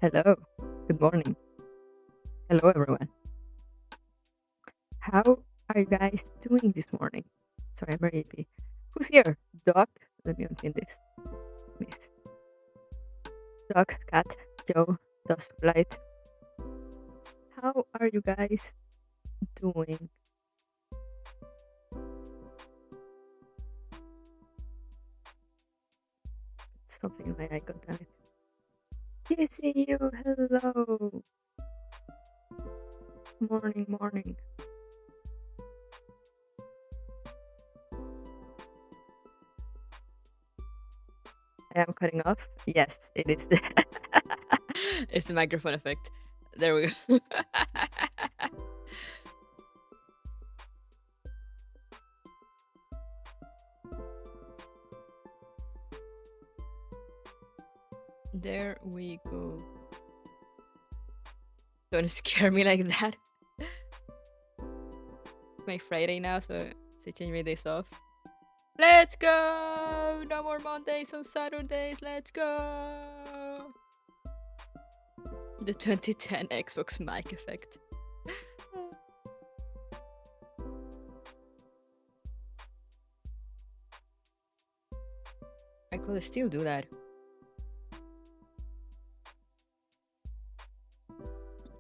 Hello, good morning. Hello, everyone. How are you guys doing this morning? Sorry, I'm very happy. Who's here? Dog? Let me unpin this. Miss. Dog, cat, Joe, Dust Light. How are you guys doing? Something in my icon, damn it. Yes, see you. Hello. Morning, morning. I am cutting off. Yes, it is. It's the microphone effect. There we go. There we go. Don't scare me like that. My Friday now, so I change my days off. Let's go! No more Mondays on Saturdays. Let's go! The 2010 Xbox mic effect. I could still do that.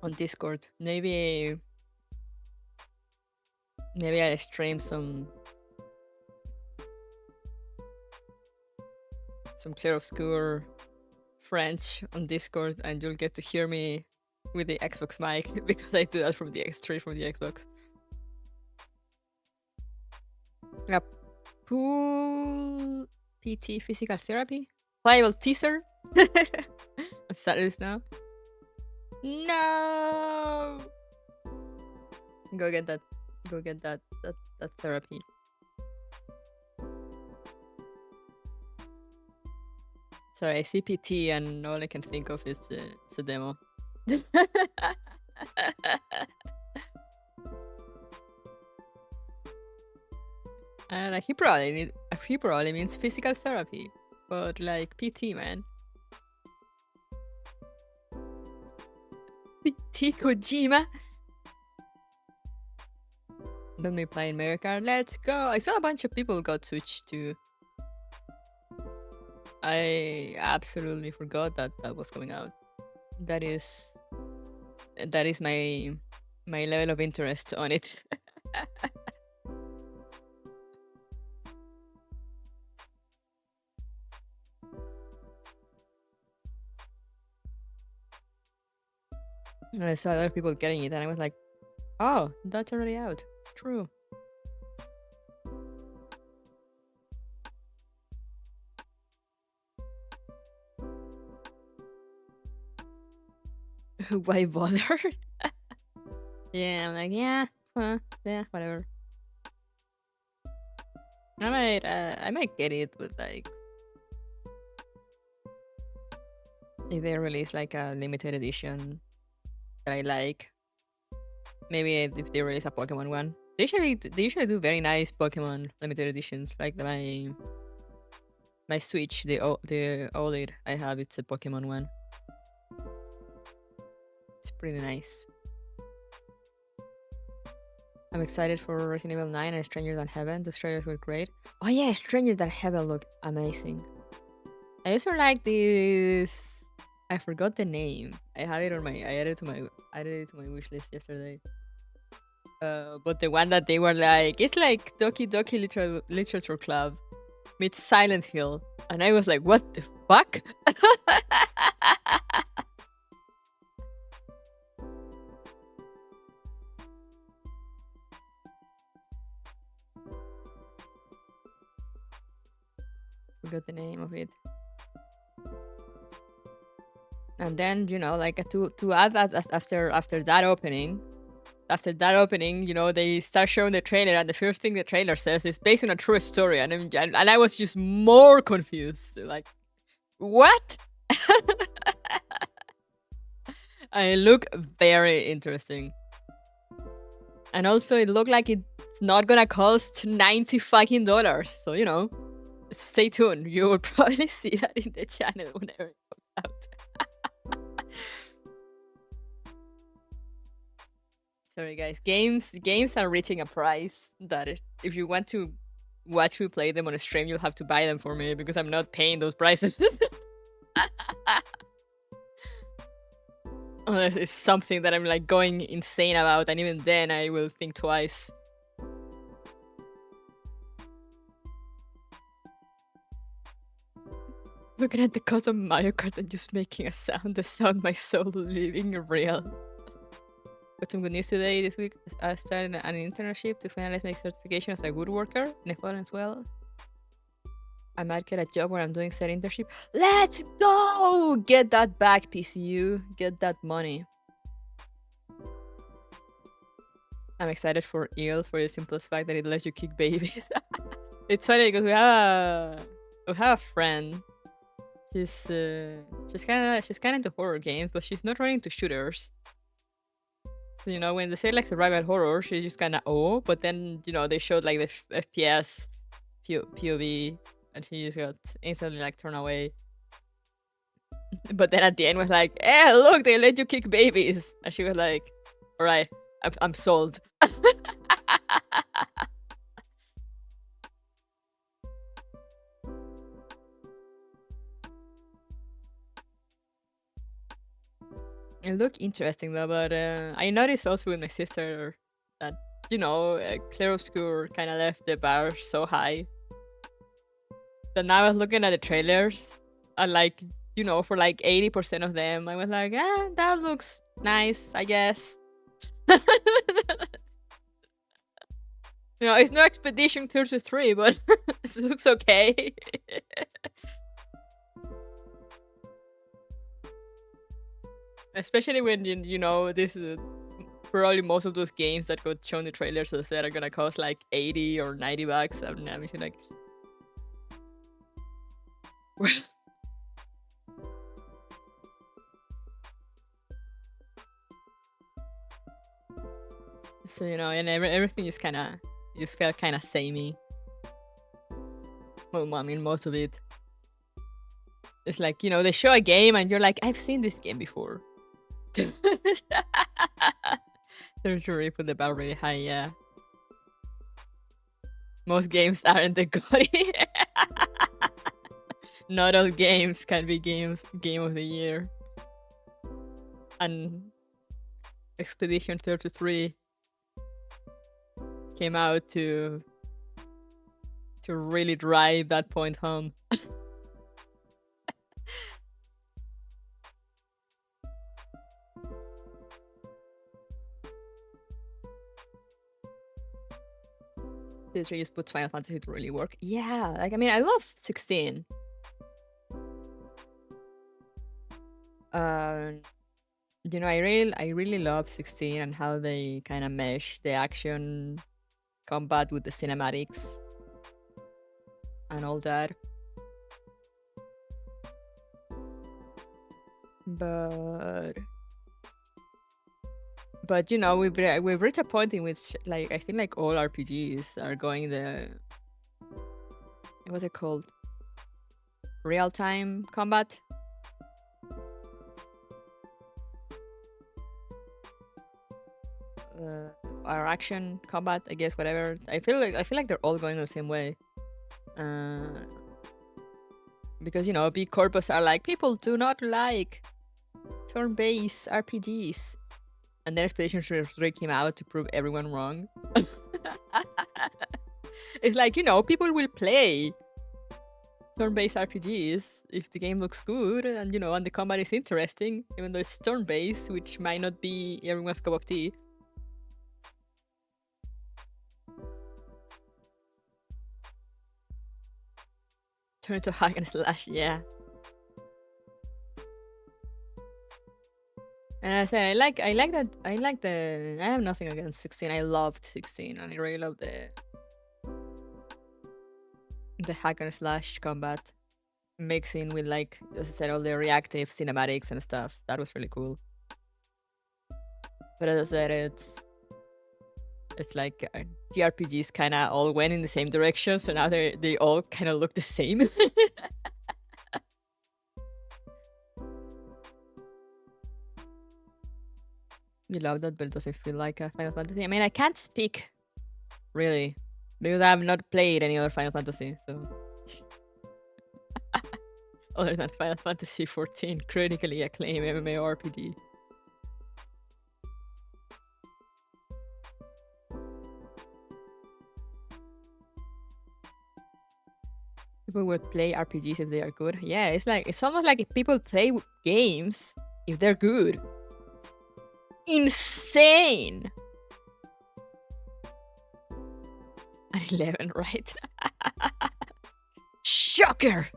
On Discord. Maybe I stream some clear obscure French on Discord, and you'll get to hear me with the Xbox mic because I do that from the straight from the Xbox. Yeah, pool PT physical therapy playable teaser on Saturdays now. No, go get that. Go get that therapy. Sorry, I see PT and all I can think of is it's a demo. And he probably means physical therapy, but like PT, man. PT Kojima. Let me play in Mario Kart. Let's go. I saw a bunch of people got switched to. I absolutely forgot that was coming out. That is my level of interest on it. I saw other people getting it, and I was like, "Oh, that's already out." True. Why bother? Yeah, I'm like, yeah, whatever. I might get it with like if they release like a limited edition that I like. Maybe if they release a Pokemon one. They usually do very nice Pokemon limited editions. Like my Switch, the OLED I have, it's a Pokemon one. It's pretty nice. I'm excited for Resident Evil 9 and Stranger Than Heaven. The trailers were great. Oh yeah, Stranger Than Heaven looked amazing. I also like this. I forgot the name. I have it on my. I added it to my wish list yesterday. But the one that they were like, it's like Doki Doki Literature Club meets Silent Hill, and I was like, what the fuck? Forgot the name of it. And then like to add that after that opening. After that opening, they start showing the trailer, and the first thing the trailer says is based on a true story, and I was just more confused. Like, what? And it looked very interesting, and also it looked like it's not gonna cost $90 fucking. So stay tuned. You will probably see that in the channel whenever it comes out. Sorry, guys. Games are reaching a price that if you want to watch me play them on a stream, you'll have to buy them for me because I'm not paying those prices. Unless it's something that I'm like going insane about, and even then I will think twice. Looking at the cost of Mario Kart and just making a sound, the sound my soul living real. Got some good news today. This week I started an internship to finalize my certification as a woodworker in Ecuador as well. I might get a job where I'm doing said internship. Let's go! Get that back, PCU. Get that money. I'm excited for EEL for the simplest fact that it lets you kick babies. It's funny because we have a friend. She's kind of into horror games, but she's not really into shooters. So, you know, when they say like survival horror, she's just kind of but then, you know, they showed like the FPS POV, and she just got instantly like turned away. But then at the end was like, "Eh, look, they let you kick babies," and she was like, "All right, I'm sold." It looked interesting though, but I noticed also with my sister that, you know, Clear Obscure kind of left the bar so high that now I was looking at the trailers and like, you know, for like 80% of them, I was like, that looks nice, I guess. You know, it's no Expedition 33, but it looks okay. Especially when, you know, this is probably most of those games that got shown the trailers, as I said, are gonna cost like 80 or 90 bucks. I'm like... So, you know, and everything just felt kind of samey. Well, I mean, most of it. It's like, you know, they show a game and you're like, I've seen this game before. There's really put the bar really high, yeah. Most games aren't the GOTY. Not all games can be game of the year. And Expedition 33 came out to really drive that point home. This just puts Final Fantasy to really work. Yeah, like, I mean, I love 16. You know, I really love 16 and how they kind of mesh the action combat with the cinematics and all that. But you know, we've reached a point in which, like, I think like all RPGs are going the... What's it called? Real-time combat? Or action combat, I guess, whatever. I feel like they're all going the same way. Because, you know, big corpus are like, people do not like turn-based RPGs. And then Expedition 3 came out to prove everyone wrong. It's like, you know, people will play turn-based RPGs if the game looks good and, you know, and the combat is interesting, even though it's turn-based, which might not be everyone's cup of tea. Turn to hack and slash, yeah. And I said, I have nothing against 16. I loved 16 and I really love the hack and slash combat mixing with, like, as I said, all the reactive cinematics and stuff. That was really cool. But as I said, it's like JRPGs kind of all went in the same direction, so now they all kind of look the same. You love that, but it doesn't feel like a Final Fantasy. I mean, I can't speak really because I've not played any other Final Fantasy, so other than Final Fantasy 14, critically acclaimed MMORPG. People would play RPGs if they are good. Yeah, it's almost like if people play games if they're good. Insane. An 11, right? Shocker.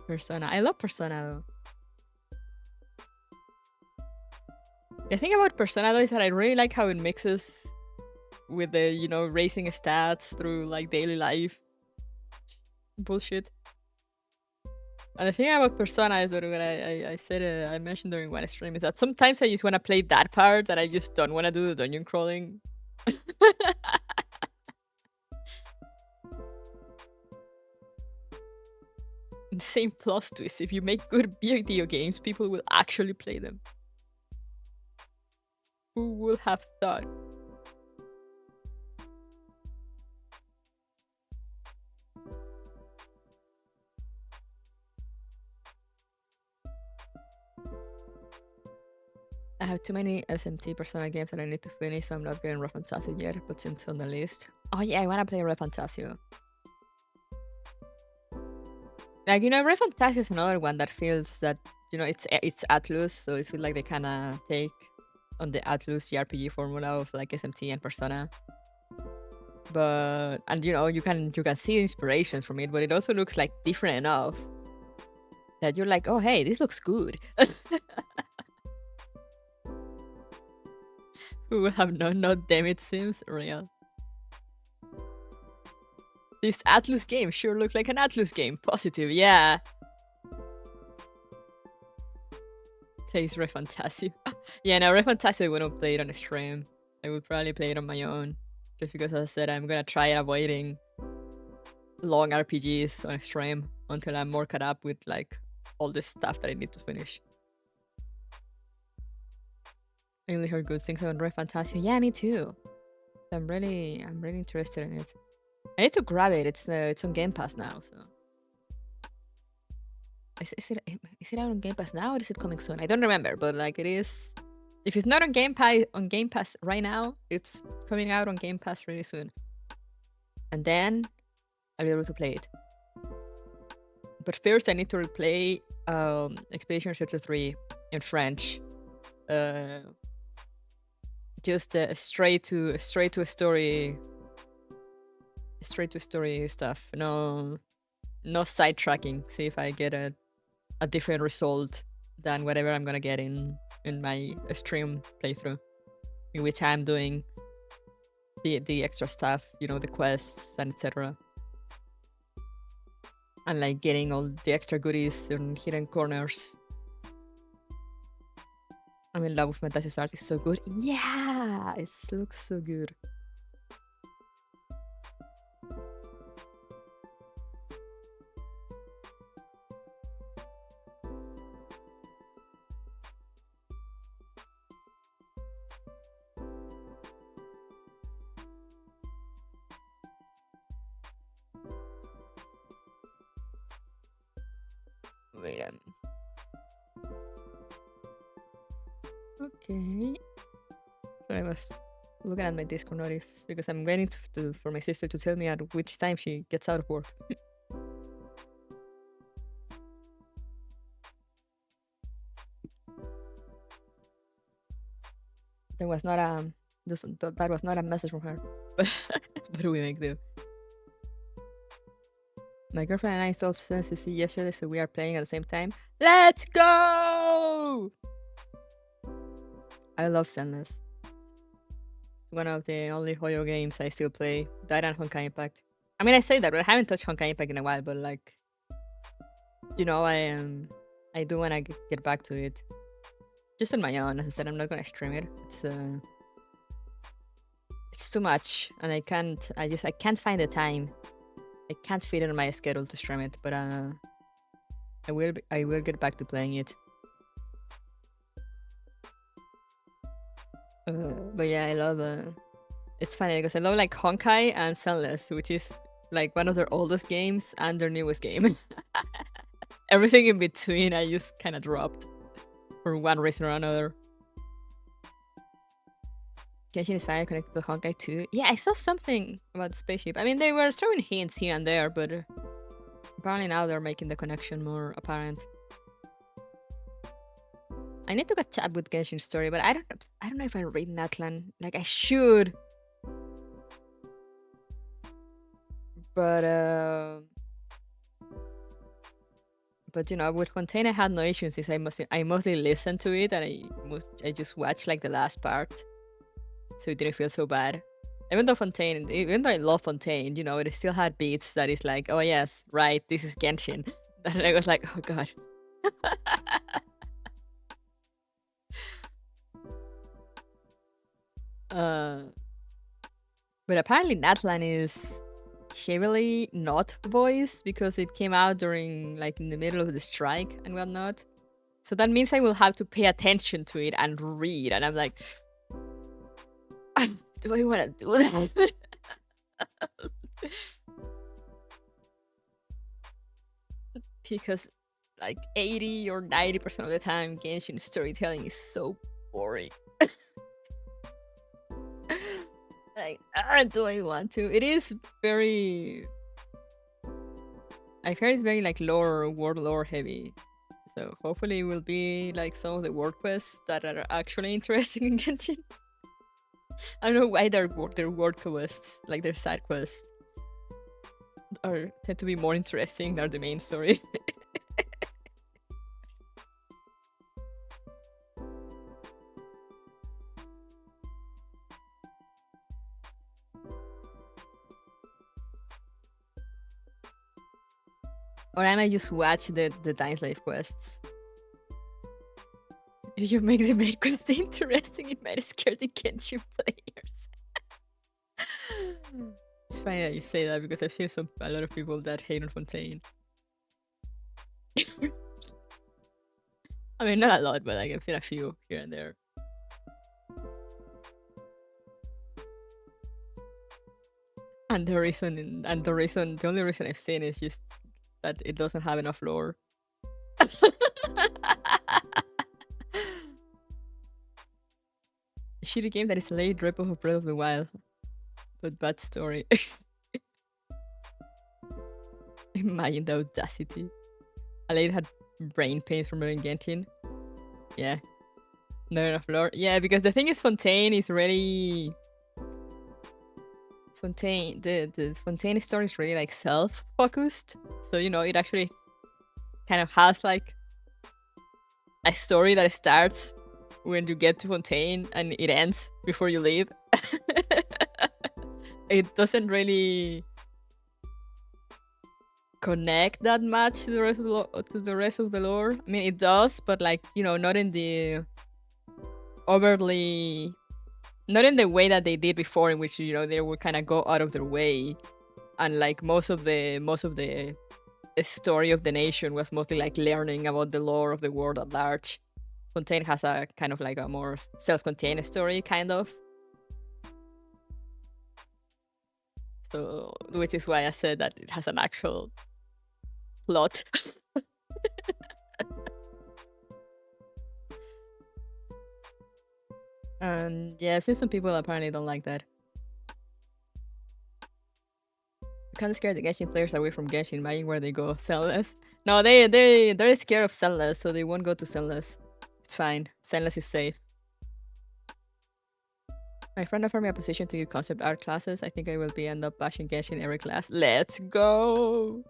Persona. I love Persona though. The thing about Persona though is that I really like how it mixes with the, you know, raising stats through like daily life bullshit. And the thing about Persona is that what I said, I mentioned during one stream is that sometimes I just want to play that part and I just don't want to do the dungeon crawling. Insane plus twist. If you make good video games, people will actually play them. Who would have thought? I have too many SMT Persona games that I need to finish, so I'm not getting Re Fantasio yet, but it's on the list. Oh yeah, I want to play Re Fantasio. Like, you know, Re Fantasio is another one that feels that, you know, it's Atlus, so it feels like they kind of take on the Atlus JRPG formula of like SMT and Persona. But, and you know, you can see inspiration from it, but it also looks like different enough that you're like, oh hey, this looks good. Who will have no damn, it seems real. This Atlus game sure looks like an Atlus game. Positive, yeah. Plays Re Fantasio. Yeah, no, Re Fantasio I wouldn't play it on a stream. I would probably play it on my own. Just because, as I said, I'm gonna try avoiding long RPGs on a stream until I'm more caught up with like all this stuff that I need to finish. I only heard good things about Re Fantasio. Yeah, me too. I'm really interested in it. I need to grab it. It's on Game Pass now, so. Is it out on Game Pass now or is it coming soon? I don't remember, but like it is. If it's not on Game Pass right now, it's coming out on Game Pass really soon. And then I'll be able to play it. But first I need to replay Expedition 33 in French. Just straight to story stuff. No sidetracking. See if I get a different result than whatever I'm gonna get in my stream playthrough, in which I'm doing the extra stuff, you know, the quests and etc. And like getting all the extra goodies in hidden corners. I'm in love with Monetizing art. It's so good. Yeah, it looks so good. Wait a minute. Okay. So I was looking at my Discord notifs because I'm waiting for my sister to tell me at which time she gets out of work. That was not a message from her. But what do we make do? My girlfriend and I installed Sense yesterday, so we are playing at the same time. Let's go! I love Zenless. It's one of the only Hoyo games I still play. That and Honkai Impact. I mean, I say that, but I haven't touched Honkai Impact in a while, but like, you know, I do want to get back to it. Just on my own, as I said, I'm not gonna stream it. It's too much, and I can't find the time. I can't fit it on my schedule to stream it, but I will get back to playing it. But yeah, I love it's funny because I love like Honkai and Sunless, which is like one of their oldest games and their newest game. Everything in between I just kind of dropped for one reason or another. Genshin is finally connected to Honkai too. Yeah, I saw something about the spaceship. I mean, they were throwing hints here and there, but apparently now they're making the connection more apparent. I need to catch up with Genshin story, but I don't know if I read Natlan. Like I should. But you know, with Fontaine I had no issues since I mostly listened to it and I just watched like the last part. So it didn't feel so bad. Even though I love Fontaine, you know, it still had beats that is like, oh yes, right, this is Genshin. And I was like, oh god. But apparently Natlan is heavily not voiced because it came out during like in the middle of the strike and whatnot. So that means I will have to pay attention to it and read. And I'm like, do I want to do that? Because like 80 or 90% of the time, Genshin storytelling is so boring. Like, do I want to? It is very. I've heard it's very like world lore heavy. So hopefully it will be like some of the world quests that are actually interesting in Genshin. I don't know why their world quests, like their side quests, tend to be more interesting than the main story. Or I might just watch the Time Slave quests. If you make the main quest interesting, it might scare the Genshin players. It's funny that you say that because I've seen a lot of people that hate on Fontaine. I mean, not a lot, but like I've seen a few here and there. And the only reason I've seen is just that it doesn't have enough lore. Shitty game that is a late rip of Breath of the Wild, but bad story. Imagine the audacity. Alade had brain pain from reading Genshin. Yeah. Not enough lore. Yeah, because the thing is Fontaine is really... Fontaine, the Fontaine story is really like self-focused. So, you know, it actually kind of has like a story that starts when you get to Fontaine and it ends before you leave. It doesn't really connect that much to the rest of the lore. I mean, it does, but like, you know, not in the overly, not in the way that they did before, in which, you know, they would kind of go out of their way, and like most of the story of the nation was mostly like learning about the lore of the world at large. Fontaine has a kind of like a more self-contained story, kind of. So, which is why I said that it has an actual plot. And yeah, I've seen some people apparently don't like that. You can't scare the Genshin players away from Genshin, buying where they go. Sunless. No, they're scared of Sunless, so they won't go to Sunless. It's fine. Sunless is safe. My friend offered me a position to do concept art classes. I think I will end up bashing Genshin every class. Let's go!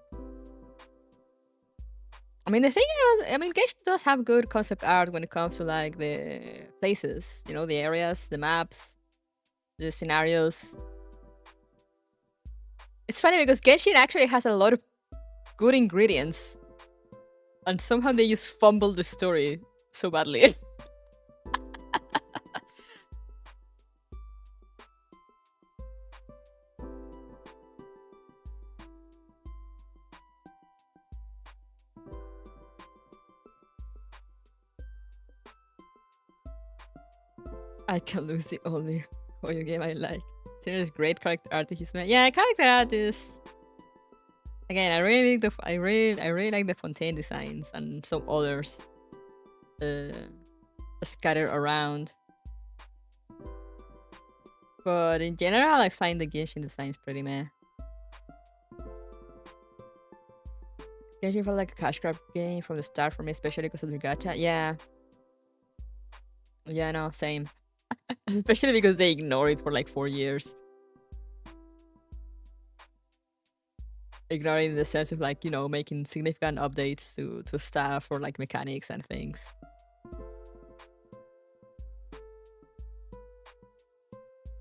I mean, the thing is, I mean, Genshin does have good concept art when it comes to like the places, you know, the areas, the maps, the scenarios. It's funny because Genshin actually has a lot of good ingredients, and somehow they just fumble the story so badly. I Can Lose the only video game I like. Serious great character artist, man. Yeah, character artist. Again, I really like the Fontaine designs and some others scattered around. But in general, I find the Genshin designs pretty meh. Genshin felt like a cash grab game from the start for me, especially because of the gacha. Yeah. Yeah, no, same. Especially because they ignore it for like 4 years. Ignoring the sense of like, you know, making significant updates to stuff or like mechanics and things.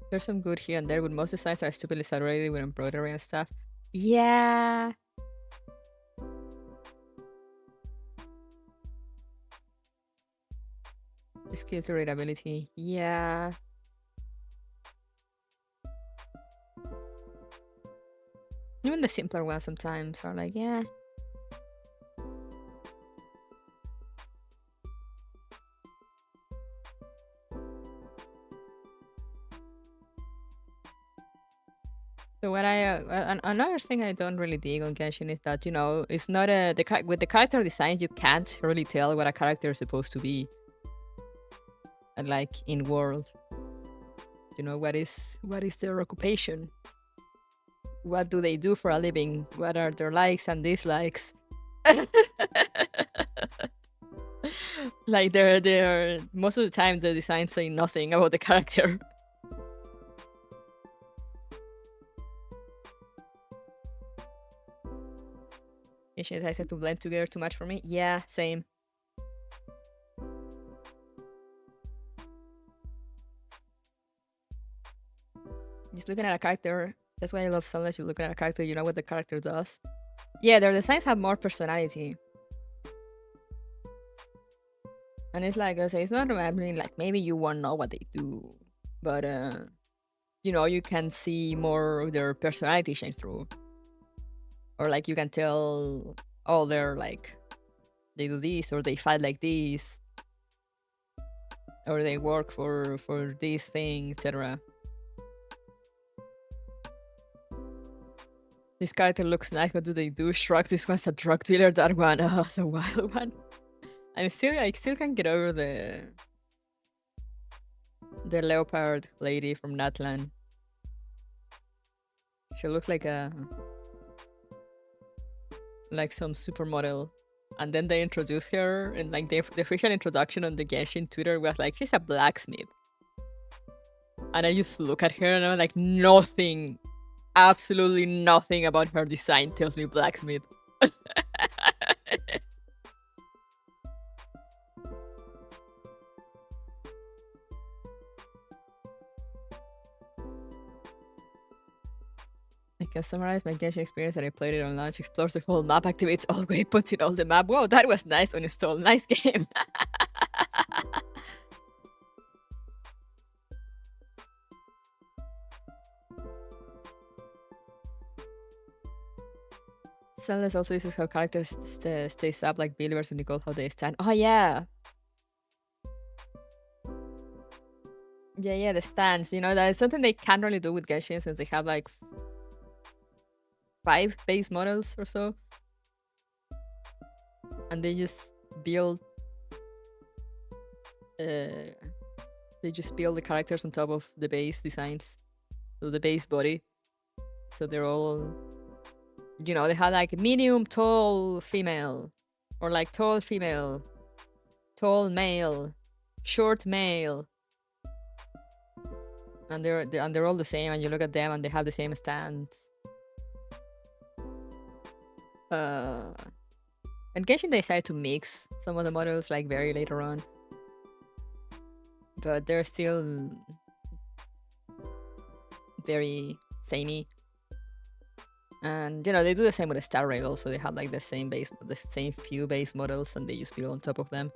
There's some good here and there, but most designs are stupidly saturated with embroidery and stuff. Yeah. Just kills the readability. Yeah. Even the simpler ones sometimes are like, yeah. So what another thing I don't really dig on Genshin is that, you know, it's not with the character designs you can't really tell what a character is supposed to be. And like in world, you know, what is their occupation? What do they do for a living? What are their likes and dislikes? Like they're most of the time the designs say nothing about the character. Issues I said to blend together too much for me. Yeah, same. Just looking at a character. That's why I love Sunless. You're looking at a character, you know what the character does. Yeah, their designs have more personality. And it's like I say, it's not rambling, like maybe you won't know what they do. But you know, you can see more of their personality shine through. Or like you can tell, oh, they're like, they do this, or they fight like this, or they work for this thing, etc. This character looks nice, what do they do? Shrugs, this one's a drug dealer, that one, oh, it's a wild one. I still can't get over the leopard lady from Natlan. She looks like some supermodel. And then they introduce her, and like the official introduction on the Genshin Twitter was like, she's a blacksmith. And I just look at her and I'm like, nothing, absolutely nothing about her design tells me blacksmith. I can summarize my Genshin experience that I played it on launch, explores the whole map, activates all waypoints in all the map. Whoa, that was nice uninstall. Nice game. Sunless also uses how characters stays up, like Billy versus Nicole, how they stand. Oh, yeah. Yeah, the stands. You know, that is something they can't really do with Genshin since they have like 5 base models or so. And they just build the characters on top of the base designs. So the base body. So they're all, you know, they have like medium, tall female, or like tall female, tall male, short male. And they're all the same, and you look at them and they have the same stance. And Genshin they decided to mix some of the models like very later on, but they're still very samey. And you know, they do the same with the Star Rail also. They have like the same few base models, and they just build on top of them.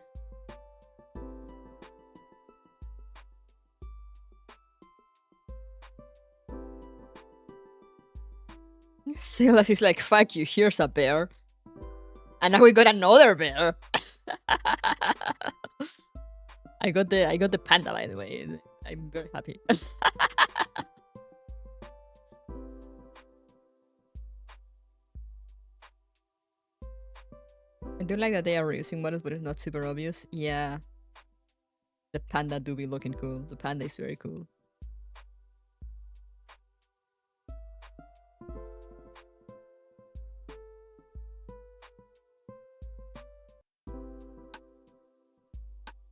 Silas is like, fuck you, here's a bear. And now we got another bear. I got the panda, by the way. I'm very happy. I do like that they are reusing models, but it's not super obvious. Yeah. The panda do be looking cool. The panda is very cool.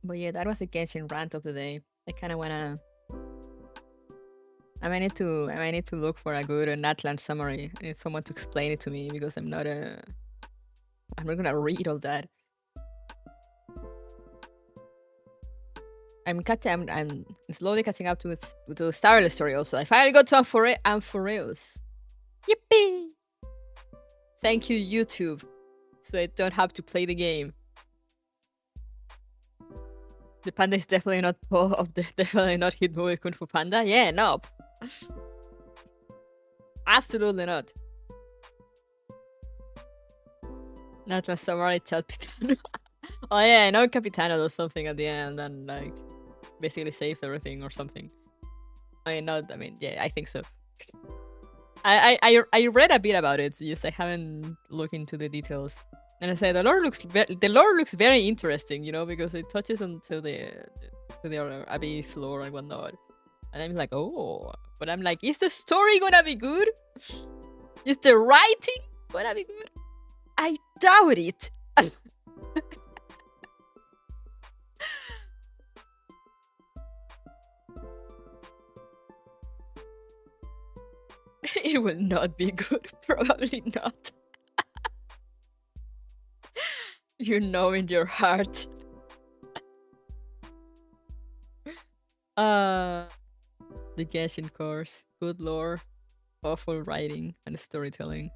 But yeah, that was the Genshin rant of the day. I kind of wanna. I might need to look for a good Natlan summary. I need someone to explain it to me because I'm not gonna read all that. I'm slowly catching up to the Starless story also. I finally got to Amphoreus. Yippee! Thank you, YouTube. So I don't have to play the game. The panda is definitely not definitely not Hitboy Kung Fu Panda. Yeah, nope. Absolutely not. That was Samurai Capitano. Oh yeah, I know Capitano does something at the end and like basically saves everything or something. I mean, yeah, I think so. I read a bit about it, yes, I haven't looked into the details. And I say the lore looks very interesting, you know, because it touches onto the Abyss lore and whatnot. And I'm like, oh, but I'm like, is the story gonna be good? Is the writing gonna be good? I doubt it. It will not be good. Probably not. You know in your heart. The Genshin course. Good lore. Awful writing and storytelling.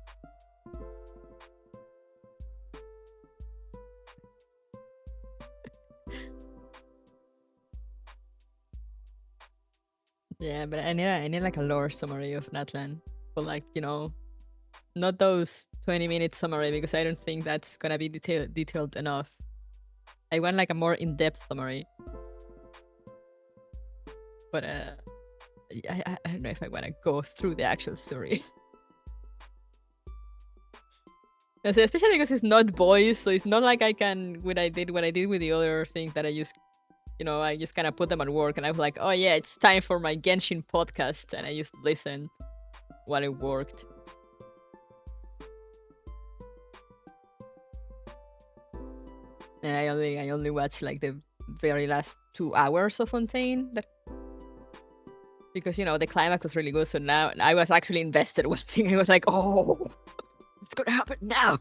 Yeah, but I need like a lore summary of Natlan. But like, you know, not those 20-minute summary because I don't think that's gonna be detailed enough. I want like a more in-depth summary. But I don't know if I want to go through the actual story. Especially because it's not voice, so it's not like I can what I did with the other thing that I just, you know, I just kind of put them at work and I was like, oh yeah, it's time for my Genshin podcast, and I just listen while it worked. And I only watched like the very last 2 hours of Fontaine, because you know the climax was really good. So now I was actually invested watching. I was like, oh, it's gonna happen now.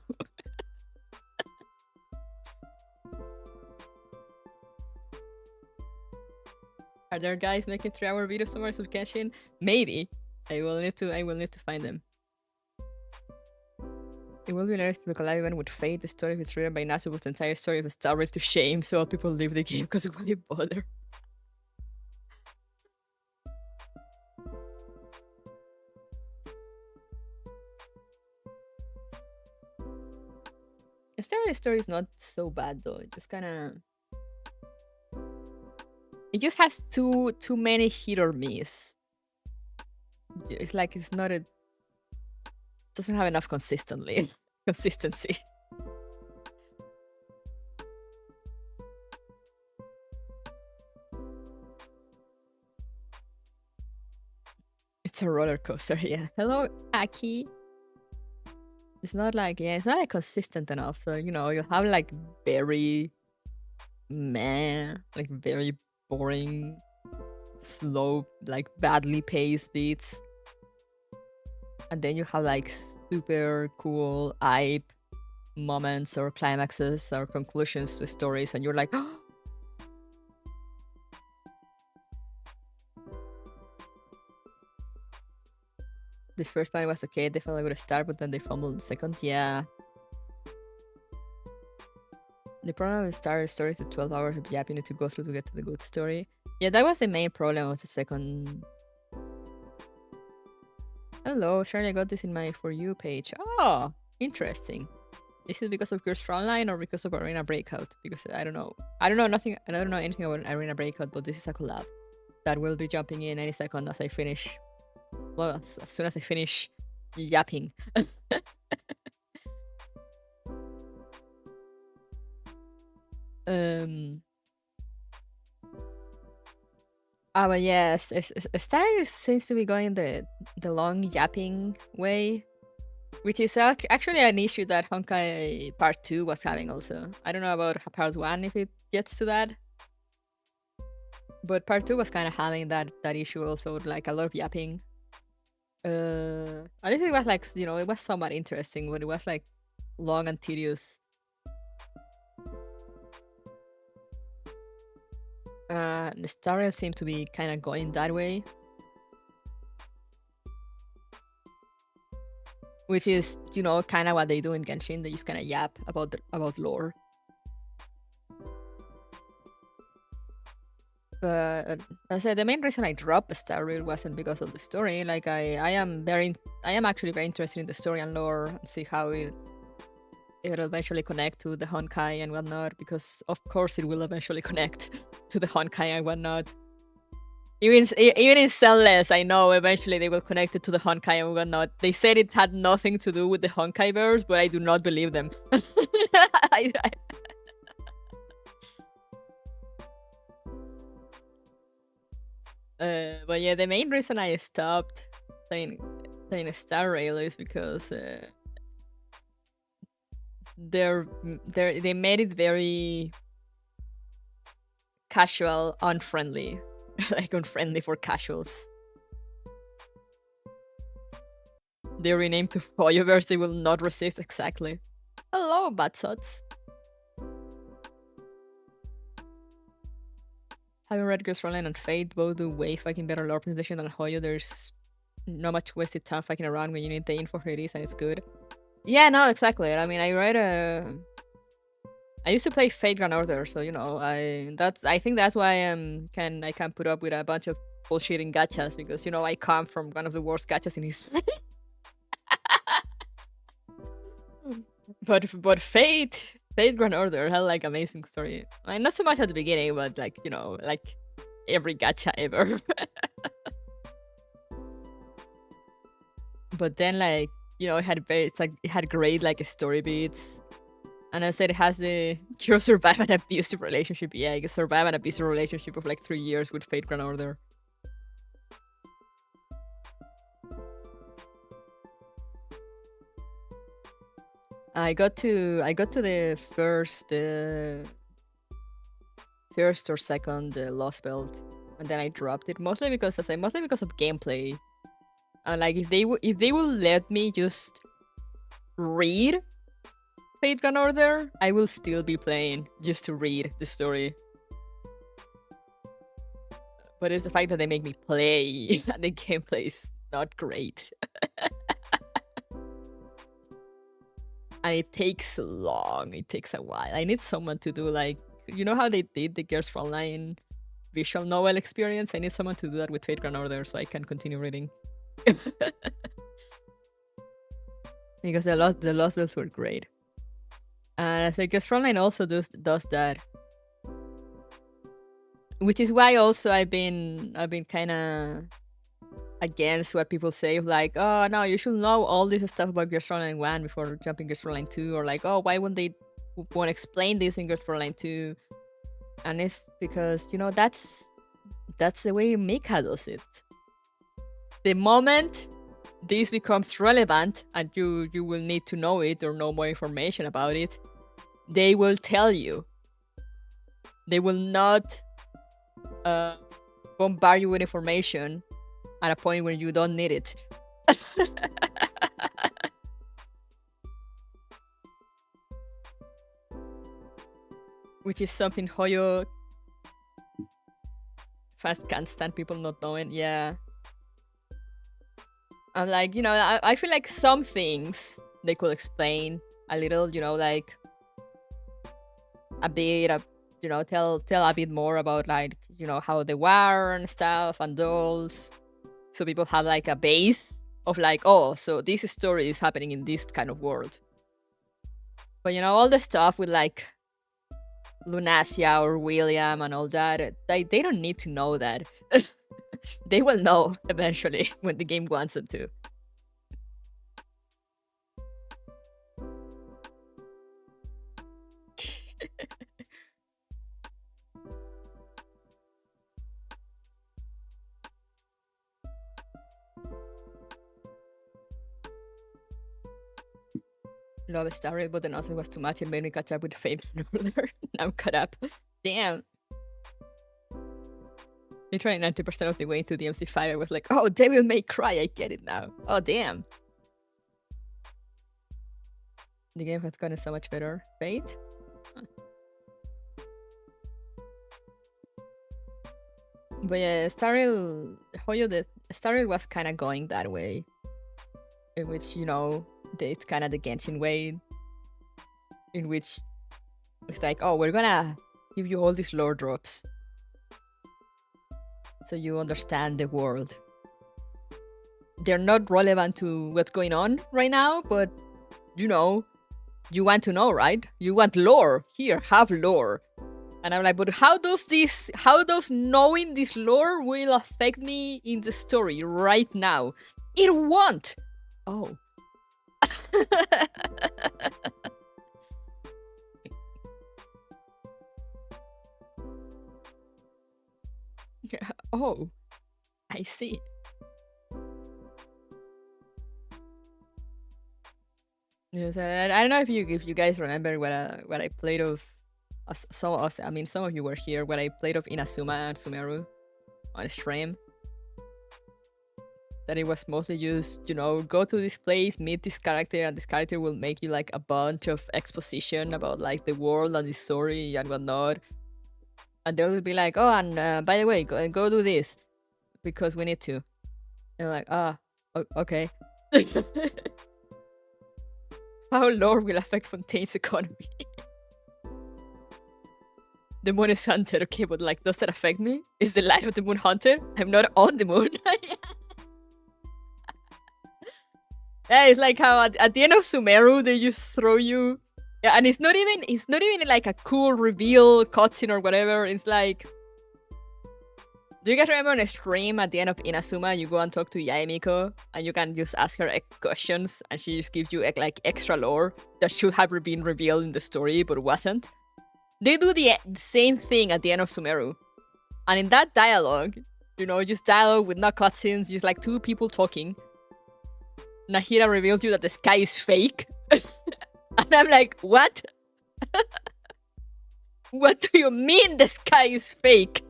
Are there guys making 3-hour video summaries of Genshin? Maybe. I will need to find them. It will be nice to collab even with Fate. The story is written by Nasu was the entire story of a star raised to shame, so all people leave the game because why bother? The story is not so bad though. It just kinda it just has too many hit or miss. It's like it's not a doesn't have enough consistency. It's a roller coaster, yeah. Hello, Aki. It's not like it's not like consistent enough. So you know, you have like very like very boring, slow, like badly paced beats. And then you have like super cool hype moments or climaxes or conclusions to stories, and you're like, oh! The first one was okay, they felt like a good start, but then they fumbled the second. Yeah. The problem with Star stories is 12 hours of yap you need to go through to get to the good story. Yeah, that was the main problem of the second. Hello, Charlie, I got this in my For You page. Oh, interesting. This is because of Girls Frontline or because of Arena Breakout? Because I don't know. I don't know anything about Arena Breakout, but this is a collab. that will be jumping in any second as I finish. Well, as soon as I finish yapping. But yes, Star seems to be going the long yapping way, which is actually an issue that Honkai Part 2 was having also. I don't know about Part 1 if it gets to that. But Part 2 was kind of having that issue also, like a lot of yapping. At least it was like, you know, it was somewhat interesting, but it was like long and tedious. The story seemed to be kind of going that way. Which is, you know, kind of what they do in Genshin. They just kind of yap about lore. But as I said, the main reason I dropped Star Rail wasn't because of the story. Like I am actually very interested in the story and lore, and see how it'll eventually connect to the Honkai and whatnot. Because of course it will eventually connect to the Honkai and whatnot. Even in Cellness, I know eventually they will connect it to the Honkai and whatnot. They said it had nothing to do with the Honkai verse, but I do not believe them. But yeah, the main reason I stopped playing Star Rail is because they made it very casual, unfriendly. Like unfriendly for casuals. They renamed to Hoyoverse, they will not resist, exactly. Hello, Batsots. Having read Girls Frontline and Fate both do way fucking better lore presentation than Hoyo. There's not much wasted time fucking around when you need the info for it is and it's good. Yeah, no, exactly. I mean, I used to play Fate Grand Order, so you know, I think that's why I can put up with a bunch of bullshitting gachas, because you know I come from one of the worst gachas in history. but Fate Grand Order had like amazing story. I mean, not so much at the beginning, but like, you know, like every gacha ever. But then, like, you know, it had great like story beats. And I said it has the you survive an abusive relationship. Yeah, you survive an abusive relationship of like 3 years with Fate Grand Order. I got to the first or second Lost Belt, and then I dropped it mostly because of gameplay. And like if they will let me just read Fate Grand Order, I will still be playing just to read the story. But it's the fact that they make me play and the gameplay is not great. And it takes long. It takes a while. I need someone to do like, you know how they did the Girls Frontline visual novel experience? I need someone to do that with Fate Grand Order so I can continue reading. Because the Lost Bills were great. And I think Girls Frontline also does that. Which is why also I've been kind of against what people say, like, oh no, you should know all this stuff about Girls Frontline 1 before jumping Girls Frontline 2, or like, oh, why won't they want to explain this in Girls Frontline 2? And it's because, you know, that's the way Mika does it. The moment this becomes relevant and you will need to know it or know more information about it, they will tell you. They will not bombard you with information at a point where you don't need it. Which is something Hoyo fast can't stand people not knowing. Yeah. I'm like, you know, I feel like some things they could explain a little, you know, like a bit of, you know, tell a bit more about, like, you know, how they were and stuff and dolls. So people have like a base of like, oh, so this story is happening in this kind of world. But, you know, all the stuff with like Lunasia or William and all that. They don't need to know that. They will know eventually when the game wants them to. Love story, but then also was too much. It made me catch up with Fame Ruler. Now I'm caught up. Damn. Literally 90% of the way into the MC5, I was like, oh, Devil May Cry, I get it now. Oh, damn. The game has gotten so much better. Fate? Huh. But yeah, Starrel, Hoyo, the Starrel was kind of going that way. In which, you know, it's kind of the Genshin way. In which it's like, oh, we're gonna give you all these lore drops. So you understand the world. They're not relevant to what's going on right now, but, you know, you want to know, right? You want lore. Here, have lore. And I'm like, but how does knowing this lore will affect me in the story right now? It won't. Oh. Oh, I see. Yes, I don't know if you guys remember what I played of. Some of you were here when I played of Inazuma and Sumeru on stream. That it was mostly just, you know, go to this place, meet this character, and this character will make you like a bunch of exposition about like the world and the story and whatnot. And they'll be like, oh, and by the way, go do this because we need to. And I'm like, okay. How lore will affect Fontaine's economy? The moon is haunted, okay, but like, does that affect me? Is the light of the moon haunted? I'm not on the moon. Yeah, it's like how at the end of Sumeru they just throw you. Yeah, and it's not even like a cool reveal cutscene or whatever. It's like, do you guys remember on a stream at the end of Inazuma, you go and talk to Yaemiko and you can just ask her questions and she just gives you like extra lore that should have been revealed in the story but wasn't? They do the same thing at the end of Sumeru. And in that dialogue, you know, just dialogue with no cutscenes, just like two people talking. Nahira reveals you that the sky is fake. And I'm like, what? What do you mean the sky is fake?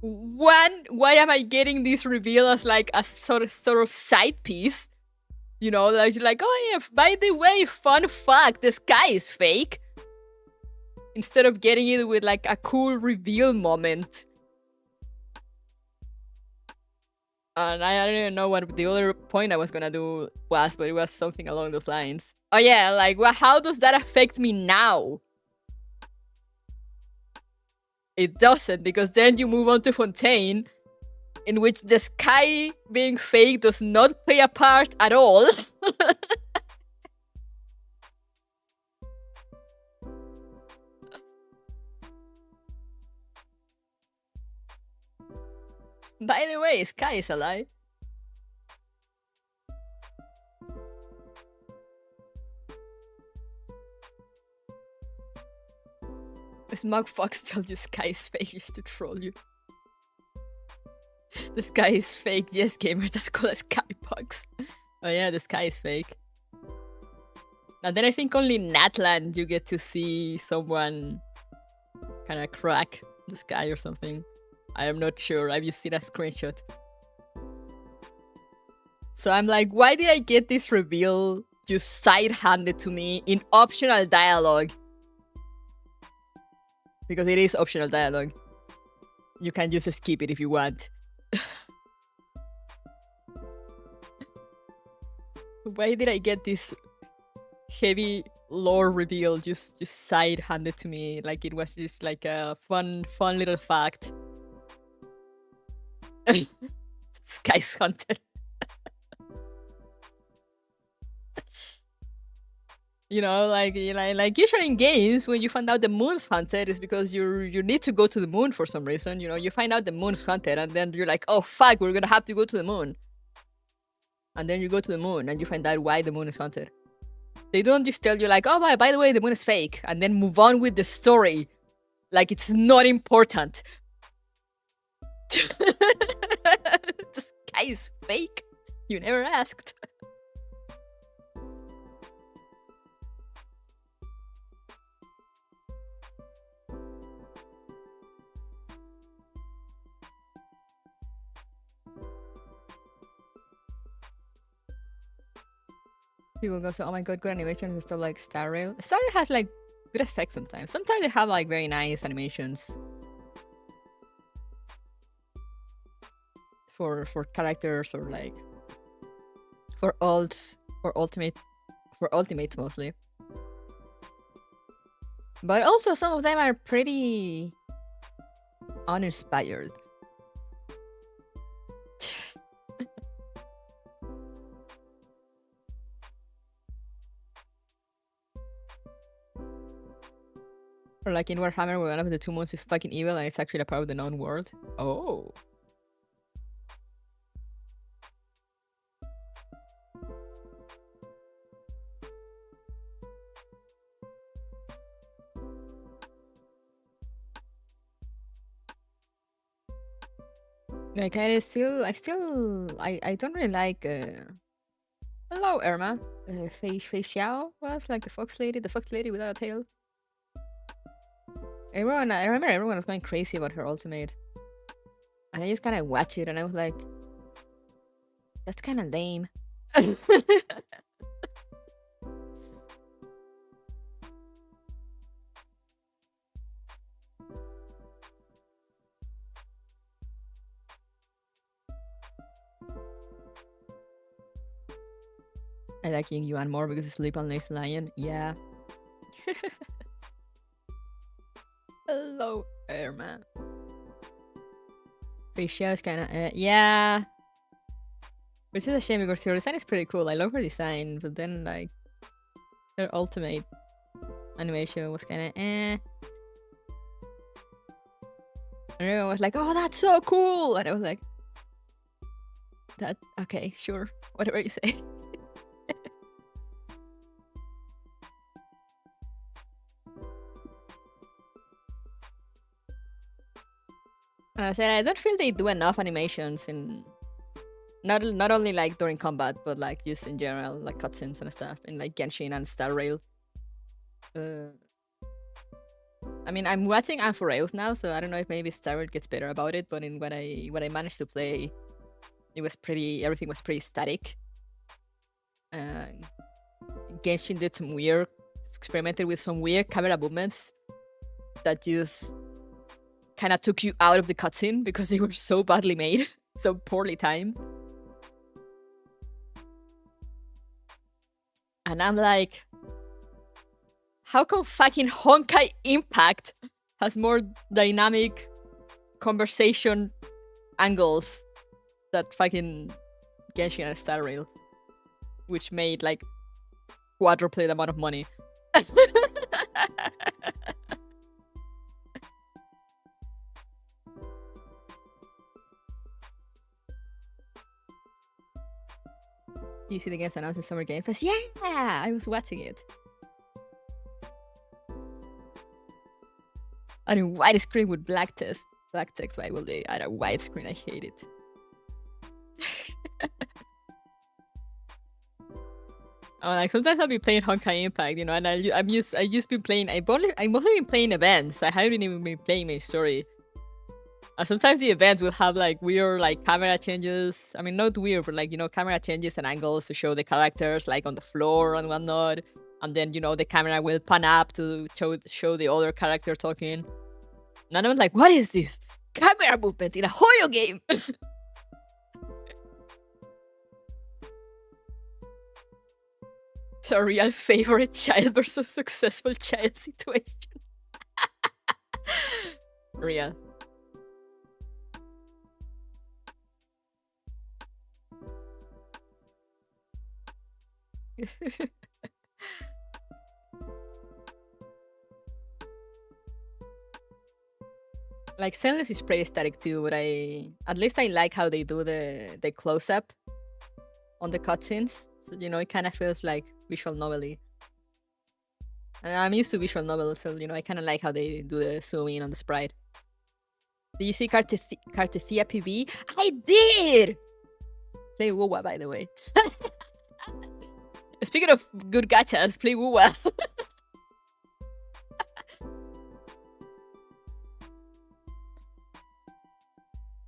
One, why am I getting this reveal as like a sort of side piece? You know, like, oh yeah, by the way, fun fact, the sky is fake. Instead of getting it with like a cool reveal moment. And I don't even know what the other point I was gonna do was, but it was something along those lines. Oh yeah, like, well, how does that affect me now? It doesn't, because then you move on to Fontaine, in which the sky being fake does not play a part at all. By the way, sky is a lie. Smug Fox tells you sky is fake just to troll you. The sky is fake. Yes, gamers, that's called a skybox. Oh yeah, the sky is fake. And then I think only in Natland you get to see someone kind of crack the sky or something. I am not sure. I've just seen a screenshot. So I'm like, why did I get this reveal just side-handed to me in optional dialogue? Because it is optional dialogue. You can just skip it if you want. Why did I get this heavy lore reveal just side-handed to me? Like it was just like a fun little fact. Sky's haunted. You know, like usually in games, when you find out the moon's haunted, is because you need to go to the moon for some reason. You know, you find out the moon's haunted, and then you're like, oh fuck, we're gonna have to go to the moon. And then you go to the moon, and you find out why the moon is haunted. They don't just tell you like, oh, by the way, the moon is fake, and then move on with the story, like it's not important. The sky is fake. You never asked. People go, so oh my god, good animations and stuff like Star Rail. Star Rail has like good effects sometimes. Sometimes they have like very nice animations for characters or like for ults, for ultimates mostly. But also some of them are pretty uninspired. Or like in Warhammer, where one of the two moons is fucking evil and it's actually a part of the known world. Oh. Like I don't really like hello Irma. Fei Xiao was like the fox lady without a tail. I remember everyone was going crazy about her ultimate. And I just kinda watched it and I was like, that's kinda lame. I like Ying Yuan more because you sleep on Lace Lion. Yeah. Hello, Irma. Facia is kind of yeah. Which is a shame because her design is pretty cool. I love her design, but then like her ultimate animation was kind of And everyone was like, "Oh, that's so cool!" And I was like, "That okay, sure, whatever you say." I said I don't feel they do enough animations in not only like during combat, but like just in general, like cutscenes and stuff in like Genshin and Star Rail. I mean, I'm watching Amphoreos now, so I don't know if maybe Star Rail gets better about it. But in what I managed to play, it was everything was pretty static. Genshin did experimented with some weird camera movements that just kind of took you out of the cutscene because they were so badly made, so poorly timed. And I'm like, how come fucking Honkai Impact has more dynamic conversation angles that fucking Genshin and Star Rail, which made like quadruple the amount of money. You see the games announced in Summer Game Fest? Yeah, I was watching it. On a white screen with black text. Black text, why will they add a white screen? I hate it. Oh, like sometimes I'll be playing Honkai Impact, you know, and I've just been playing. I've mostly been playing events. I haven't even been playing my story. And sometimes the events will have like weird like camera changes. I mean, not weird, but like, you know, camera changes and angles to show the characters like on the floor and whatnot. And then, you know, the camera will pan up to show the other character talking. And I'm like, what is this camera movement in a Hoyo game? It's a real favorite child versus successful child situation. Real. Like Senless is pretty static too, but at least I like how they do the close up on the cutscenes. So you know, it kind of feels like visual novel-y. And I'm used to visual novels, so you know, I kind of like how they do the zoom in on the sprite. Did you see Cartethia PV? I did! Play Wuwa, by the way. Speaking of good gachas, play Wuwa.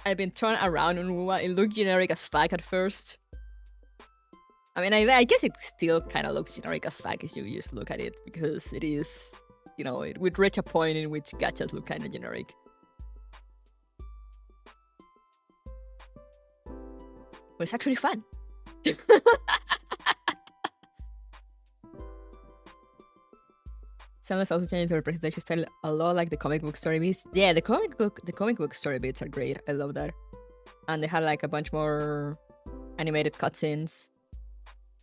I've been thrown around on Wuwa. It looked generic as fuck at first. I mean, I guess it still kind of looks generic as fuck as you just look at it, because it is, you know, it would reach a point in which gachas look kind of generic. But it's actually fun. Sunless also changed the representation style a lot, like the comic book story beats. Yeah, the comic book story beats are great. I love that. And they had like a bunch more animated cutscenes,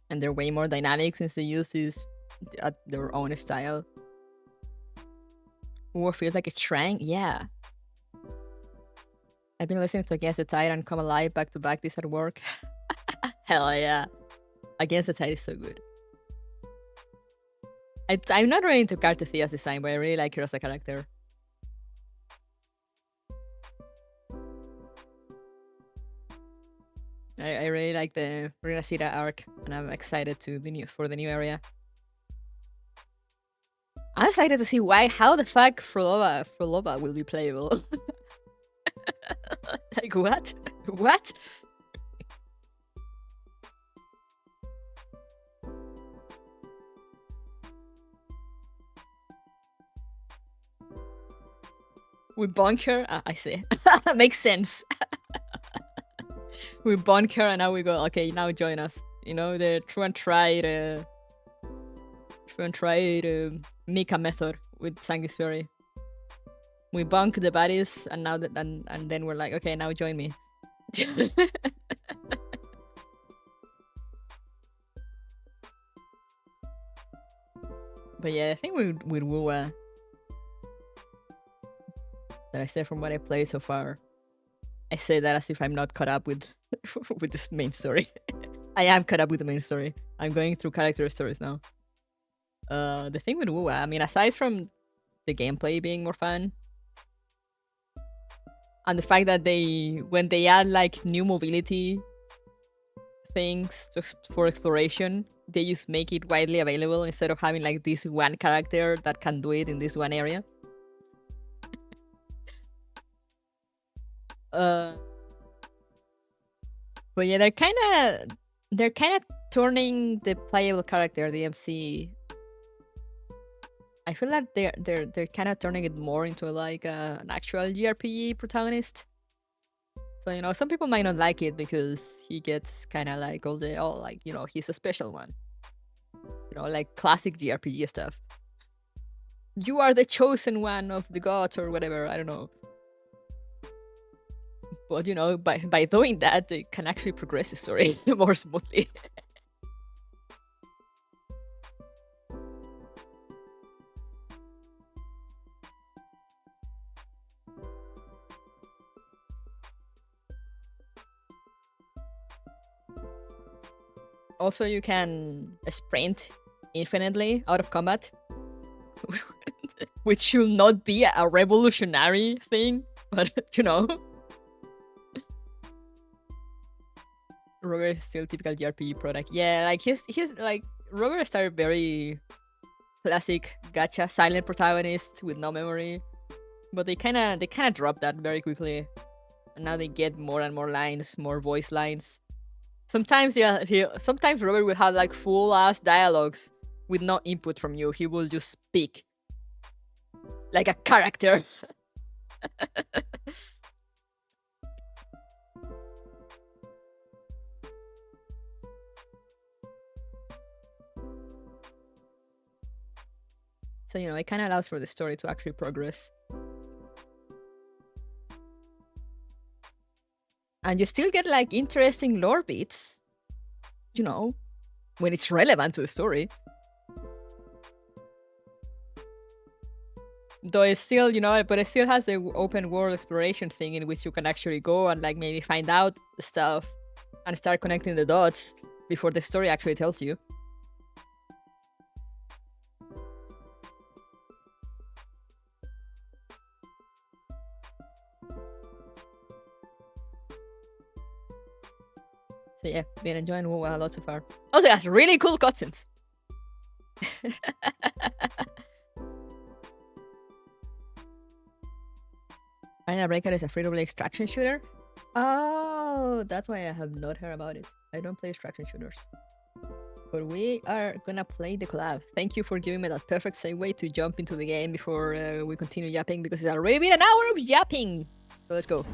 and they're way more dynamic since they use these at their own style. War feels like it's shrank. Yeah. I've been listening to Against the Tide and Come Alive back to back this at work. Hell yeah. Against the Tide is so good. I'm not really into Cartethia's design, but I really like her as a character. I really like the Renacida arc, and I'm excited for the new area. I'm excited to see how the fuck Frolova will be playable. Like what? What? We bonk her? I see. Makes sense. We bonk her and now we go, okay, now join us. You know, the true and tried Mika method with Sanctuary. We bonk the baddies and now and then we're like, okay, now join me. But yeah, I think with Wuwa, that I said from what I played so far, I say that as if I'm not caught up with with this main story. I am caught up with the main story. I'm going through character stories now. The thing with Wuwa, I mean, aside from the gameplay being more fun, and the fact that when they add like new mobility things for exploration, they just make it widely available instead of having like this one character that can do it in this one area. But yeah, they're kind of turning the playable character, the MC. I feel like they're kind of turning it more into like an actual JRPG protagonist. So you know, some people might not like it because he gets kind of like like, you know, he's a special one. You know, like classic JRPG stuff. You are the chosen one of the gods or whatever. I don't know. But you know, by doing that, they can actually progress the story more smoothly. Also, you can sprint infinitely out of combat, which should not be a revolutionary thing, but you know. Roger is still typical JRPG product. Yeah, like he's like Roger started very classic gacha silent protagonist with no memory, but they kind of dropped that very quickly, and now they get more and more lines, more voice lines. Sometimes sometimes Roger will have like full ass dialogues with no input from you. He will just speak like a character. So, you know, it kind of allows for the story to actually progress. And you still get, like, interesting lore beats, you know, when it's relevant to the story. Though it's still, you know, but it still has the open world exploration thing in which you can actually go and like maybe find out stuff and start connecting the dots before the story actually tells you. So yeah, been enjoying WoW a lot so far. Oh, that's really cool cutscenes. Arena Breakout is a free-to-play extraction shooter. Oh, that's why I have not heard about it. I don't play extraction shooters. But we are gonna play the collab. Thank you for giving me that perfect segue to jump into the game before we continue yapping, because it's already been an hour of yapping. So let's go.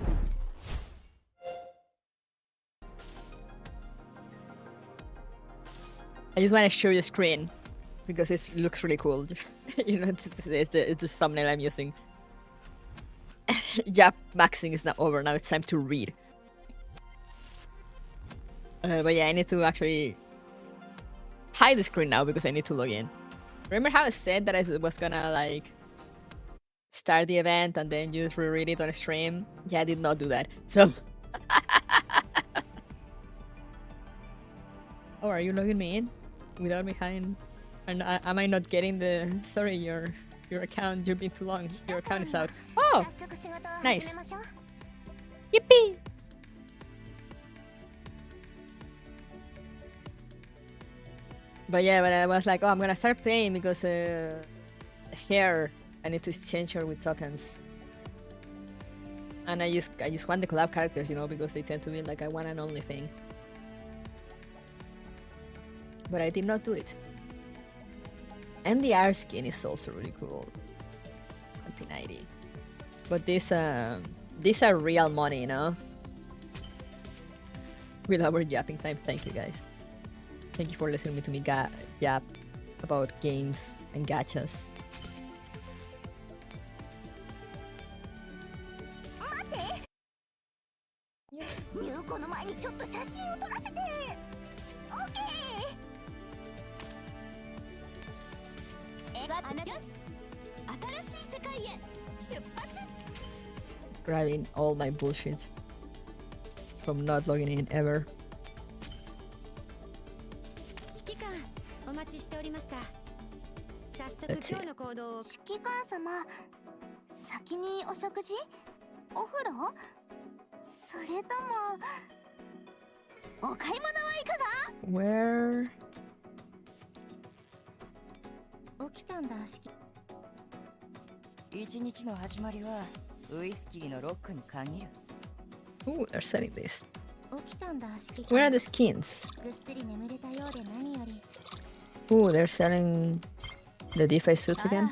I just want to show you the screen because it looks really cool. You know, it's the thumbnail I'm using. Yap, maxing is now over. Now it's time to read. But yeah, I need to actually hide the screen now because I need to log in. Remember how I said that I was gonna like start the event and then just reread it on a stream? Yeah, I did not do that. So oh, are you logging me in without me hiding? And am I not getting the sorry, your account, you've been too long, your account is out. Oh, nice. Yippee! But yeah, but I was like, oh, I'm gonna start playing because here I need to exchange her with tokens. And I just want the collab characters, you know, because they tend to be like a one and only thing. But I did not do it. And the R skin is also really cool. 2090. But these are real money, you know? With our yapping time. Thank you guys. Thank you for listening to me yap about games and gachas. Grabbing all my bullshit from not logging in ever. Let's see. Where? Ooh, they're selling this. Where are the skins? Ooh, they're selling the DeFi suits again.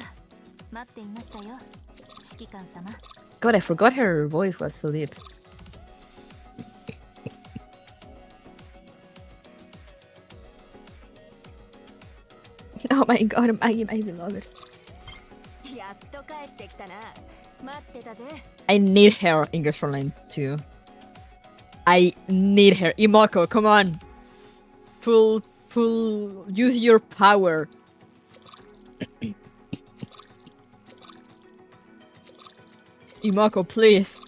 God, I forgot her voice was so deep. Oh my god, Maggie, my beloved. I need her in Girls Frontline too. I need her. Imoko, come on. Full, use your power. Imoko, please.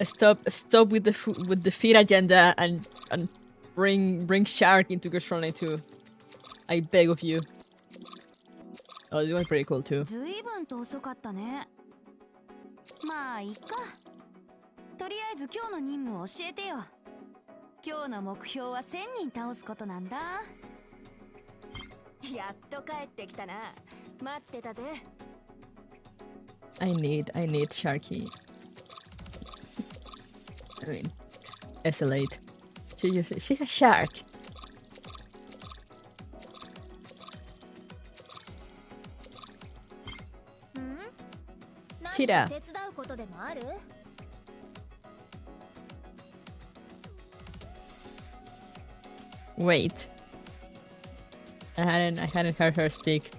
Stop with the feed agenda and bring Shark into Girls Frontline too. I beg of you. Oh, this one's pretty cool too. I need Sharky. I mean, SLate. She's a shark. Cheetah. Wait. I hadn't heard her speak.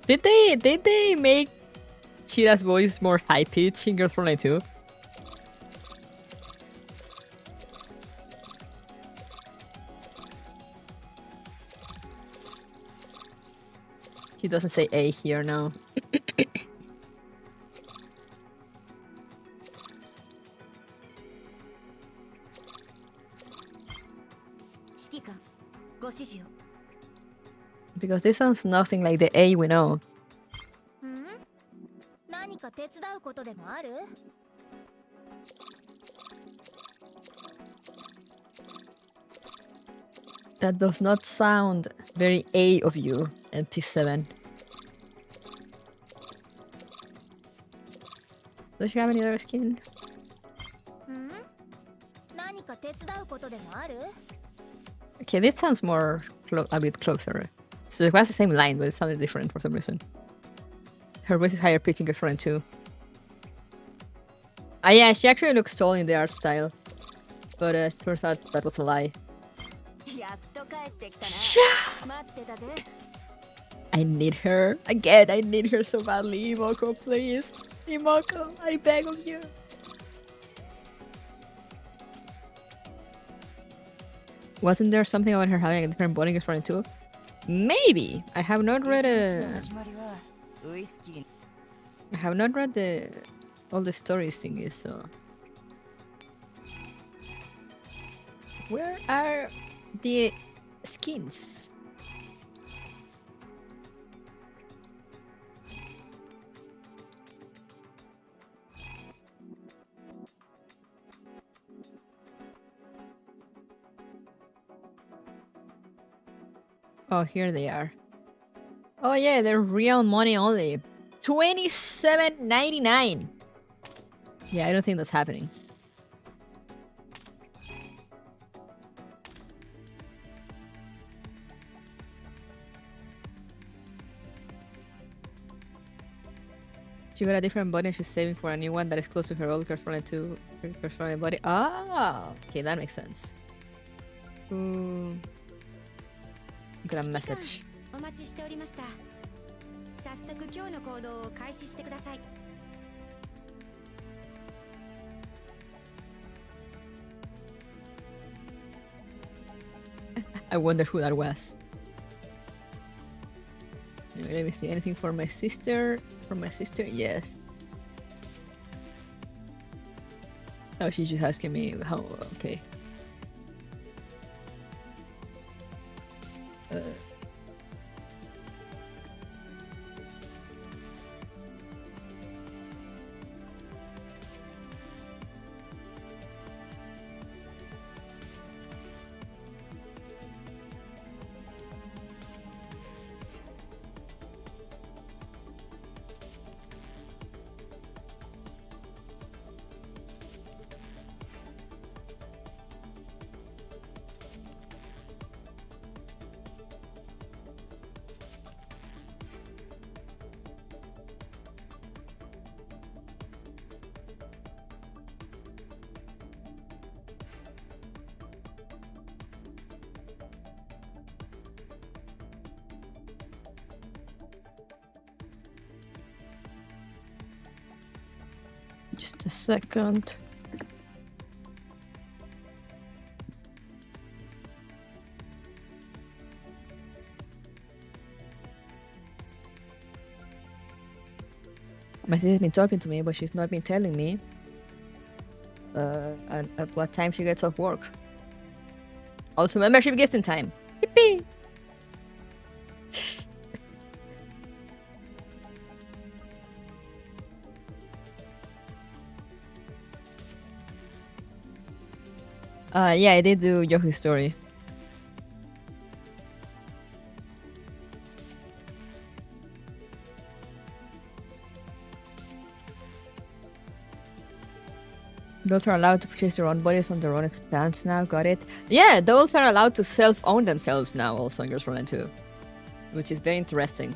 Did they make Cheetah's voice more high pitched in Girls Frontline 2? He doesn't say A here now. Because this sounds nothing like the A we know. That does not sound very A of you, MP7. Does she have any other skin? Okay, this sounds more a bit closer. So it has the same line, but it sounded different for some reason. Her voice is higher pitched in girlfriend too. Ah yeah, she actually looks tall in the art style. But turns out that was a lie. I need her. Again, I need her so badly. Imoko, please. Imoko, I beg of you. Wasn't there something about her having a different body in girlfriend too? Maybe. I have not read all the stories thingies, so. Where are the skins? Oh, here they are. Oh yeah, they're real money only. $27.99. Yeah, I don't think that's happening. She got a different body and she's saving for a new one that is close to her old girlfriend to her girlfriend body. Ah, okay, that makes sense. Ooh. Got a message. I wonder who that was. Anyway, let me see. Anything for my sister? For my sister? Yes. Oh, she's just asking me how... Okay. Just a second. My sister's been talking to me, but she's not been telling me at what time she gets off work. Also, membership gifts in time. Yippee! Yeah, I did do Yohi's story. Adults are allowed to purchase their own bodies on their own expense now, got it? Yeah, adults are allowed to self-own themselves now, also in Girls Frontline 2. Which is very interesting.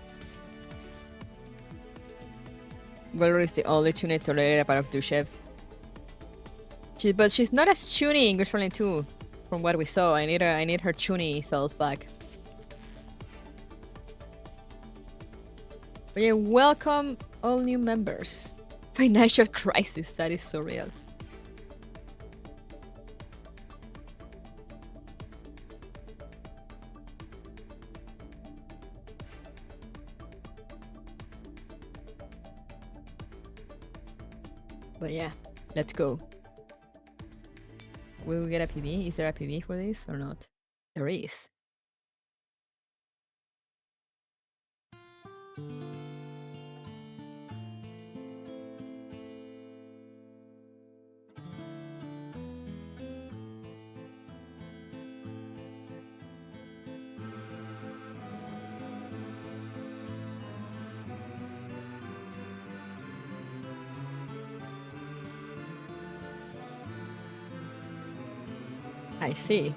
Valerie is the only tune tolerated part of Dushev. But she's not as tuney in Girls Frontline 2, from what we saw. I need her tuney self back. But yeah, welcome all new members. Financial crisis, that is so real. But yeah, let's go. Will we get a PV? Is there a PV for this or not? There is. I see.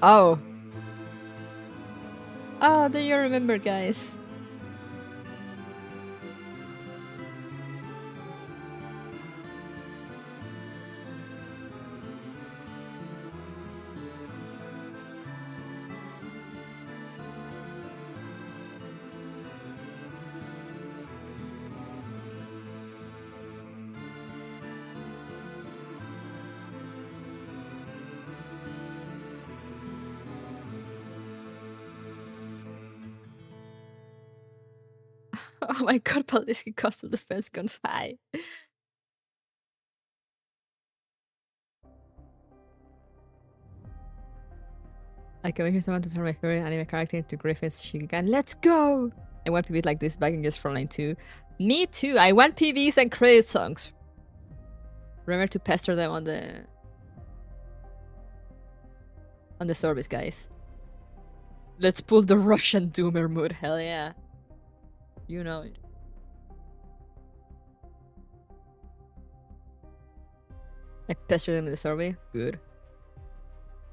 Oh. Oh, do you remember, guys? Oh my god, Paldiski cost of defense guns high. I commissioned someone to turn my favorite anime character into Griffith's Shikigan. Let's go! I want PVs like this back in just Frontline 2. Me too! I want PVs and credit songs. Remember to pester them on the service, guys. Let's pull the Russian Doomer mood, hell yeah. You know it. I pester them in the survey. Good.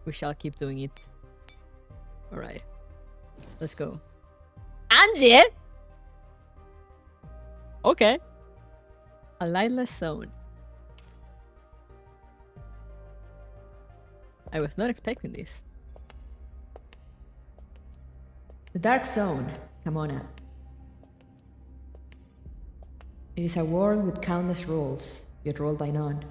We shall keep doing it. Alright. Let's go. Angie! Okay. A lightless zone. I was not expecting this. The dark zone. Come on now. It is a world with countless rules, yet ruled by none.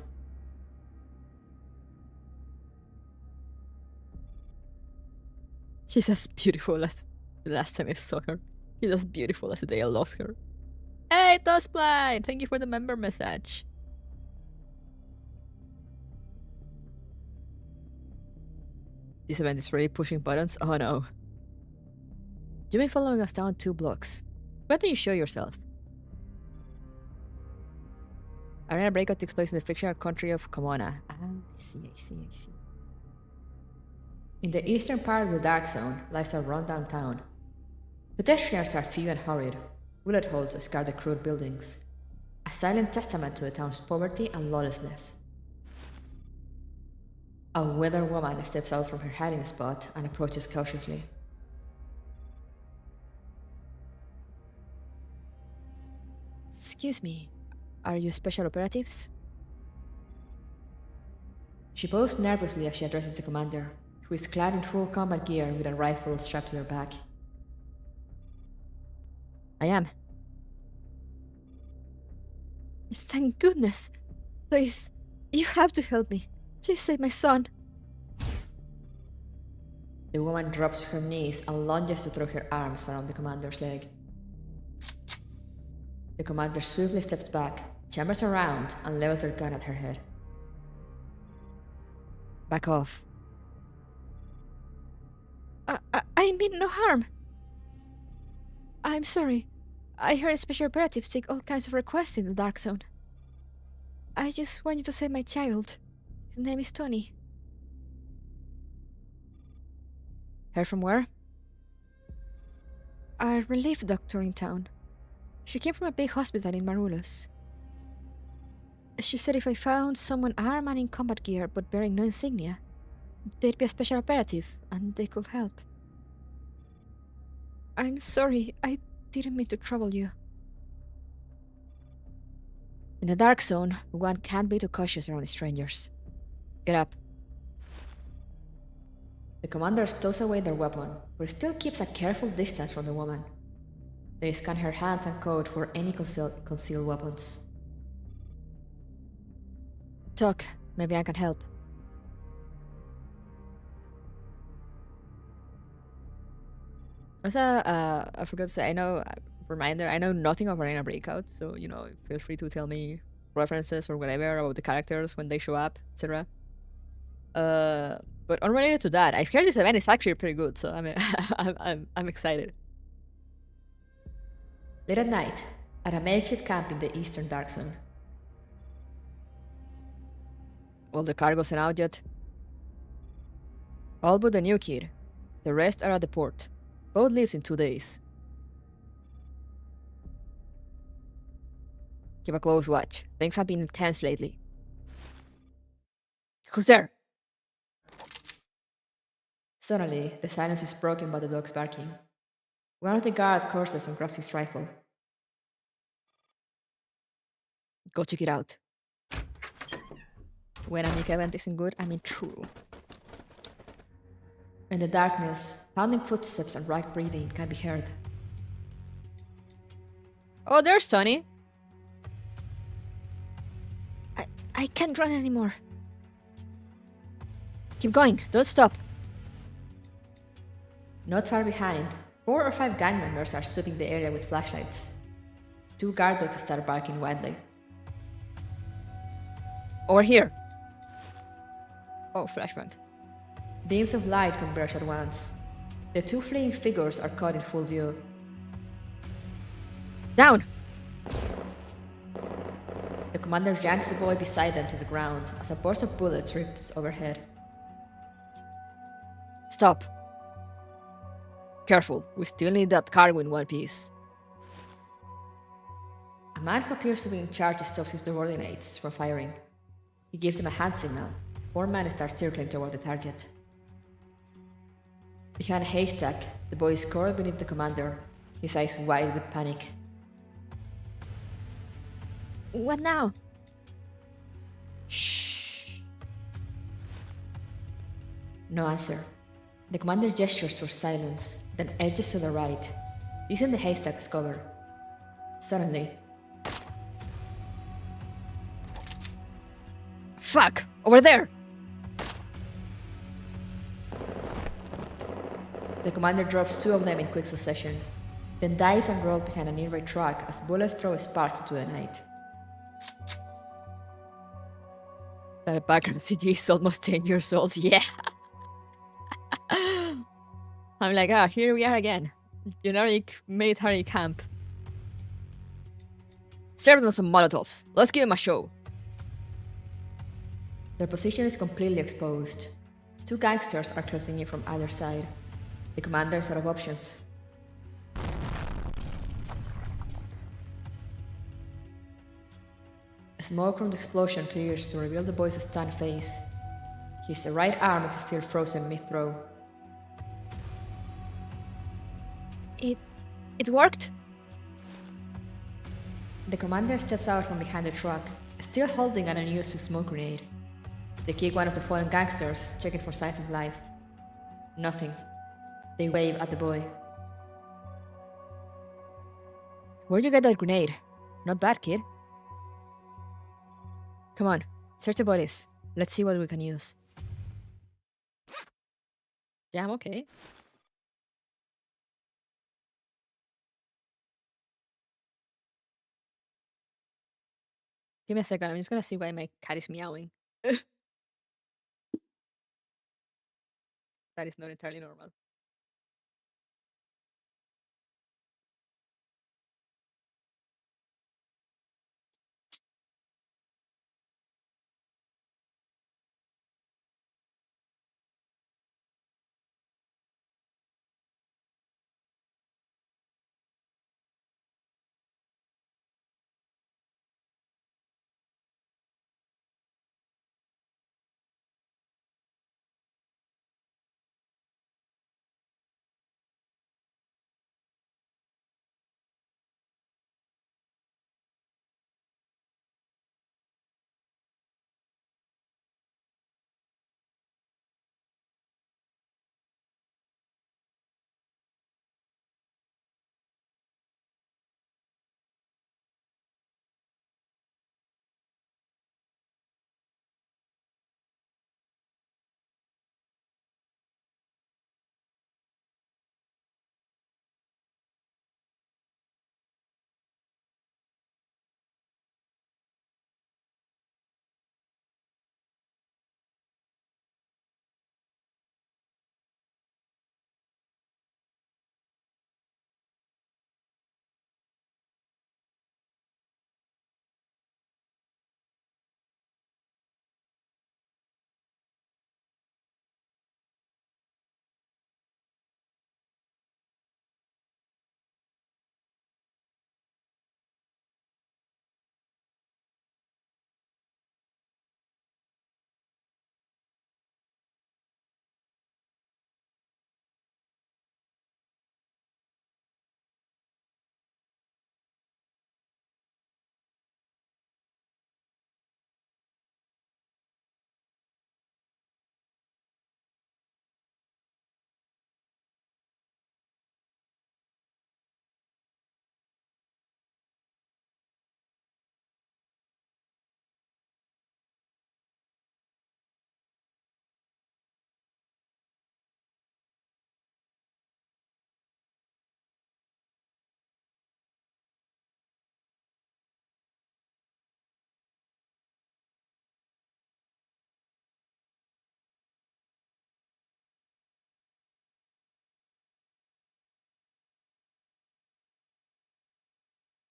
She's as beautiful as the last time I saw her. She's as beautiful as the day I lost her. Hey, Dustblind! Thank you for the member message. This event is really pushing buttons. Oh no. You've been following us down 2 blocks. Why don't you show yourself? Arena Breakout takes place in the fictional country of Komona. Ah, I see. In the eastern part of the Dark Zone lies a rundown town. Pedestrians are few and hurried. Bullet holes scar the crude buildings. A silent testament to the town's poverty and lawlessness. A weathered woman steps out from her hiding spot and approaches cautiously. Excuse me, are you special operatives? She bows nervously as she addresses the commander, who is clad in full combat gear with a rifle strapped to their back. I am. Thank goodness. Please, you have to help me. Please save my son. The woman drops to her knees and lunges to throw her arms around the commander's leg. The commander swiftly steps back, chambers around, and levels their gun at her head. Back off. I mean no harm. I'm sorry. I heard special operatives take all kinds of requests in the Dark Zone. I just want you to save my child. His name is Tony. Heard from where? A relief doctor in town. She came from a big hospital in Marulos. She said if I found someone armed and in combat gear but bearing no insignia, they'd be a special operative and they could help. I'm sorry, I didn't mean to trouble you. In the Dark Zone, one can't be too cautious around strangers. Get up. The commander stows away their weapon, but still keeps a careful distance from the woman. They scan her hands and coat for any concealed weapons. Talk. Maybe I can help. Also, I forgot to say, I know reminder. I know nothing of Arena Breakout, so feel free to tell me references or whatever about the characters when they show up, etc. But unrelated to that, I've heard this event is actually pretty good, so I'm excited. Late at night, at a makeshift camp in the eastern dark zone. All the cargo's not out yet. All but the new kid. The rest are at the port. Both leaves in 2 days. Keep a close watch. Things have been tense lately. Who's there? Suddenly, the silence is broken by the dog's barking. One of the guard curses and grabs his rifle. Go check it out. When a Mika event isn't good, I mean true. In the darkness, pounding footsteps and rapid breathing can be heard. Oh, there's Sonny. I can't run anymore. Keep going, don't stop. Not far behind, 4 or 5 gang members are sweeping the area with flashlights. 2 guard dogs start barking wildly. Over here! Oh, flashbang. Beams of light converge at once. The 2 fleeing figures are caught in full view. Down! The commander yanks the boy beside them to the ground as a burst of bullets rips overhead. Stop! Careful, we still need that cargo in one piece. A man who appears to be in charge stops his subordinates from firing. He gives them a hand signal. 4 men start circling toward the target. Behind a haystack, the boy is curled beneath the commander, his eyes wide with panic. What now? Shh. No answer. The commander gestures for silence, then edges to the right, using the haystack as cover. Suddenly, fuck! Over there! The commander drops 2 of them in quick succession, then dives and rolls behind a nearby truck as bullets throw sparks into the night. That background CG is almost 10 years old, yeah! I'm like, here we are again. Generic military camp. Serve them some Molotovs. Let's give them a show. Their position is completely exposed. 2 gangsters are closing in from either side. The commander is out of options. Smoke from the explosion clears to reveal the boy's stunned face. His right arm is still frozen mid-throw. It worked? The commander steps out from behind the truck, still holding an unused smoke grenade. They kick one of the fallen gangsters, checking for signs of life. Nothing. They wave at the boy. Where'd you get that grenade? Not bad, kid. Come on, search the bodies. Let's see what we can use. Yeah, I'm okay. Give me a second, I'm just gonna see why my cat is meowing. That is not entirely normal.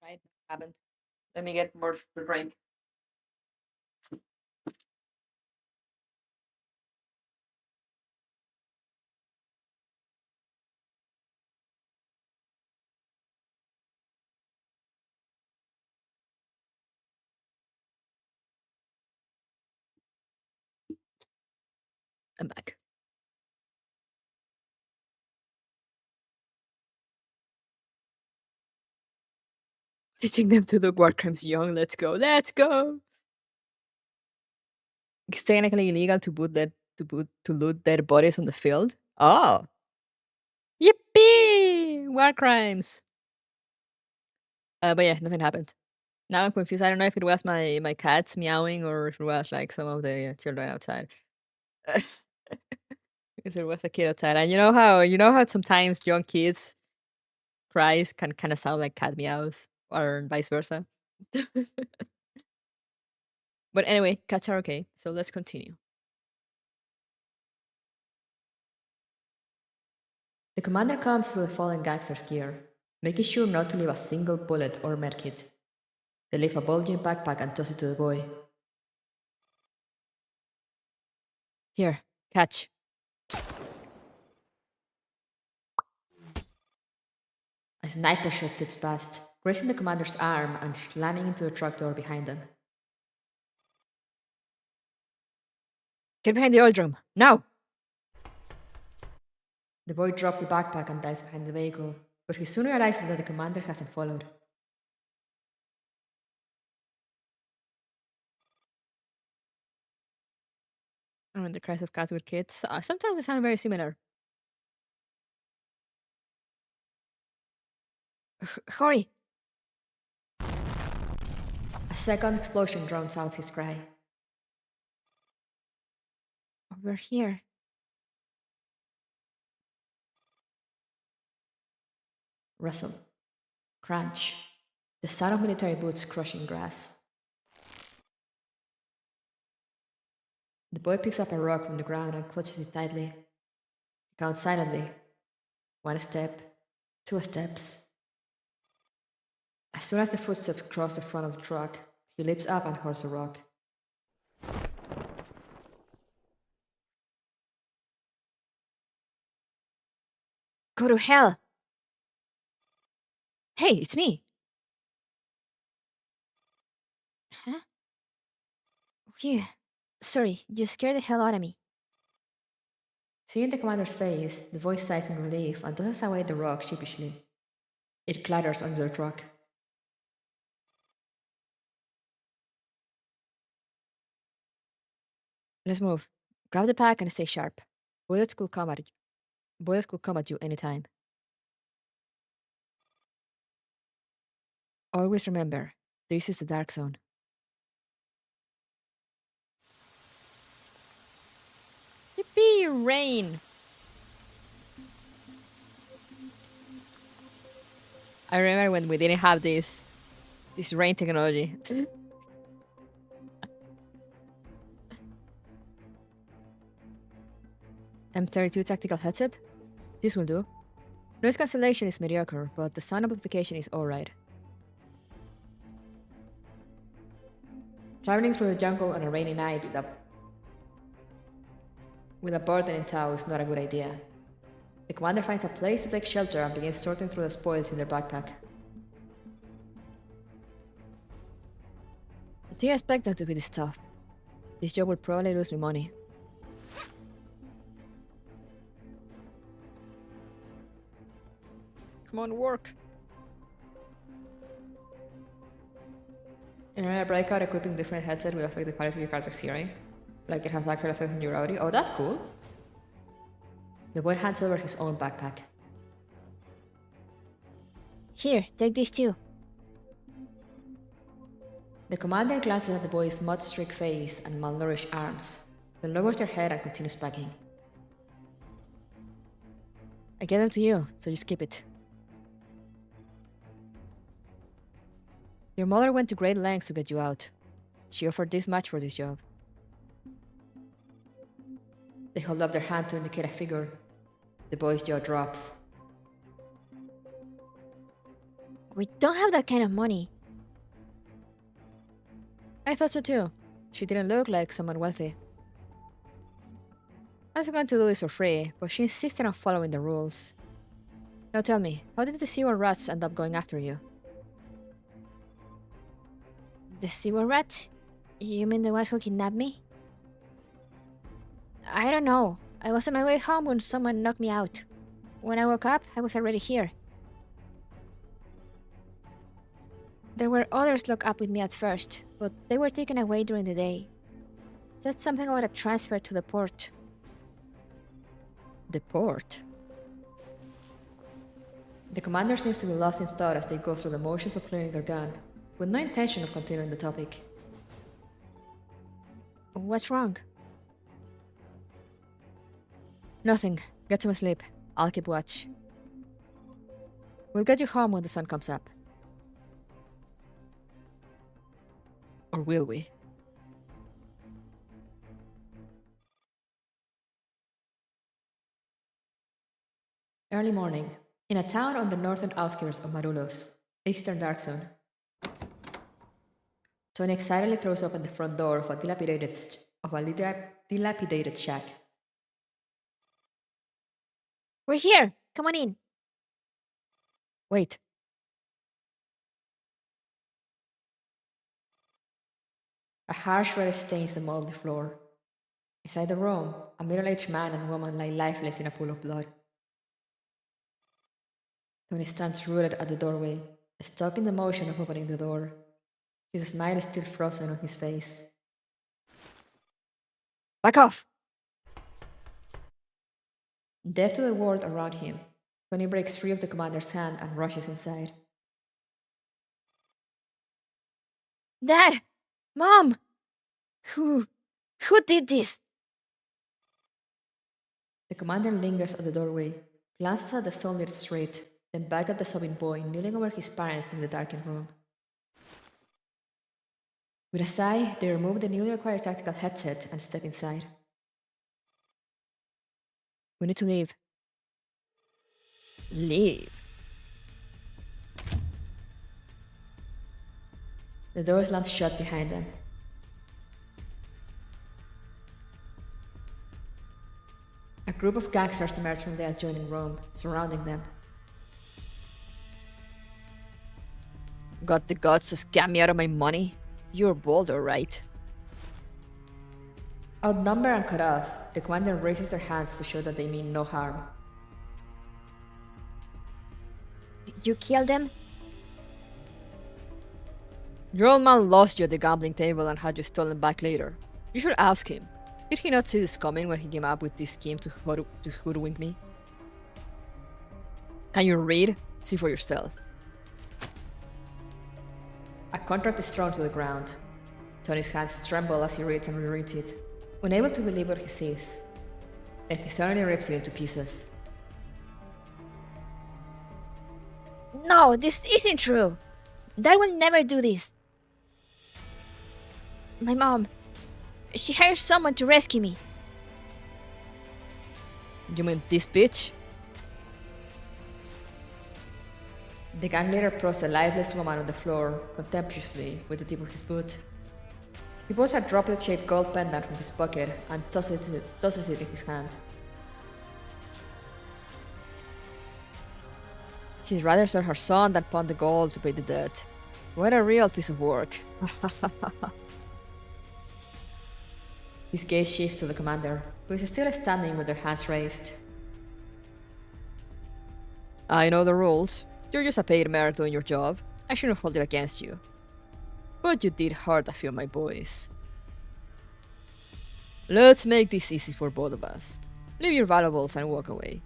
I haven't. Let me get more to drink. I'm back. Teaching them to do war crimes young. Let's go. Let's go. It's technically illegal to to loot dead bodies on the field. Oh, yippee! War crimes. But yeah, nothing happened. Now I'm confused. I don't know if it was my cats meowing or if it was like some of the children outside. Because there was a kid outside, and you know how sometimes young kids cries can kind of sound like cat meows or vice versa. But anyway, cats are okay, so let's continue. The commander combs through the fallen gangster's gear, making sure not to leave a single bullet or medkit. They leave a bulging backpack and toss it to the boy. Here, catch. A sniper shot zips past, grazing the commander's arm and slamming into the truck door behind them. Get behind the oil drum, now! The boy drops the backpack and dives behind the vehicle, but he soon realizes that the commander hasn't followed. Oh, the cries of cats with kids. Sometimes they sound very similar. Hurry! A second explosion drowns out his cry. Over here. Rustle. Crunch. The sound of military boots crushing grass. The boy picks up a rock from the ground and clutches it tightly. He counts silently. 1 step, 2 steps. As soon as the footsteps cross the front of the truck, he leaps up and hurls a rock. Go to hell! Hey, it's me! Huh? Phew. Sorry, you scared the hell out of me. Seeing the commander's face, the boy sighs in relief and tosses away the rock sheepishly. It clatters under the truck. Let's move. Grab the pack and stay sharp. Bullets could come at you. Bullets could come at you anytime. Always remember, this is the dark zone. Yippee! Rain! I remember when we didn't have this rain technology. M32 tactical headset? This will do. Noise cancellation is mediocre, but the sound amplification is alright. Traveling through the jungle on a rainy night with a burden in tow is not a good idea. The commander finds a place to take shelter and begins sorting through the spoils in their backpack. I didn't expect them to be this tough. This job will probably lose me money. Come on, work! In Arena Breakout, equipping different headsets will affect the quality of your character's hearing. Like it has actual effects on your audio. Oh, that's cool! The boy hands over his own backpack. Here, take this too. The commander glances at the boy's mud-streaked face and malnourished arms, then lowers their head and continues packing. I gave them to you, so just keep it. Your mother went to great lengths to get you out. She offered this much for this job. They hold up their hand to indicate a figure. The boy's jaw drops. We don't have that kind of money. I thought so too. She didn't look like someone wealthy. I was going to do this for free, but she insisted on following the rules. Now tell me, how did the sewer rats end up going after you? The sewer rats? You mean the ones who kidnapped me? I don't know. I was on my way home when someone knocked me out. When I woke up, I was already here. There were others locked up with me at first, but they were taken away during the day. That's something about a transfer to the port. The port? The commander seems to be lost in thought as they go through the motions of clearing their gun, with no intention of continuing the topic. What's wrong? Nothing. Get some sleep. I'll keep watch. We'll get you home when the sun comes up. Or will we? Early morning. In a town on the northern outskirts of Marulos, Eastern Dark Zone. Tony excitedly throws open the front door of a dilapidated shack. We're here! Come on in! Wait. A harsh red stains the moldy floor. Inside the room, a middle-aged man and woman lie lifeless in a pool of blood. Tony stands rooted at the doorway, stuck in the motion of opening the door. His smile is still frozen on his face. Back off! Deaf to the world around him, Tony breaks free of the commander's hand and rushes inside. Dad! Mom! Who did this? The commander lingers at the doorway, glances at the sunlit street, then back at the sobbing boy kneeling over his parents in the darkened room. With a sigh, they remove the newly acquired tactical headset and step inside. We need to leave. Leave? The door slams shut behind them. A group of gangsters emerge from the adjoining room, surrounding them. Got the guts to scam me out of my money? You're bold, alright. Outnumbered and cut off, the commander raises their hands to show that they mean no harm. You killed them? Your old man lost you at the gambling table and had you stolen back later. You should ask him. Did he not see this coming when he came up with this scheme to hoodwink me? Can you read? See for yourself. A contract is thrown to the ground. Tony's hands tremble as he reads and rereads it, unable to believe what he sees. Then he suddenly rips it into pieces. No, this isn't true. Dad will never do this. My mom, she hired someone to rescue me. You mean this bitch? The gang leader prods a lifeless woman on the floor contemptuously with the tip of his boot. He pulls a droplet-shaped gold pendant from his pocket and tosses it in his hand. She'd rather sell her son than pawn the gold to pay the debt. What a real piece of work. His gaze shifts to the commander, who is still standing with their hands raised. I know the rules. You're just a paid merc doing your job. I shouldn't hold it against you. But you did hurt a few of my boys. Let's make this easy for both of us. Leave your valuables and walk away.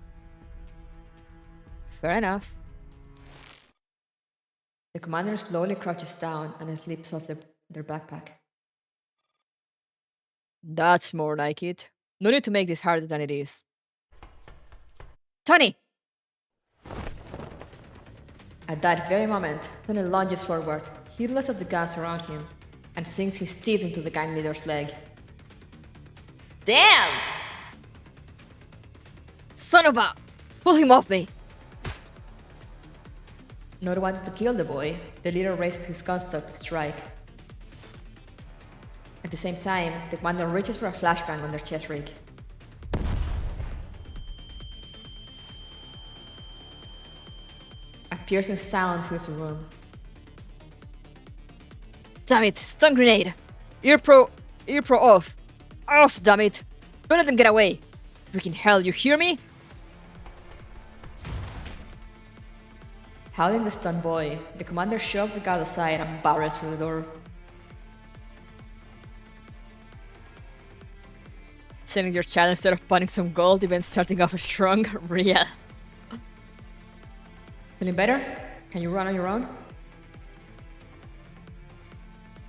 Fair enough. The commander slowly crouches down and slips off their backpack. That's more like it. No need to make this harder than it is. Tony! At that very moment, Tony lunges forward, heedless of the guns around him, and sinks his teeth into the gang leader's leg. Damn! Son of a... Pull him off me! Not wanting to kill the boy, the leader raises his construct to strike. At the same time, the commander reaches for a flashbang on their chest rig. A piercing sound fills the room. Damn it, stun grenade! Ear pro off! Off, damn it! Don't let them get away! Freaking hell, you hear me? Howling the stunned boy, the commander shoves the guard aside and barrels through the door. Sending your child instead of punning some gold, even starting off strong? Real. Feeling better? Can you run on your own?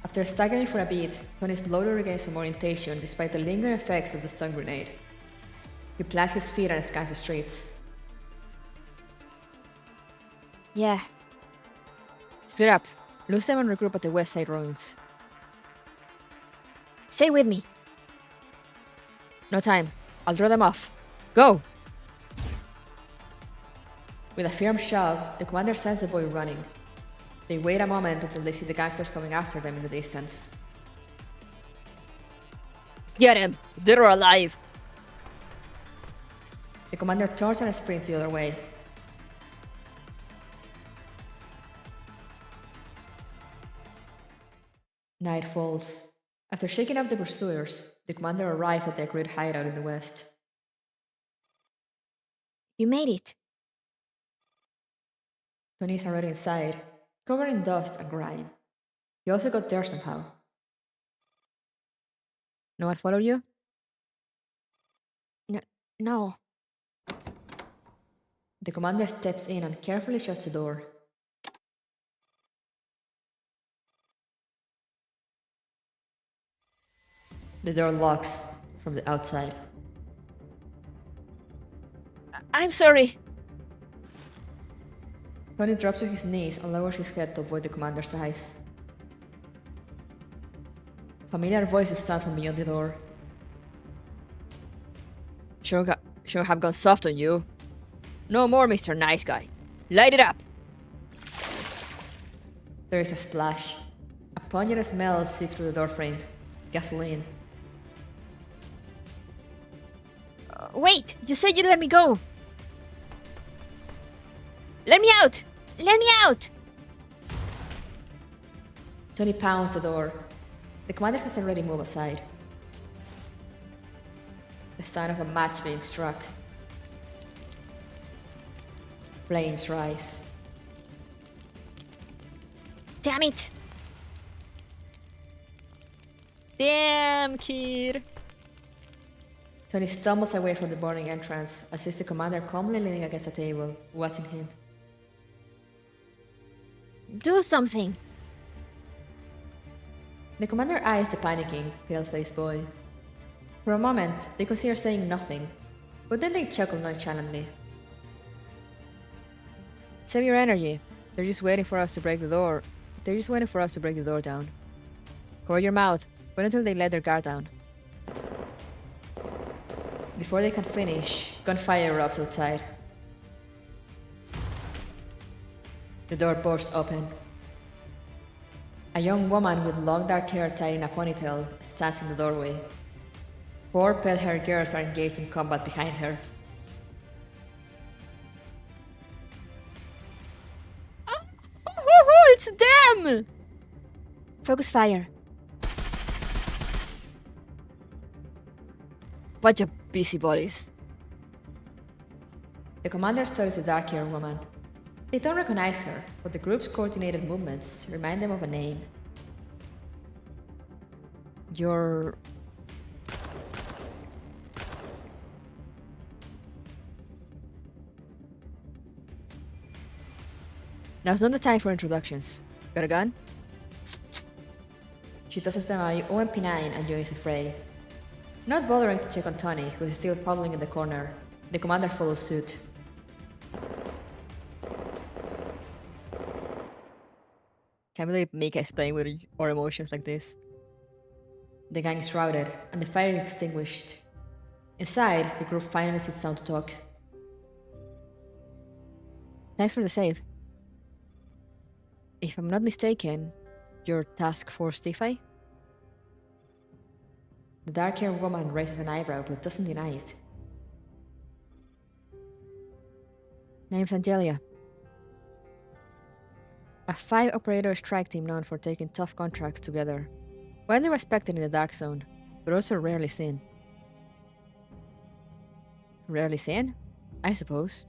After staggering for a beat, Tony slowly regains some orientation despite the lingering effects of the stun grenade. He plants his feet and scans the streets. Yeah. Split up. Lose them and regroup at the west side ruins. Stay with me. No time. I'll draw them off. Go! With a firm shove, the commander sends the boy running. They wait a moment until they see the gangsters coming after them in the distance. Get him! Dead or alive! The commander turns and sprints the other way. Night falls. After shaking off the pursuers, the commander arrives at the agreed hideout in the west. You made it. Tony is already inside, covered in dust and grime. He also got there somehow. No one followed you? No. The commander steps in and carefully shuts the door. The door locks from the outside. I'm sorry. Tony drops to his knees and lowers his head to avoid the commander's eyes. Familiar voices sound from beyond the door. Sure have gone soft on you. No more, Mr. Nice Guy. Light it up! There is a splash. A pungent smell seeps through the doorframe. Gasoline. Wait! You said you'd let me go! Let me out! Let me out! Tony pounds the door. The commander has already moved aside. The sound of a match being struck. Flames rise. Damn it! Damn, kid! Tony stumbles away from the burning entrance, as sees the commander calmly leaning against a table, watching him. Do something! The commander eyes the panicking, pale-faced boy. For a moment, they consider saying nothing, but then they chuckle nonchalantly. Save your energy. They're just waiting for us to break the door. They're just waiting for us to break the door down. Cover your mouth. Wait until they let their guard down. Before they can finish, gunfire erupts outside. The door bursts open. A young woman with long dark hair tied in a ponytail stands in the doorway. 4 pale-haired girls are engaged in combat behind her. Oh, it's them! Focus fire. Bunch of busybodies. The commander studies the dark-haired woman. They don't recognize her, but the group's coordinated movements remind them of a name. You're... Now's not the time for introductions. Got a gun? She tosses them a OMP9 and joins the fray. Not bothering to check on Tony, who is still puddling in the corner, the commander follows suit. Can't believe Mika is playing with our emotions like this. The gang is routed, and the fire is extinguished. Inside, the group finally sits down to talk. Thanks for the save. If I'm not mistaken, you're Task Force Tiffy? The dark-haired woman raises an eyebrow but doesn't deny it. Name's Angelia. A 5-operator strike team known for taking tough contracts together. Widely respected in the Dark Zone, but also rarely seen. Rarely seen? I suppose.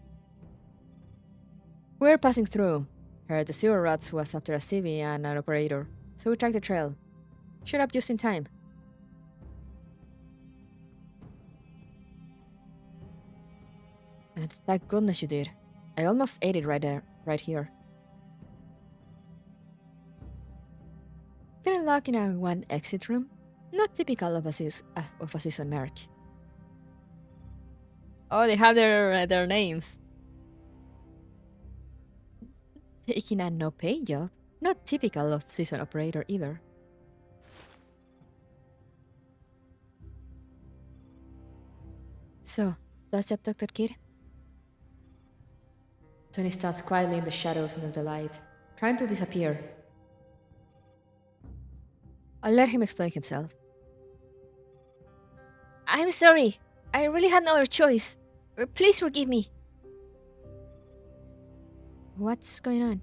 We were passing through. Heard the sewer rats was after a CV and an operator, so we tracked the trail. Showed up just in time. And thank goodness you did. I almost ate it right here. Getting locked in a one exit room? Not typical of a season merc. Oh, they have their names. Taking a no-pay job? Not typical of season operator either. So, that's the abducted kid? Tony stands quietly in the shadows under the light, trying to disappear. I'll let him explain himself. I'm sorry. I really had no other choice. Please forgive me. What's going on?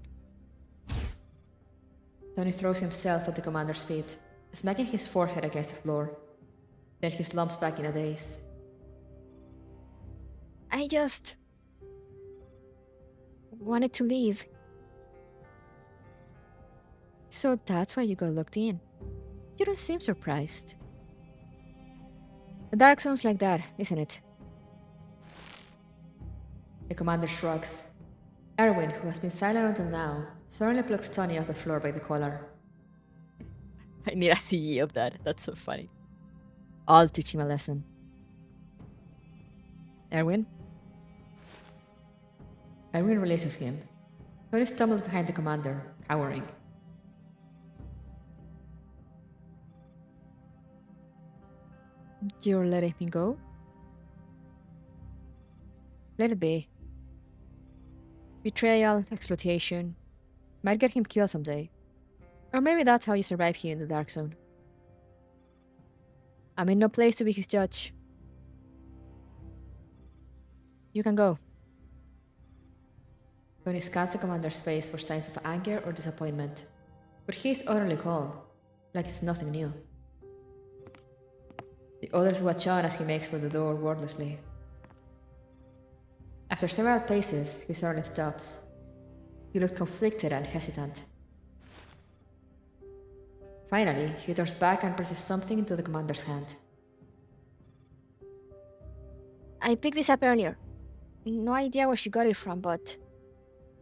Tony throws himself at the commander's feet, smacking his forehead against the floor. Then he slumps back in a daze. I just wanted to leave. So that's why you got locked in. You don't seem surprised. The Dark Zone's like that, isn't it? The commander shrugs. Erwin, who has been silent until now, suddenly plucks Tony off the floor by the collar. I need a CE of that. That's so funny. I'll teach him a lesson. Erwin? Erwin releases him. Tony stumbles behind the commander, cowering. You're letting me go? Let it be. Betrayal, exploitation. Might get him killed someday. Or maybe that's how you survive here in the Dark Zone. I'm in no place to be his judge. You can go. Tony scans the commander's face for signs of anger or disappointment, but he's utterly calm, like it's nothing new. The others watch on as he makes for the door wordlessly. After several paces, he suddenly stops. He looks conflicted and hesitant. Finally, he turns back and presses something into the commander's hand. I picked this up earlier. No idea where she got it from, but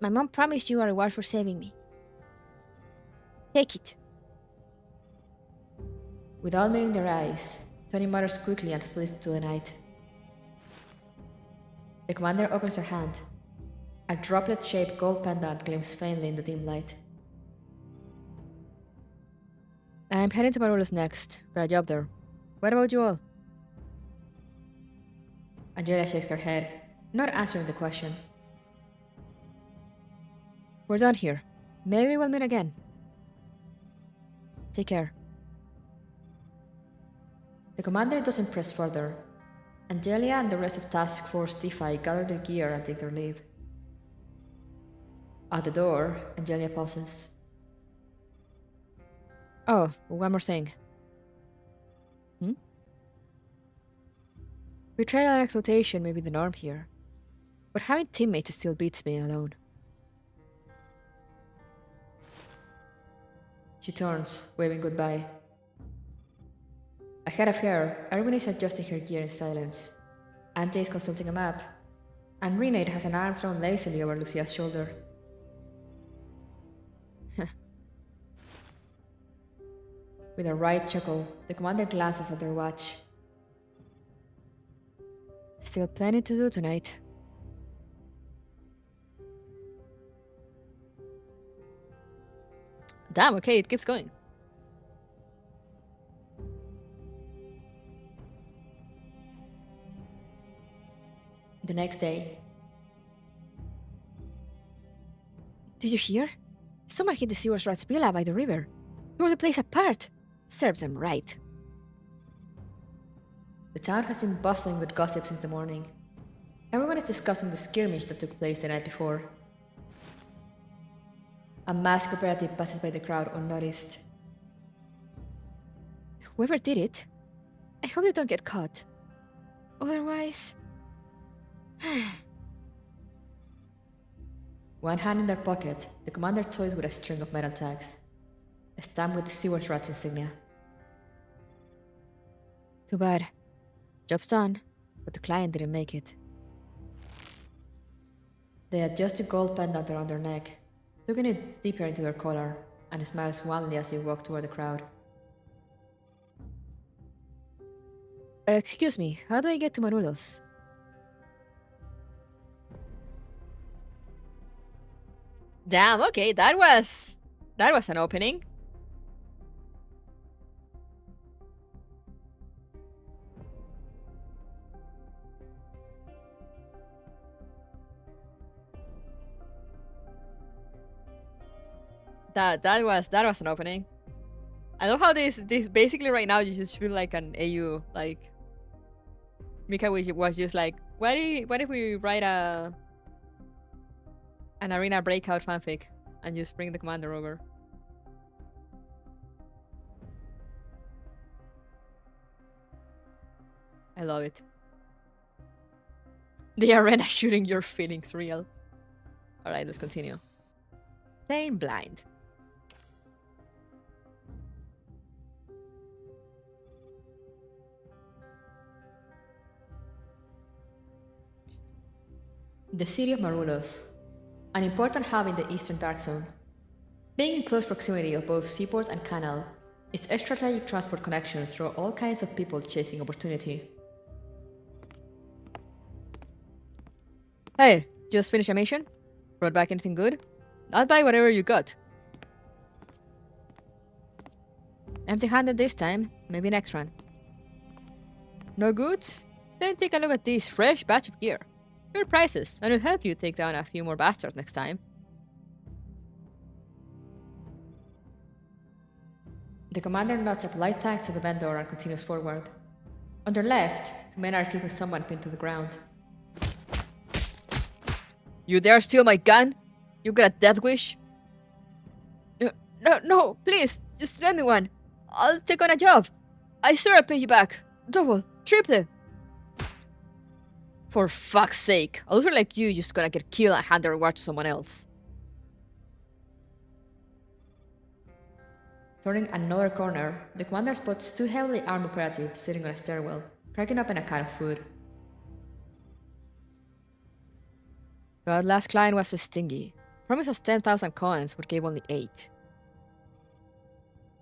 my mom promised you a reward for saving me. Take it. Without meeting their eyes, Tony mutters quickly and flees into the night. The commander opens her hand. A droplet-shaped gold pendant gleams faintly in the dim light. I'm heading to Marulo's next. Got a job there. What about you all? Angelia shakes her head, not answering the question. We're done here. Maybe we'll meet again. Take care. The commander doesn't press further. Angelia and the rest of Task Force DeFi gather their gear and take their leave. At the door, Angelia pauses. Oh, one more thing. Betrayal and exploitation may be the norm here, but having teammates still beats being alone. She turns, waving goodbye. Ahead of her, Erwin is adjusting her gear in silence. Ante is consulting a map, and Renate has an arm thrown lazily over Lucia's shoulder. With a wry chuckle, the commander glances at their watch. Still plenty to do tonight. Damn, okay, it keeps going. The next day. Did you hear? Someone hit the sewers rat's villa by the river. Tore the place apart. Serves them right. The town has been bustling with gossip since the morning. Everyone is discussing the skirmish that took place the night before. A masked operative passes by the crowd unnoticed. Whoever did it, I hope they don't get caught. Otherwise... One hand in their pocket, the commander toys with a string of metal tags, stamped with the Sewers Rat's insignia. Too bad. Job's done, but the client didn't make it. They adjust the gold pendant around their neck, tucking it deeper into their collar, and smile wanly as they walk toward the crowd. Excuse me, how do I get to Manulos? Damn, okay, that was an opening. That was an opening. I love how this basically right now you just feel like an AU, like Mika was just like, what if we write an Arena Breakout fanfic and just bring the commander over? I love it. The arena shooting your feelings real. Alright, let's continue. Playing blind. The city of Marulos, an important hub in the Eastern Dark Zone. Being in close proximity of both seaport and canal, its strategic transport connections draw all kinds of people chasing opportunity. Hey, just finished a mission? Brought back anything good? I'll buy whatever you got. Empty-handed this time, maybe next run. No goods? Then take a look at this fresh batch of gear. Your prices, and it'll help you take down a few more bastards next time. The commander nods a polite thanks to the vendor and continues forward. On their left, the men are keeping someone pinned to the ground. You dare steal my gun? You got a death wish? No, please, just lend me one. I'll take on a job. I swear I'll pay you back. Double, triple. For fuck's sake, a loser like you just gonna get killed and hand the reward to someone else. Turning another corner, the commander spots two heavily armed operatives sitting on a stairwell, cracking open a can of food. Our last client was so stingy. Promised us 10,000 coins, but gave only 8.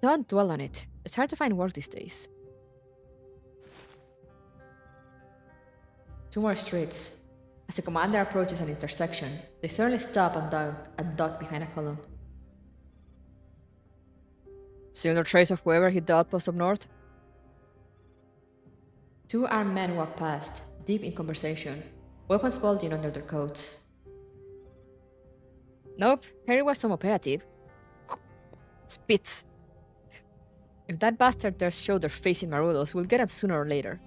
Don't dwell on it. It's hard to find work these days. 2 more streets. As the commander approaches an intersection, they suddenly stop and duck behind a column. See no trace of whoever hit the outpost up north? 2 armed men walk past, deep in conversation, weapons bulging under their coats. Nope, Harry was some operative. Spits. If that bastard dares show their face in Marulos, we'll get him sooner or later.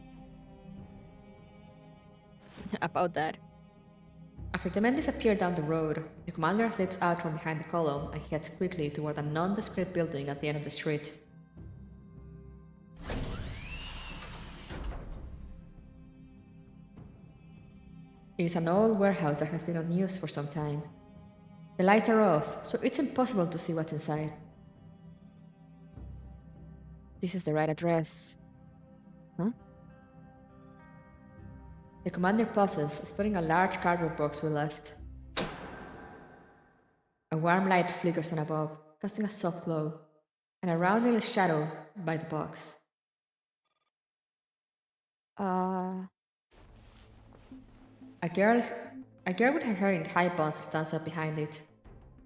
About that. After the men disappear down the road, the commander slips out from behind the column and heads quickly toward a nondescript building at the end of the street. It is an old warehouse that has been unused for some time. The lights are off, so it's impossible to see what's inside. This is the right address. Huh? The commander pauses, spotting a large cardboard box we left. A warm light flickers on above, casting a soft glow, and a round little shadow by the box. A girl with her hair in high buns stands up behind it,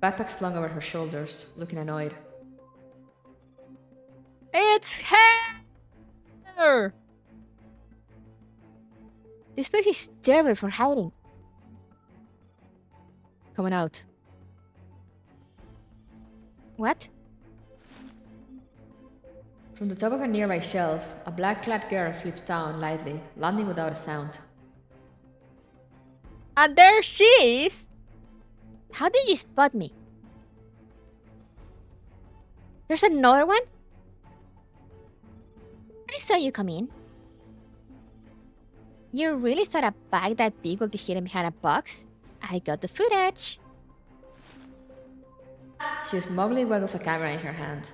backpack slung over her shoulders, looking annoyed. It's her! This place is terrible for hiding. Coming out. What? From the top of a nearby shelf, a black-clad girl flips down lightly, landing without a sound. And there she is! How did you spot me? There's another one? I saw you come in. You really thought a bag that big would be hidden behind a box? I got the footage. She smugly waggles a camera in her hand.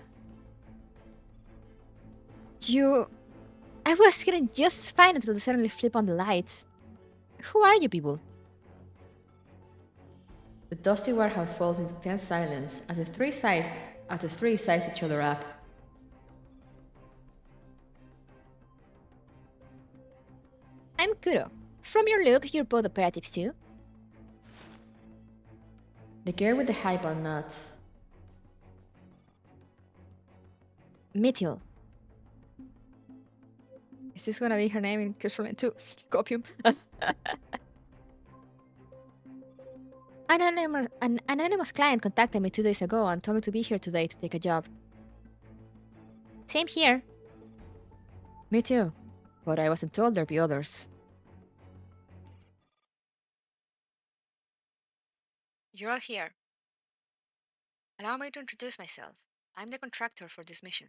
I was hidden just fine until they suddenly flip on the lights. Who are you people? The dusty warehouse falls into tense silence as the three size each other up. I'm Kuro. From your look, you're both operatives too. The girl with the high bun nods. Mithil. Is this gonna be her name in Frontline 2? Copium. An anonymous client contacted me 2 days ago and told me to be here today to take a job. Same here. Me too. But I wasn't told there'd be others. You're all here. Allow me to introduce myself. I'm the contractor for this mission.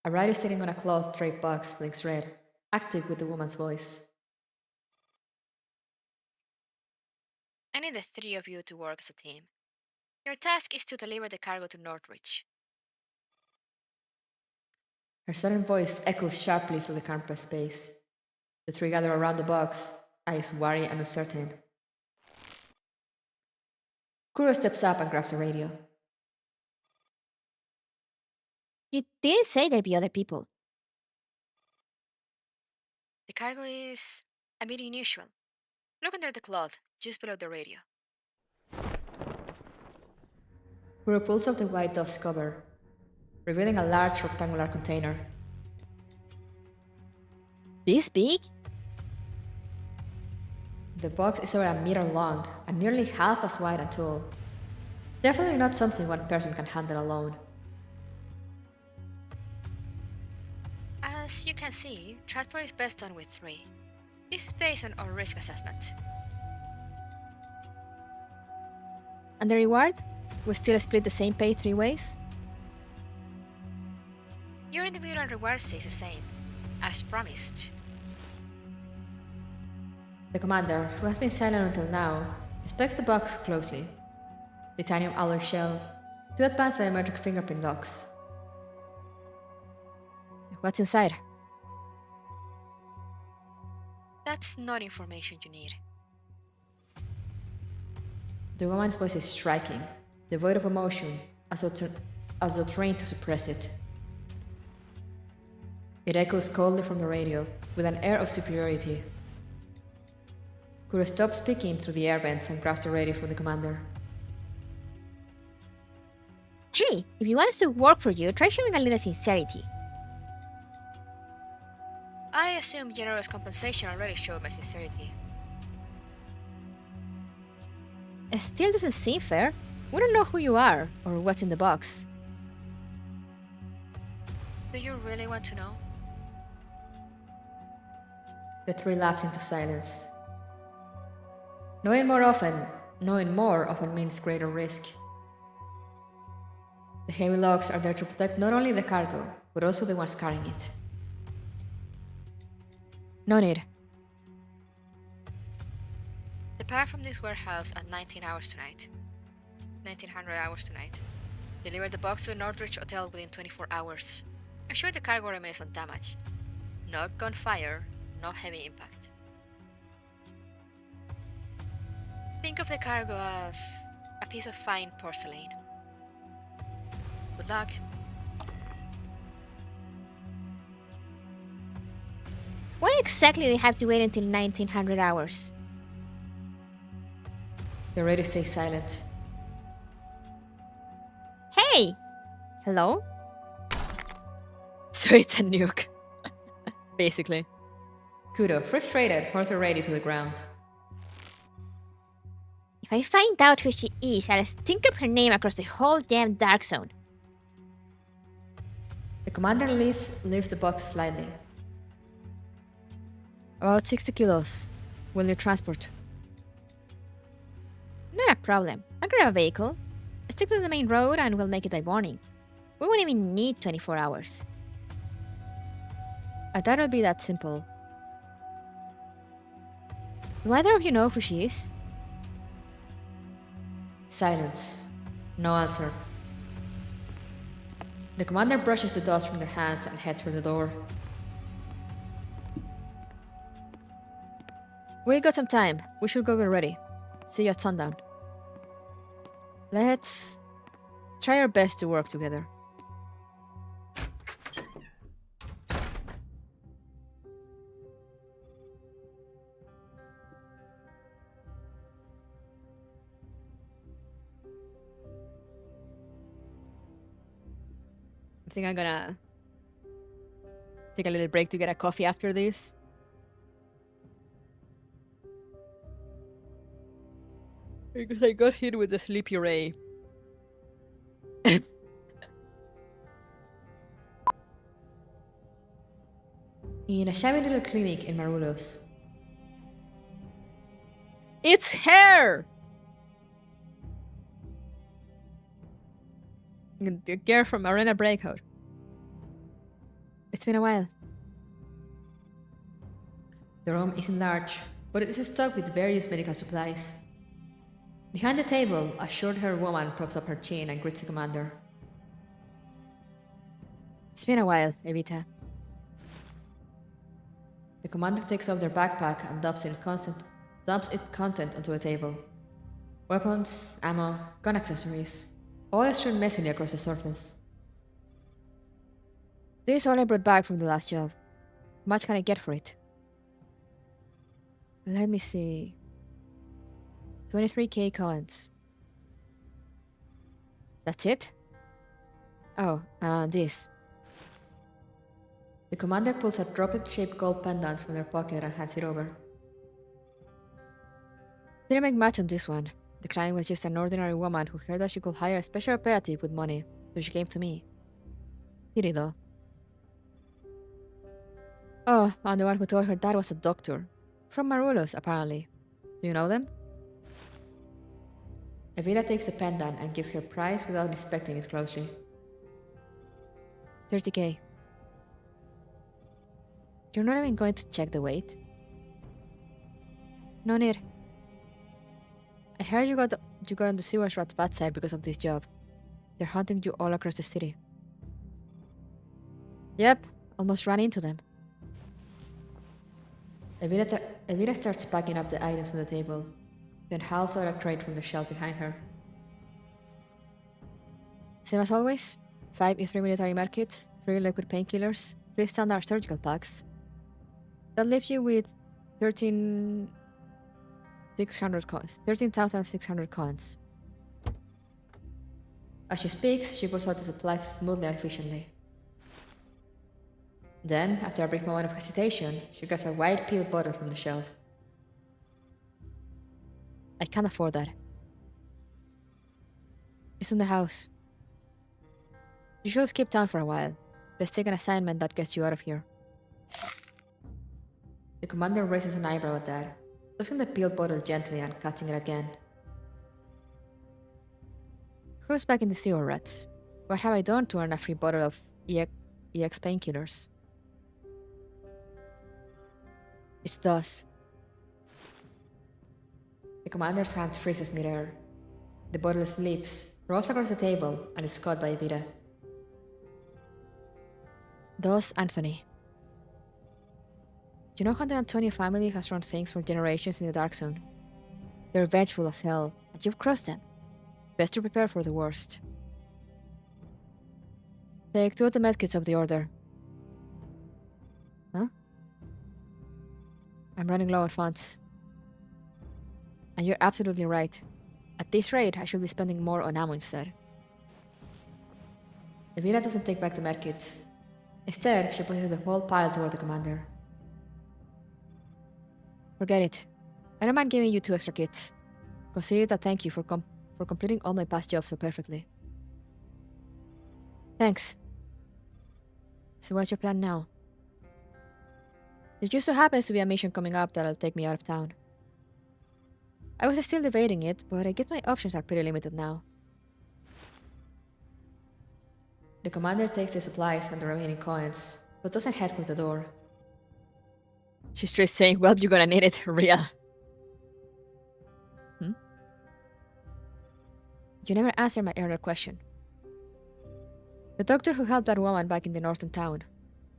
A rider sitting on a cloth draped box blinks red, active with the woman's voice. I need the 3 of you to work as a team. Your task is to deliver the cargo to Northridge. Her sudden voice echoes sharply through the campus space. The 3 gather around the box, eyes wary and uncertain. Kuro steps up and grabs the radio. You didn't say there'd be other people. The cargo is a bit unusual. Look under the cloth, just below the radio. Kuro pulls off the white dust cover, revealing a large rectangular container. This big? The box is over a meter long and nearly half as wide and tall. Definitely not something one person can handle alone. As you can see, transport is best done with 3. This is based on our risk assessment. And the reward? We still split the same pay 3 ways? Your individual reward stays the same, as promised. The commander, who has been silent until now, inspects the box closely. Titanium alloy shell, 2 advanced biometric fingerprint locks. What's inside? That's not information you need. The woman's voice is striking, devoid of emotion, as though trained to suppress it. It echoes coldly from the radio, with an air of superiority. Kuro stops speaking through the air vents and grabs the radio from the commander. Gee, if you want us to work for you, try showing a little sincerity. I assume generous compensation already showed my sincerity. It still doesn't seem fair. We don't know who you are, or what's in the box. Do you really want to know? The 3 lapse into silence. Knowing more often means greater risk. The heavy locks are there to protect not only the cargo, but also the ones carrying it. No need. Depart from this warehouse at 1900 hours tonight. Deliver the box to the Northridge Hotel within 24 hours. Ensure the cargo remains undamaged. No gunfire, no heavy impact. Think of the cargo as a piece of fine porcelain. Good luck. Why exactly do they have to wait until 1900 hours? The radio stays silent. Hey! Hello? So it's a nuke. Basically. Kuro, frustrated, hurls the radio to the ground. If I find out who she is, I'll stink up her name across the whole damn dark zone. The commander lifts the box slightly. About 60 kilos. Will you transport? Not a problem. I'll grab a vehicle, stick to the main road, and we'll make it by morning. We won't even need 24 hours. I thought it would be that simple. Do either of you know who she is? Silence. No answer. The commander brushes the dust from their hands and heads for the door. We got some time. We should go get ready. See you at sundown. Let's try our best to work together. I think I'm gonna take a little break to get a coffee after this. Because I got hit with the sleepy ray. In a shabby little clinic in Marulos. It's hair! The girl from Arena Breakout. It's been a while. The room isn't large, but it is stocked with various medical supplies. Behind the table, a short-haired woman props up her chin and greets the commander. It's been a while, Evita. The commander takes off their backpack and dumps its content onto a table. Weapons, ammo, gun accessories, all strewn messily across the surface. This is all I brought back from the last job. How much can I get for it? Let me see. 23k coins. That's it? Oh, this. The commander pulls a droplet-shaped gold pendant from their pocket and hands it over. Didn't make much on this one. The client was just an ordinary woman who heard that she could hire a special operative with money, so she came to me. Pity though. Oh, and the one who told her dad was a doctor. From Marulos, apparently. Do you know them? Evita takes the pendant and gives her price without inspecting it closely. 30k. You're not even going to check the weight? No need. I heard you got on the sewage rat's bad side because of this job. They're hunting you all across the city. Yep, almost ran into them. Evita starts packing up the items on the table, then hauls out a crate from the shelf behind her. Same as always, 5 E3 military medkits, 3 liquid painkillers, 3 standard surgical packs. That leaves you with 13,600 coins. 13,600 coins. As she speaks, she pulls out the supplies smoothly and efficiently. Then, after a brief moment of hesitation, she grabs a white pill bottle from the shelf. I can't afford that. It's in the house. You should skip town for a while. Let's take an assignment that gets you out of here. The commander raises an eyebrow at that, tossing the pill bottle gently and catching it again. Who's back in the sewer rats? What have I done to earn a free bottle of EX painkillers? It's thus. The commander's hand freezes midair. The bottle slips, rolls across the table, and is caught by Evita. Thus, Anthony. You know how the Antonio family has run things for generations in the Dark Zone? They're vengeful as hell, and you've crossed them. Best to prepare for the worst. Take 2 of the medkits of the order. Huh? I'm running low on funds. And you're absolutely right. At this rate, I should be spending more on ammo instead. Evita doesn't take back the medkits. Instead, she pushes the whole pile toward the commander. Forget it. I don't mind giving you 2 extra kits. Consider it a thank you for completing all my past jobs so perfectly. Thanks. So what's your plan now? There just so happens to be a mission coming up that'll take me out of town. I was still debating it, but I guess my options are pretty limited now. The commander takes the supplies and the remaining coins, but doesn't head for the door. She's just saying, well, you're gonna need it, real. You never answered my earlier question. The doctor who helped that woman back in the northern town.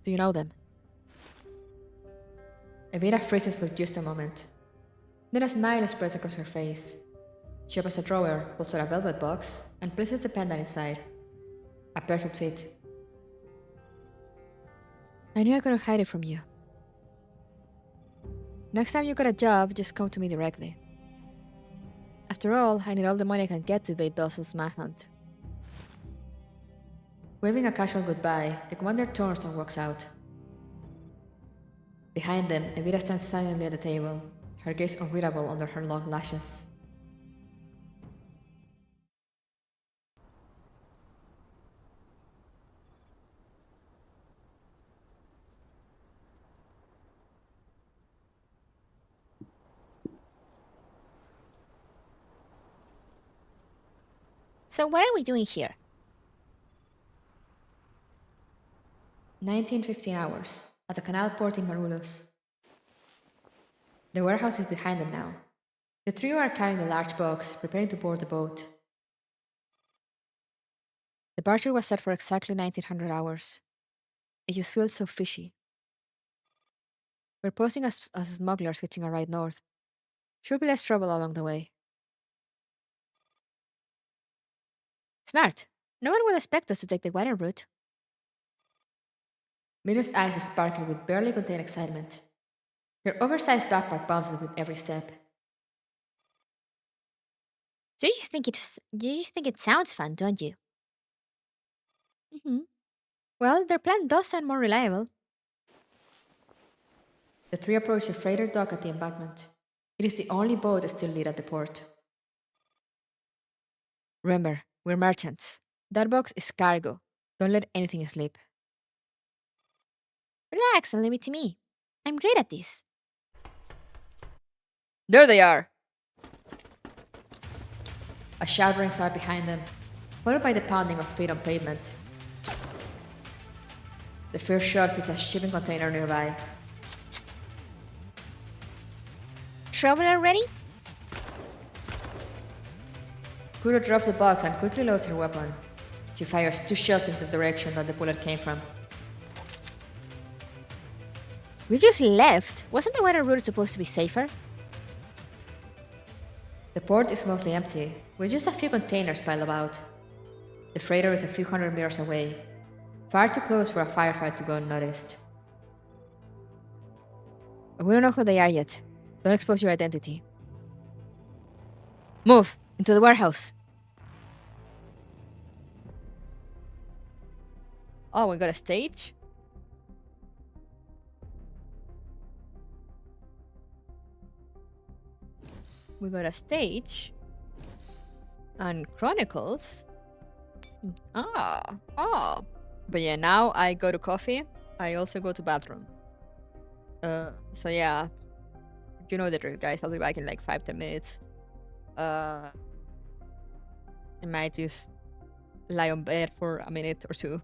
Do you know them? Evita freezes for just a moment. Then a smile spreads across her face. She opens a drawer, pulls out a velvet box, and places the pendant inside. A perfect fit. I knew I couldn't hide it from you. Next time you got a job, just come to me directly. After all, I need all the money I can get to evade Dawson's manhunt. Waving a casual goodbye, the commander turns and walks out. Behind them, Evita stands silently at the table, her gaze unreadable under her long lashes. So what are we doing here? 19-15 hours, at the canal port in Marulos. The warehouse is behind them now. The trio are carrying the large box, preparing to board the boat. The departure was set for exactly 1900 hours. It just feels so fishy. We're posing as smugglers hitching a ride north. Should be less trouble along the way. Smart. No one would expect us to take the water route. Mira's eyes sparkle with barely contained excitement. Her oversized backpack bounces with every step. You just think it sounds fun, don't you? Well, their plan does sound more reliable. The three approach the freighter dock at the embankment. It is the only boat still lit at the port. Remember, we're merchants. That box is cargo. Don't let anything slip. Relax and leave it to me. I'm great at this. There they are! A shout rings out behind them, followed by the pounding of feet on pavement. The first shot hits a shipping container nearby. Trouble already? Kuro drops the box and quickly loads her weapon. She fires 2 shots in the direction that the bullet came from. We just left. Wasn't the water route supposed to be safer? The port is mostly empty, with just a few containers piled about. The freighter is a few hundred meters away, far too close for a firefight to go unnoticed. We don't know who they are yet. Don't expose your identity. Move! Into the warehouse! Oh, we got a stage? We got a stage. And chronicles. But yeah, now I go to coffee. I also go to bathroom. So yeah. You know the drill, guys. I'll be back in like 5-10 minutes. I might just lie on bed for a minute or two.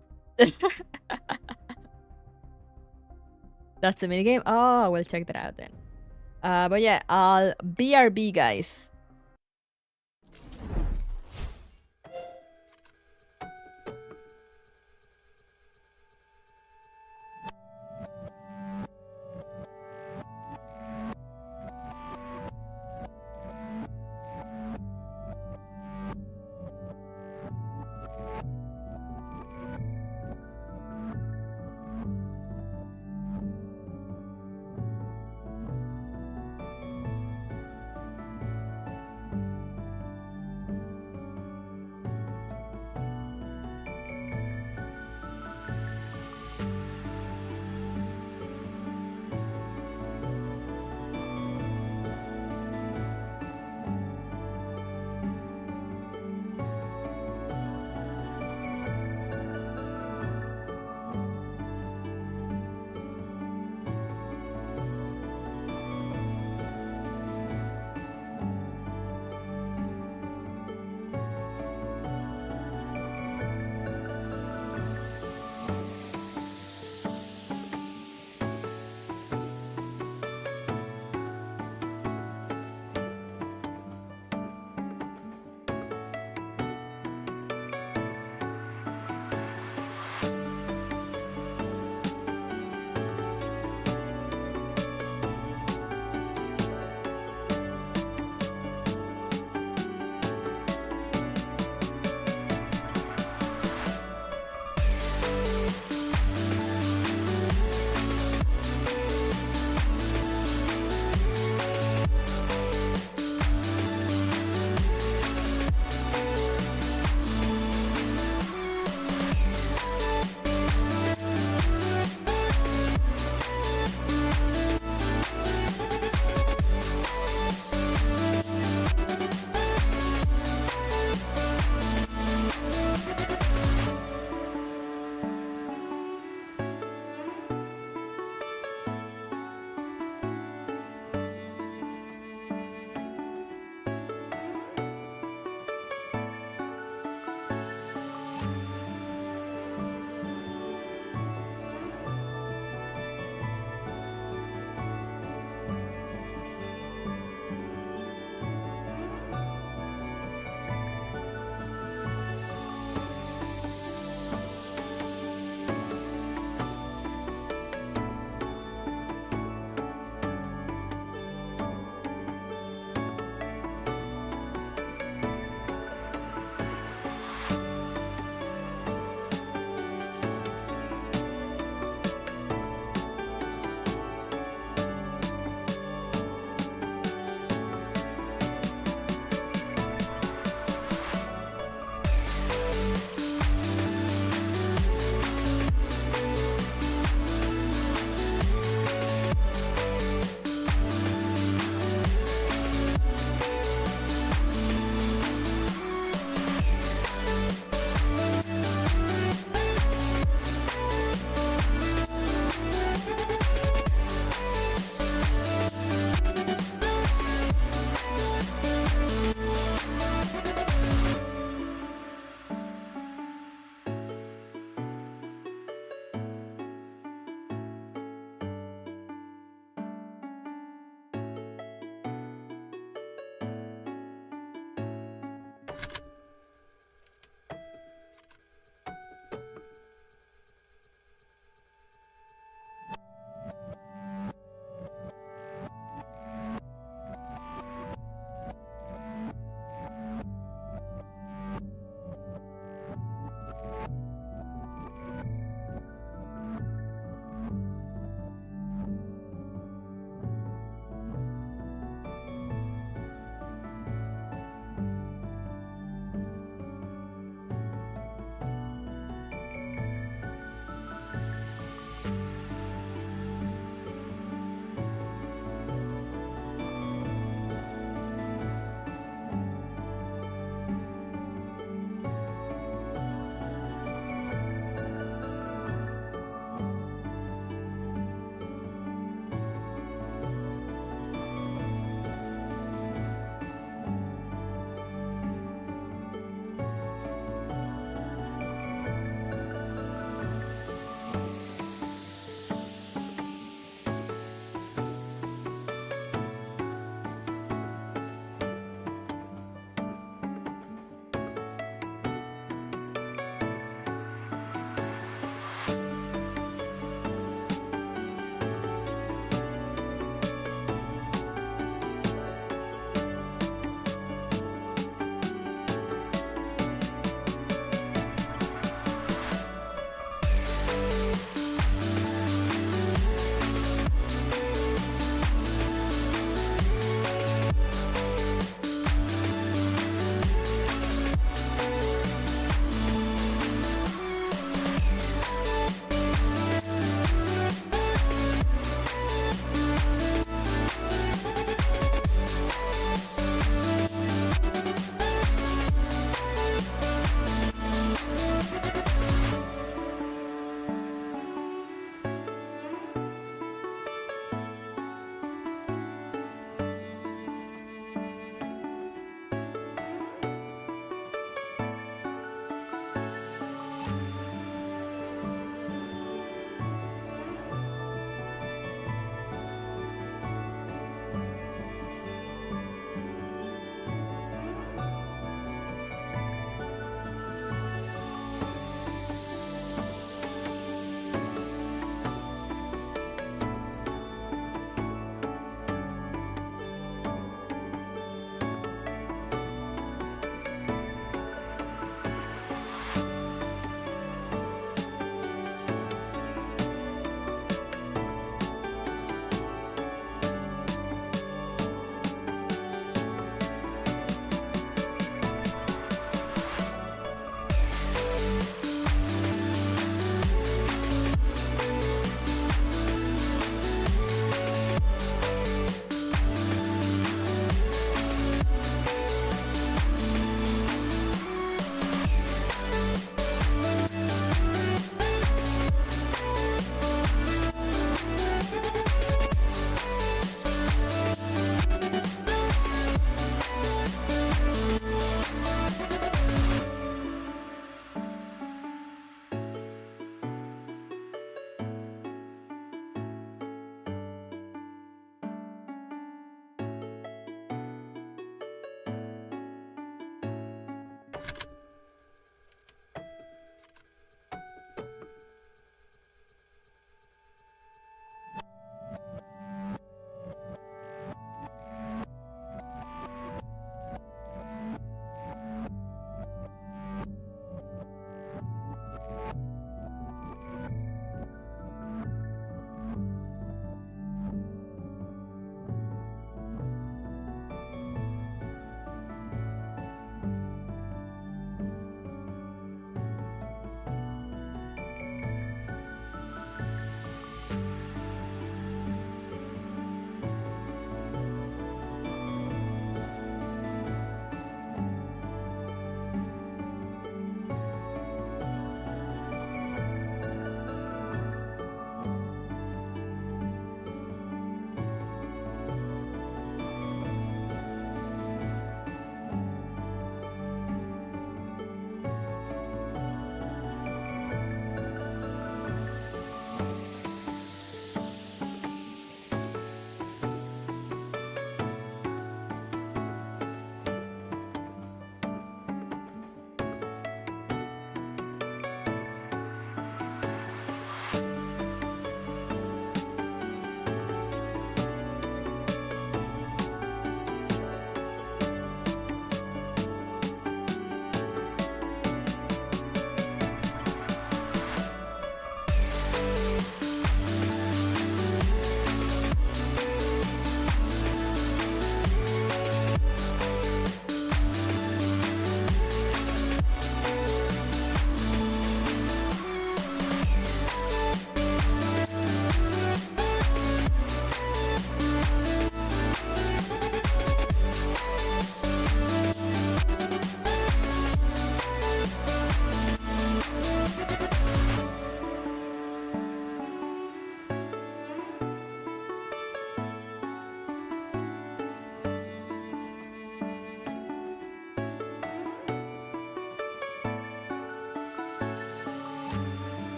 That's the minigame? Oh, we'll check that out then. But yeah, I'll BRB, guys.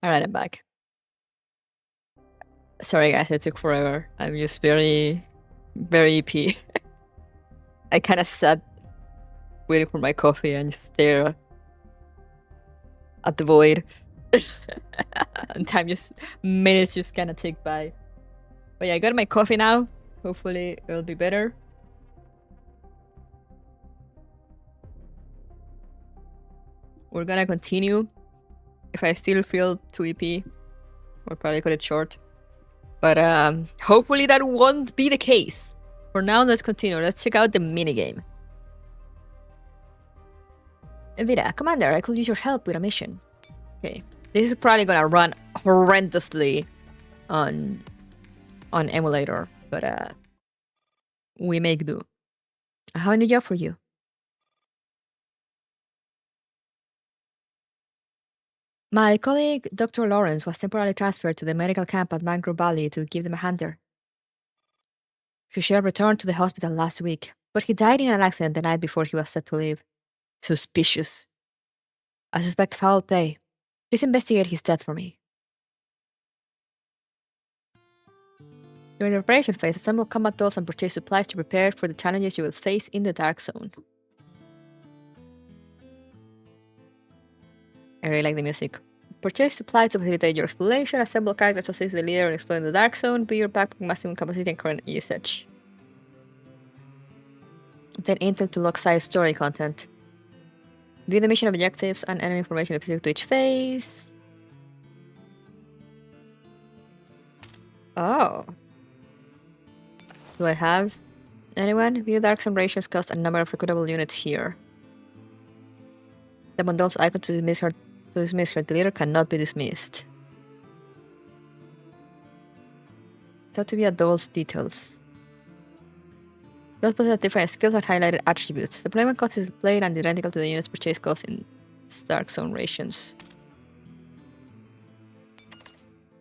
Alright, I'm back. Sorry guys, it took forever. I'm just very EP. I kind of sat waiting for my coffee and just stare at the void. And minutes just kind of tick by. But yeah, I got my coffee now. Hopefully it'll be better. We're gonna continue. If I still feel too EP, we'll probably cut it short. But hopefully that won't be the case. For now, let's continue. Let's check out the minigame. Evita, Commander, I could use your help with a mission. Okay. This is probably gonna run horrendously on emulator, but we make do. I have a new job for you. My colleague, Dr. Lorenz, was temporarily transferred to the medical camp at Mangrove Valley to give them a hand there. He should have returned to the hospital last week, but he died in an accident the night before he was set to leave. Suspicious. I suspect foul play. Please investigate his death for me. During the preparation phase, assemble combat tools and purchase supplies to prepare for the challenges you will face in the Dark Zone. I really like the music. Purchase supplies to facilitate your exploration, assemble characters to assist the leader in exploring the Dark Zone, be your backpack maximum capacity and current usage. Obtain intel to log-size story content. View the mission objectives and enemy information specific to each phase. Oh. Do I have anyone? View Dark Zone ratios cost a number of recruitable units here. The Mondol's icon to dismiss her. The leader cannot be dismissed. Thought to be adults details. Those possess different skills and highlighted attributes. Deployment cost is displayed and identical to the unit's purchase cost in Dark Zone rations.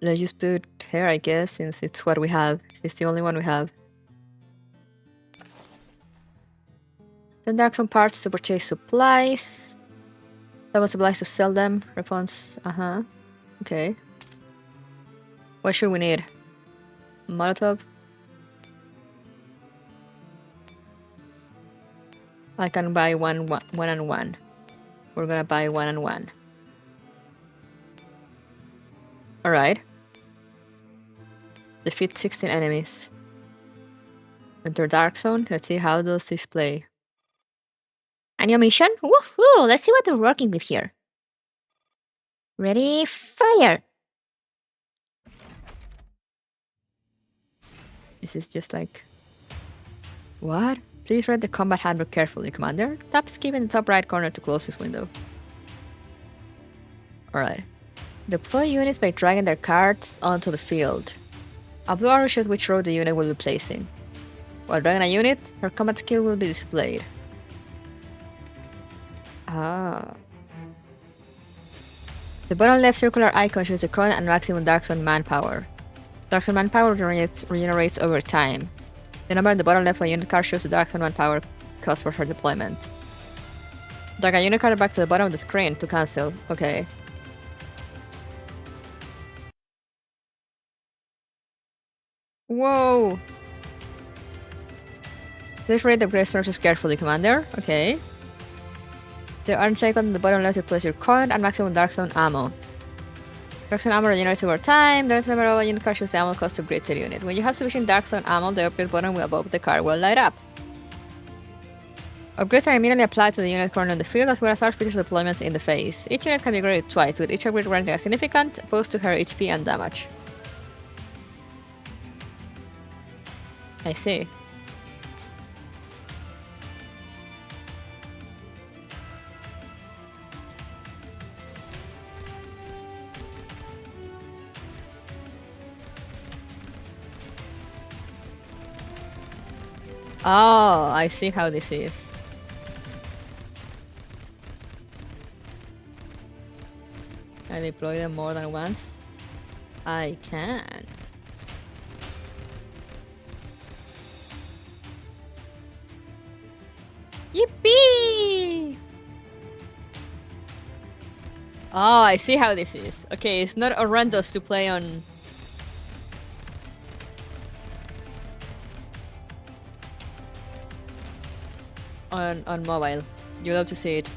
Let's just put here, I guess, since it's what we have. It's the only one we have. Then Dark Zone parts to purchase supplies. That was supplies to sell them. Response. Okay. What should we need? Molotov. I can buy one and one. We're gonna buy one and one. Alright. Defeat 16 enemies. Enter Dark Zone. Let's see how does this play. A new mission? Woohoo! Let's see what we're working with here. Ready, fire! This is just like... What? Please read the combat handbook carefully, Commander. Tap skip in the top right corner to close this window. Alright. Deploy units by dragging their carts onto the field. A blue arrow shows which row the unit will be placing. While dragging a unit, her combat skill will be displayed. Ah. The bottom left circular icon shows the current and maximum Dark Zone manpower. Dark Zone manpower regenerates over time. The number at the bottom left of a unit card shows the Dark Zone manpower cost for her deployment. Drag a unit card back to the bottom of the screen to cancel. Okay. Whoa! Please read the upgrade sources carefully, Commander. Okay. There are icons on the bottom left to place your current and maximum Dark Zone ammo. Dark Zone ammo regenerates over time. There's a number of unit card shows the ammo cost to upgrade the unit. When you have sufficient Dark Zone ammo, the upgrade button above the card will light up. Upgrades are immediately applied to the unit currently on the field, as well as future deployments in the phase. Each unit can be upgraded twice, with each upgrade granting a significant boost to her HP and damage. I see. Oh, I see how this is. Can I deploy them more than once? I can. Yippee! Oh, I see how this is. Okay, it's not horrendous to play on... on mobile. You love to see it.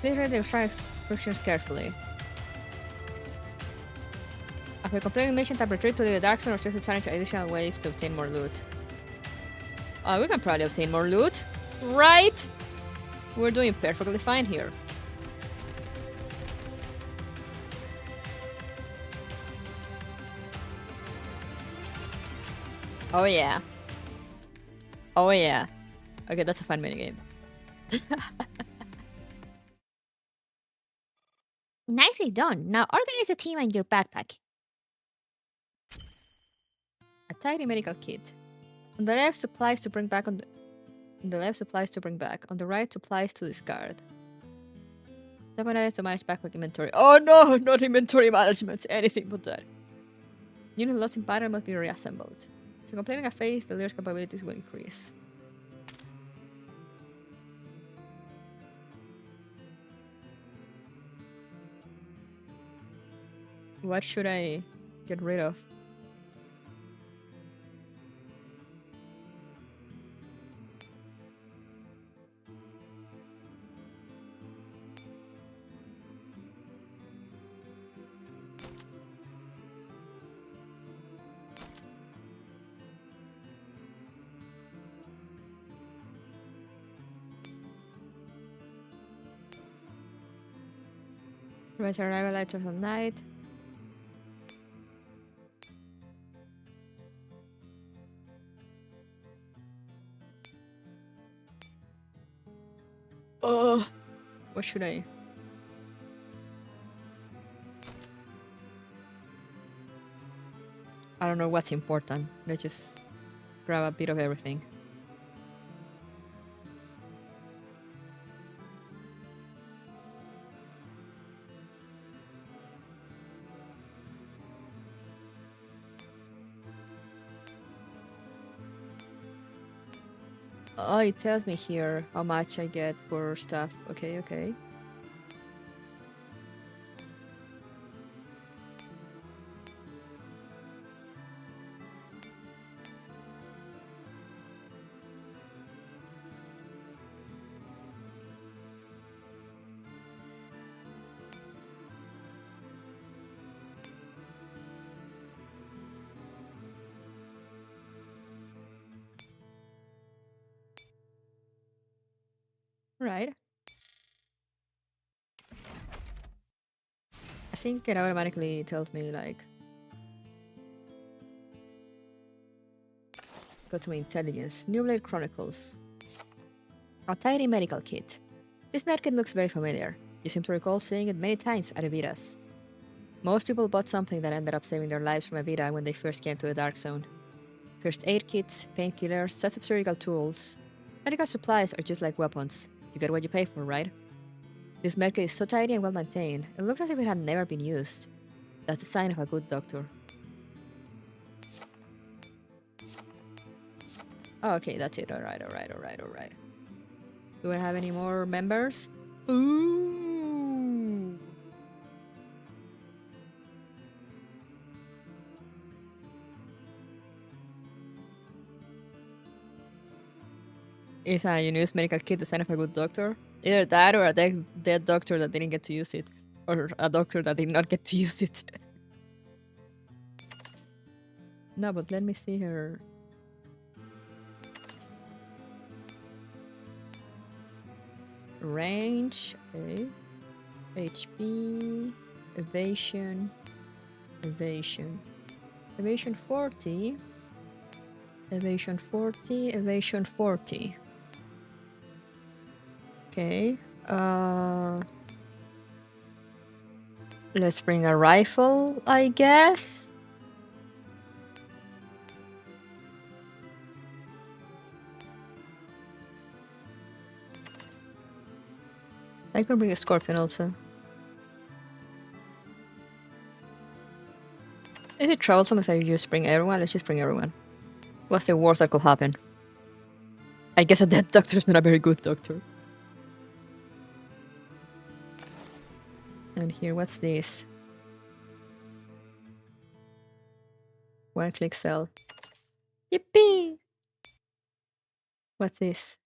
Please read the instructions carefully. After completing mission, tap retreat to the dark zone or choose to challenge additional waves to obtain more loot. Oh, we can probably obtain more loot. Right? We're doing perfectly fine here. Oh yeah. Oh yeah. Okay, that's a fun minigame. Nicely done. Now organize a team and your backpack. A tiny medical kit. On the left, supplies to bring back on the left, supplies to bring back. On the right, supplies to discard. Double items to manage backpack inventory. Oh no, not inventory management. Anything but that. Unit lost in battle must be reassembled. So completing a phase, the leader's capabilities will increase. What should I get rid of? Rise arrival lights are on night. Oh, what should I? I don't know what's important. Let's just grab a bit of everything. Oh, it tells me here how much I get for stuff. Okay, okay. Right. I think it automatically tells me like go to my intelligence. New Blade Chronicles. A tiny medical kit. This medkit looks very familiar. You seem to recall seeing it many times at Evita's. Most people bought something that ended up saving their lives from Evita when they first came to the Dark Zone. First aid kits, painkillers, sets of surgical tools. Medical supplies are just like weapons. You get what you pay for, right? This medkit is so tidy and well maintained, it looks as if it had never been used. That's the sign of a good doctor. Oh, okay, that's it. Alright. Do I have any more members? Ooh. Is a unused medical kit the sign of a good doctor? Either that or a dead doctor that didn't get to use it. Or a doctor that did not get to use it. No, but let me see her. Range, okay. HP, evasion, evasion 40, evasion 40, evasion 40. Okay, let's bring a rifle, I guess. I can bring a scorpion also. Is it troublesome if I just bring everyone? Let's just bring everyone. What's the worst that could happen? I guess a dead doctor is not a very good doctor. And here, what's this? One click sell. Yippee! What's this?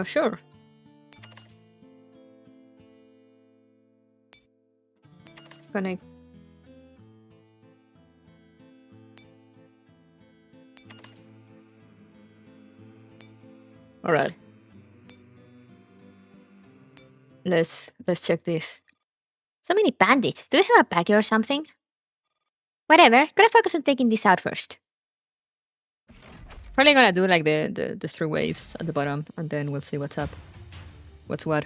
Sure. Connect. All right. Let's check this. So many bandits. Do they have a packet or something? Whatever. Gotta focus on taking this out first. Probably gonna do like the three waves at the bottom, and then we'll see what's up. What's what?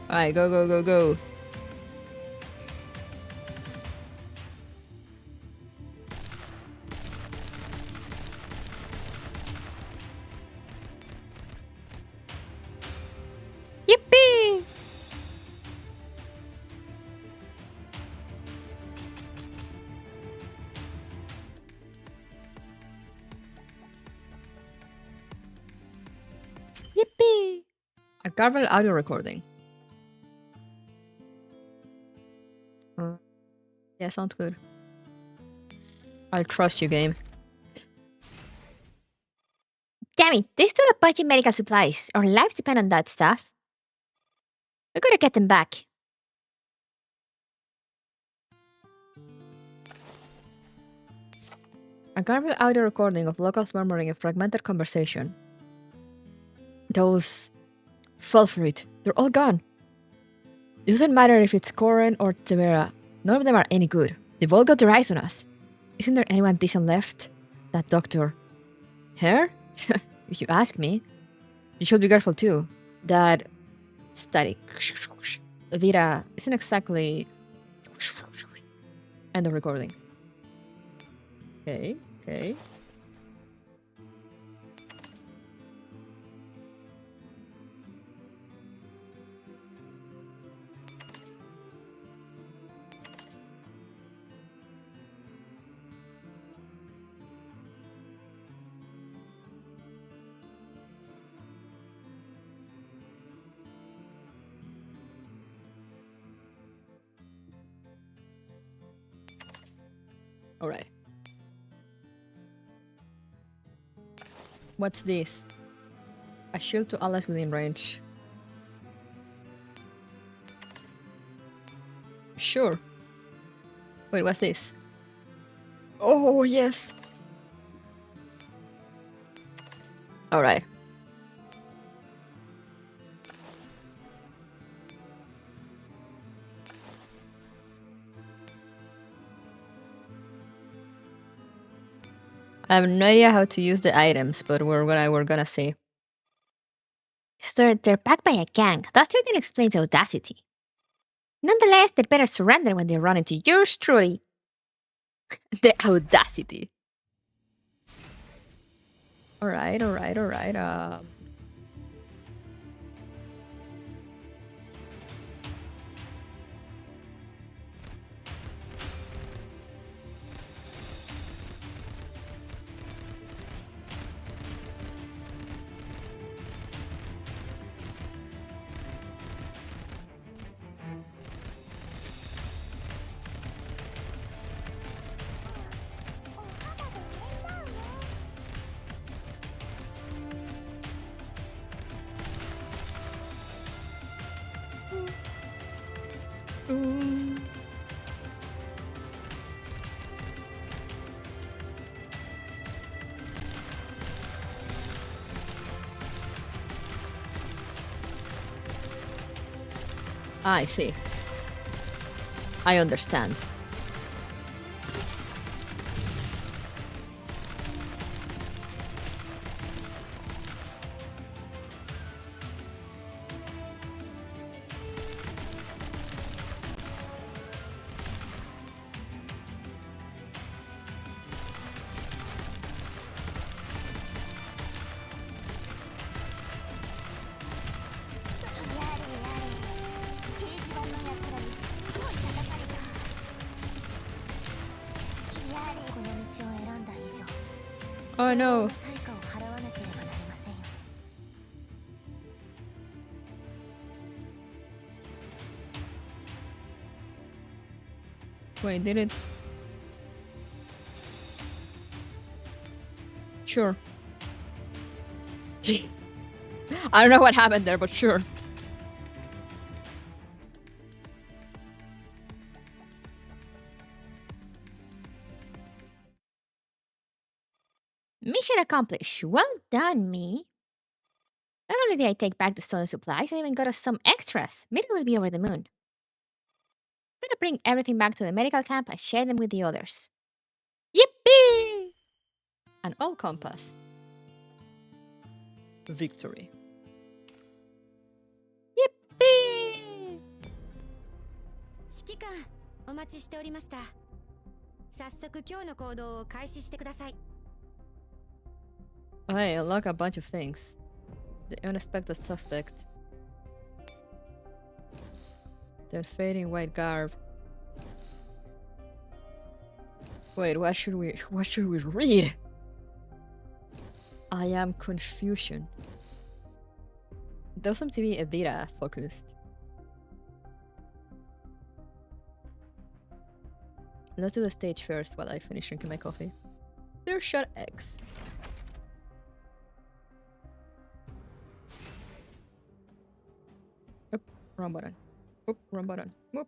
Alright, go, go, go, go. Yippee! Yippee! A garbled audio recording. Yeah, sounds good. I'll trust you, game. Damn it, they still have budget medical supplies. Our lives depend on that stuff. We gotta get them back. A garbled audio recording of locals murmuring a fragmented conversation. Those fell for it. They're all gone. It doesn't matter if it's Corin or Tevera. None of them are any good. They've all got their eyes on us. Isn't there anyone decent left? That doctor. Her? If you ask me. You should be careful too. That static Vita isn't exactly end of recording. Okay, okay. All right. What's this? A shield to allies within range. Sure. Wait, what's this? Oh, yes. All right. I have no idea how to use the items, but we're gonna see. So they're backed by a gang. That certainly explains audacity. Nonetheless, they'd better surrender when they run into yours truly. The audacity. Alright, alright, alright. I see. I understand. Oh no. Wait, did it? Sure. I don't know what happened there, but sure. Mission accomplished. Well done, me. Not only did I take back the stolen supplies, I even got us some extras. Miller will be over the moon. I'm gonna bring everything back to the medical camp and share them with the others. Yippee! An old compass. Victory. Yippee! 指揮官、お待ちしておりました。早速今日の行動を開始してください。Oh, hey, unlock a bunch of things. The unexpected suspect. The fading white garb. Wait, what should we read? I am confusion. Those seem to be Evita focused. Let's do the stage first while I finish drinking my coffee. They're shot eggs. Oop, wrong button. Oop, wrong button. Whoop.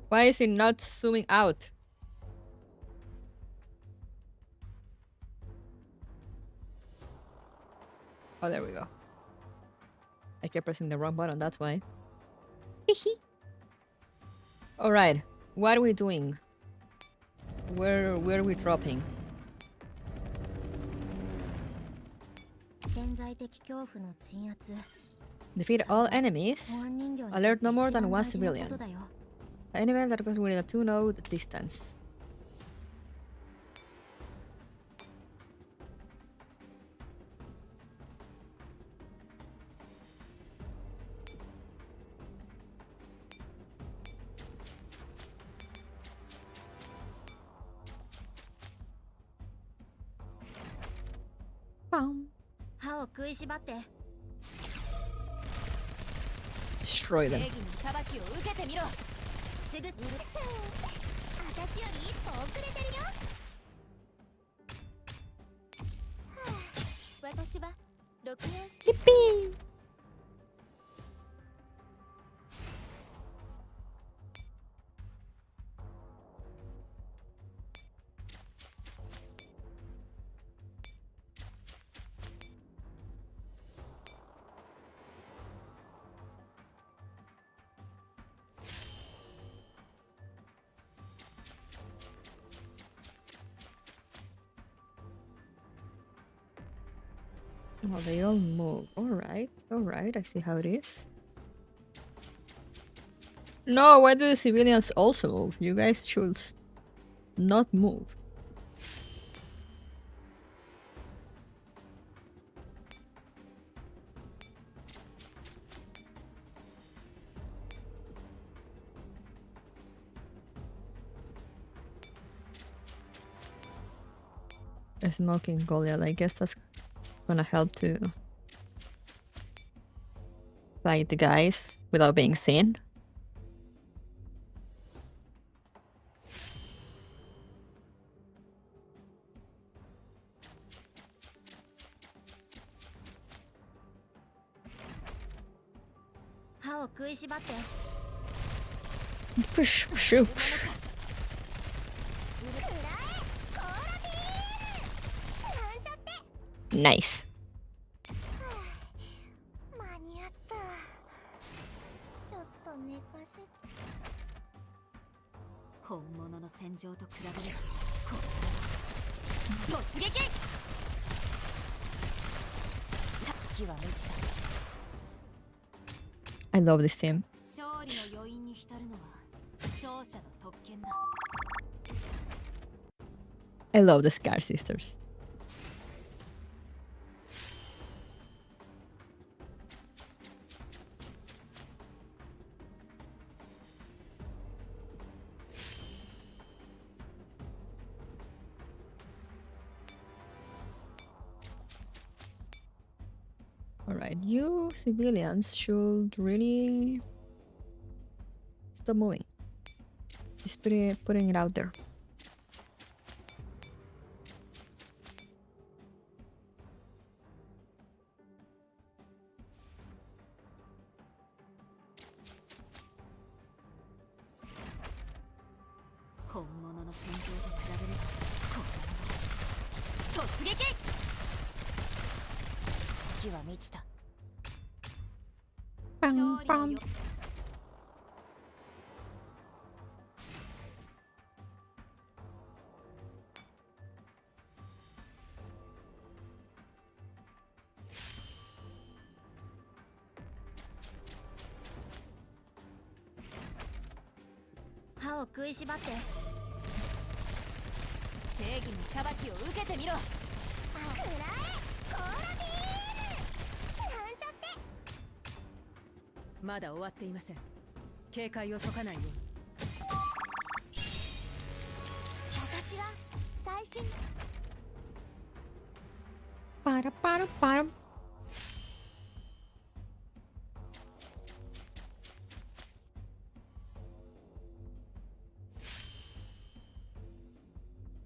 Why is it not zooming out? Oh, there we go. I kept pressing the wrong button, that's why. Alright, what are we doing? Where are we dropping? Defeat all enemies. Alert no more than one civilian. An event that goes within a 2-node distance. Destroy them. Yippee! Oh, they all move. Alright, I see how it is. No, why do the civilians also move? You guys should not move. A smoking Goliath, I guess that's gonna help to fight the guys without being seen. 歯を食いしばって。 Push, shoot. Nice. 間に合った。ちょっと寝かせて。本物の戦場と比べると突撃。隙は満ちた。 I love this team. 勝利の余韻に浸るのは勝者の特権だ。 I love the Scar Sisters. Alright, you civilians should really stop moving. Just putting it out there. Bang, bang. Para, para, para.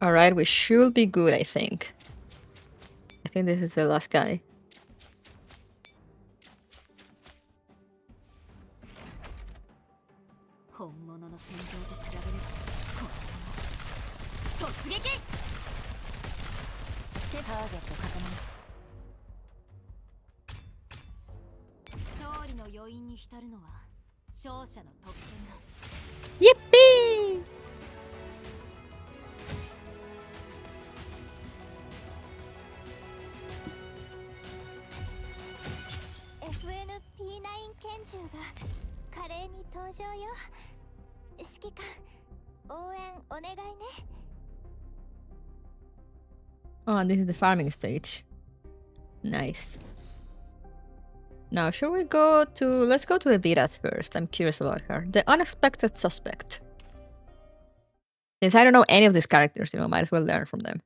Alright, we should be good, I think. I think this is the last guy. Yippee! FNP9 拳銃が華麗に登場よ。指揮官、応援お願いね。 Oh, and this is the farming stage. Nice. Now, should we go to... Let's go to Evita's first. I'm curious about her. The unexpected suspect. Since I don't know any of these characters, you know, might as well learn from them.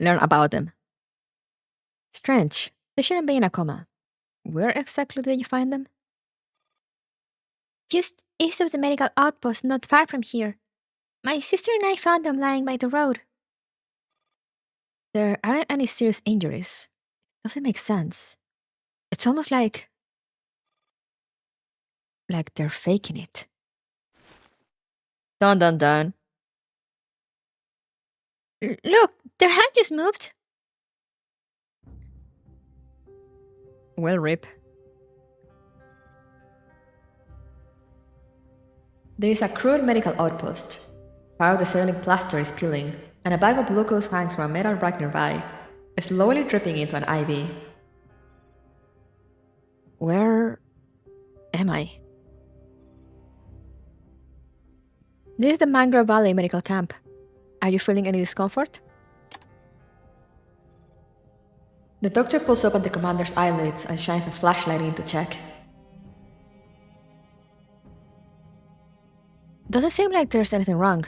Learn about them. Strange. They shouldn't be in a coma. Where exactly did you find them? Just east of the medical outpost, not far from here. My sister and I found them lying by the road. There aren't any serious injuries. Doesn't make sense. It's almost like they're faking it. Dun dun dun. Look, their hand just moved. Well, rip. There is a crude medical outpost. Part of the ceiling plaster is peeling, and a bag of glucose hangs from a metal rack nearby, slowly dripping into an IV. Where am I? This is the Mangrove Valley Medical Camp. Are you feeling any discomfort? The doctor pulls open the commander's eyelids and shines a flashlight in to check. Doesn't seem like there's anything wrong.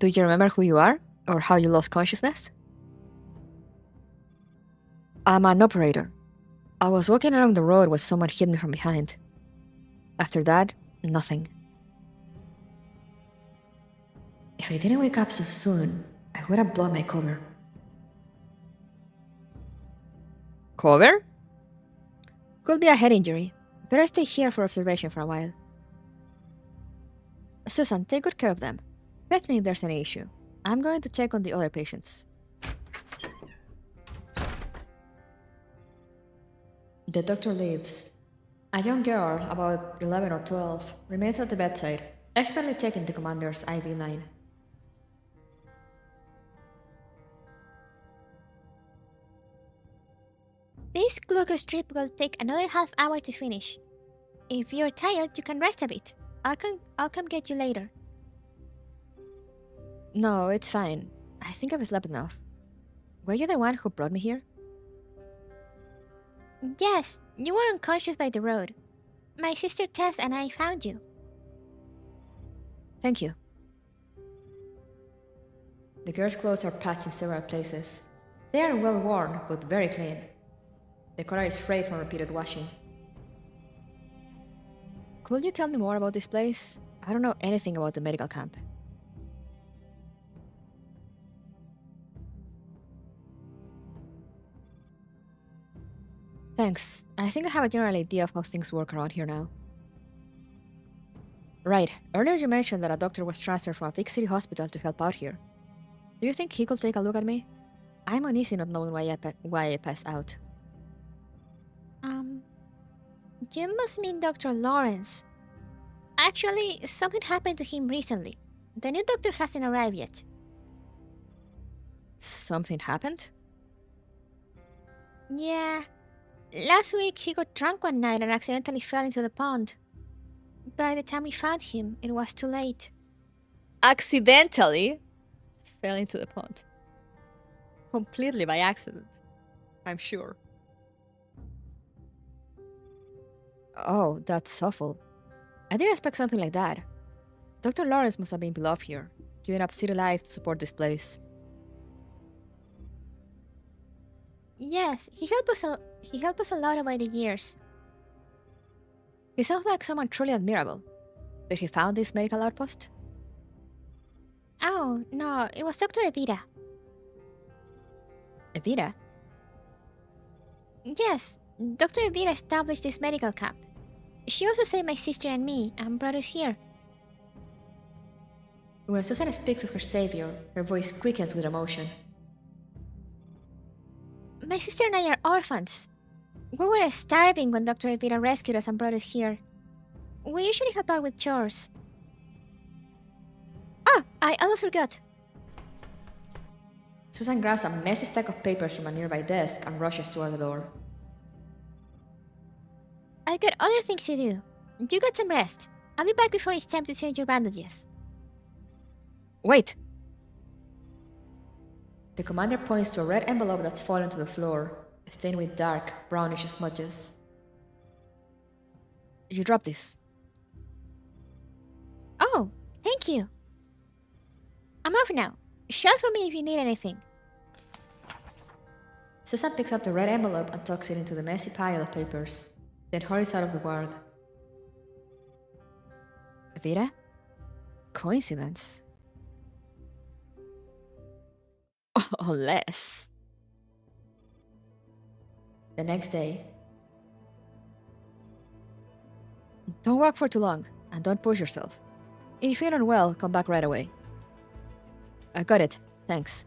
Do you remember who you are? Or how you lost consciousness? I'm an operator. I was walking along the road when someone hit me from behind. After that, nothing. If I didn't wake up so soon, I would have blown my cover. Cover? Could be a head injury. Better stay here for observation for a while. Susan, take good care of them. Let me if there's any issue. I'm going to check on the other patients. The doctor leaves. A young girl, about 11 or 12, remains at the bedside, expertly checking the commander's IV line. This glucose drip will take another half hour to finish. If you're tired, you can rest a bit. I'll come get you later. No, it's fine. I think I've slept enough. Were you the one who brought me here? Yes, you were unconscious by the road. My sister Tess and I found you. Thank you. The girl's clothes are patched in several places. They are well worn, but very clean. The collar is frayed from repeated washing. Could you tell me more about this place? I don't know anything about the medical camp. Thanks. I think I have a general idea of how things work around here now. Right. Earlier you mentioned that a doctor was transferred from a big city hospital to help out here. Do you think he could take a look at me? I'm uneasy not knowing why I passed out. You must mean Dr. Lorenz. Actually, something happened to him recently. The new doctor hasn't arrived yet. Something happened? Yeah. Last week, he got drunk one night and accidentally fell into the pond. By the time we found him, it was too late. Accidentally? Fell into the pond. Completely by accident. I'm sure. Oh, that's awful. I didn't expect something like that. Dr. Lawrence must have been beloved here, giving up city life to support this place. Yes, he helped us a lot over the years. He sounds like someone truly admirable. Did he found this medical outpost? Oh, no, it was Dr. Evita. Evita? Yes, Dr. Evita established this medical camp. She also saved my sister and me and brought us here. When Susan speaks of her savior, her voice quickens with emotion. My sister and I are orphans. We were starving when Dr. Evita rescued us and brought us here. We usually help out with chores. Oh, I almost forgot. Susan grabs a messy stack of papers from a nearby desk and rushes toward the door. I've got other things to do. You get some rest. I'll be back before it's time to change your bandages. Wait! The commander points to a red envelope that's fallen to the floor, stained with dark, brownish smudges. You dropped this. Oh, thank you. I'm off now. Shout for me if you need anything. Susan picks up the red envelope and tucks it into the messy pile of papers, then hurries out of the ward. Evita? Coincidence? Unless. The next day. Don't walk for too long, and don't push yourself. If you feel unwell, come back right away. I got it, thanks.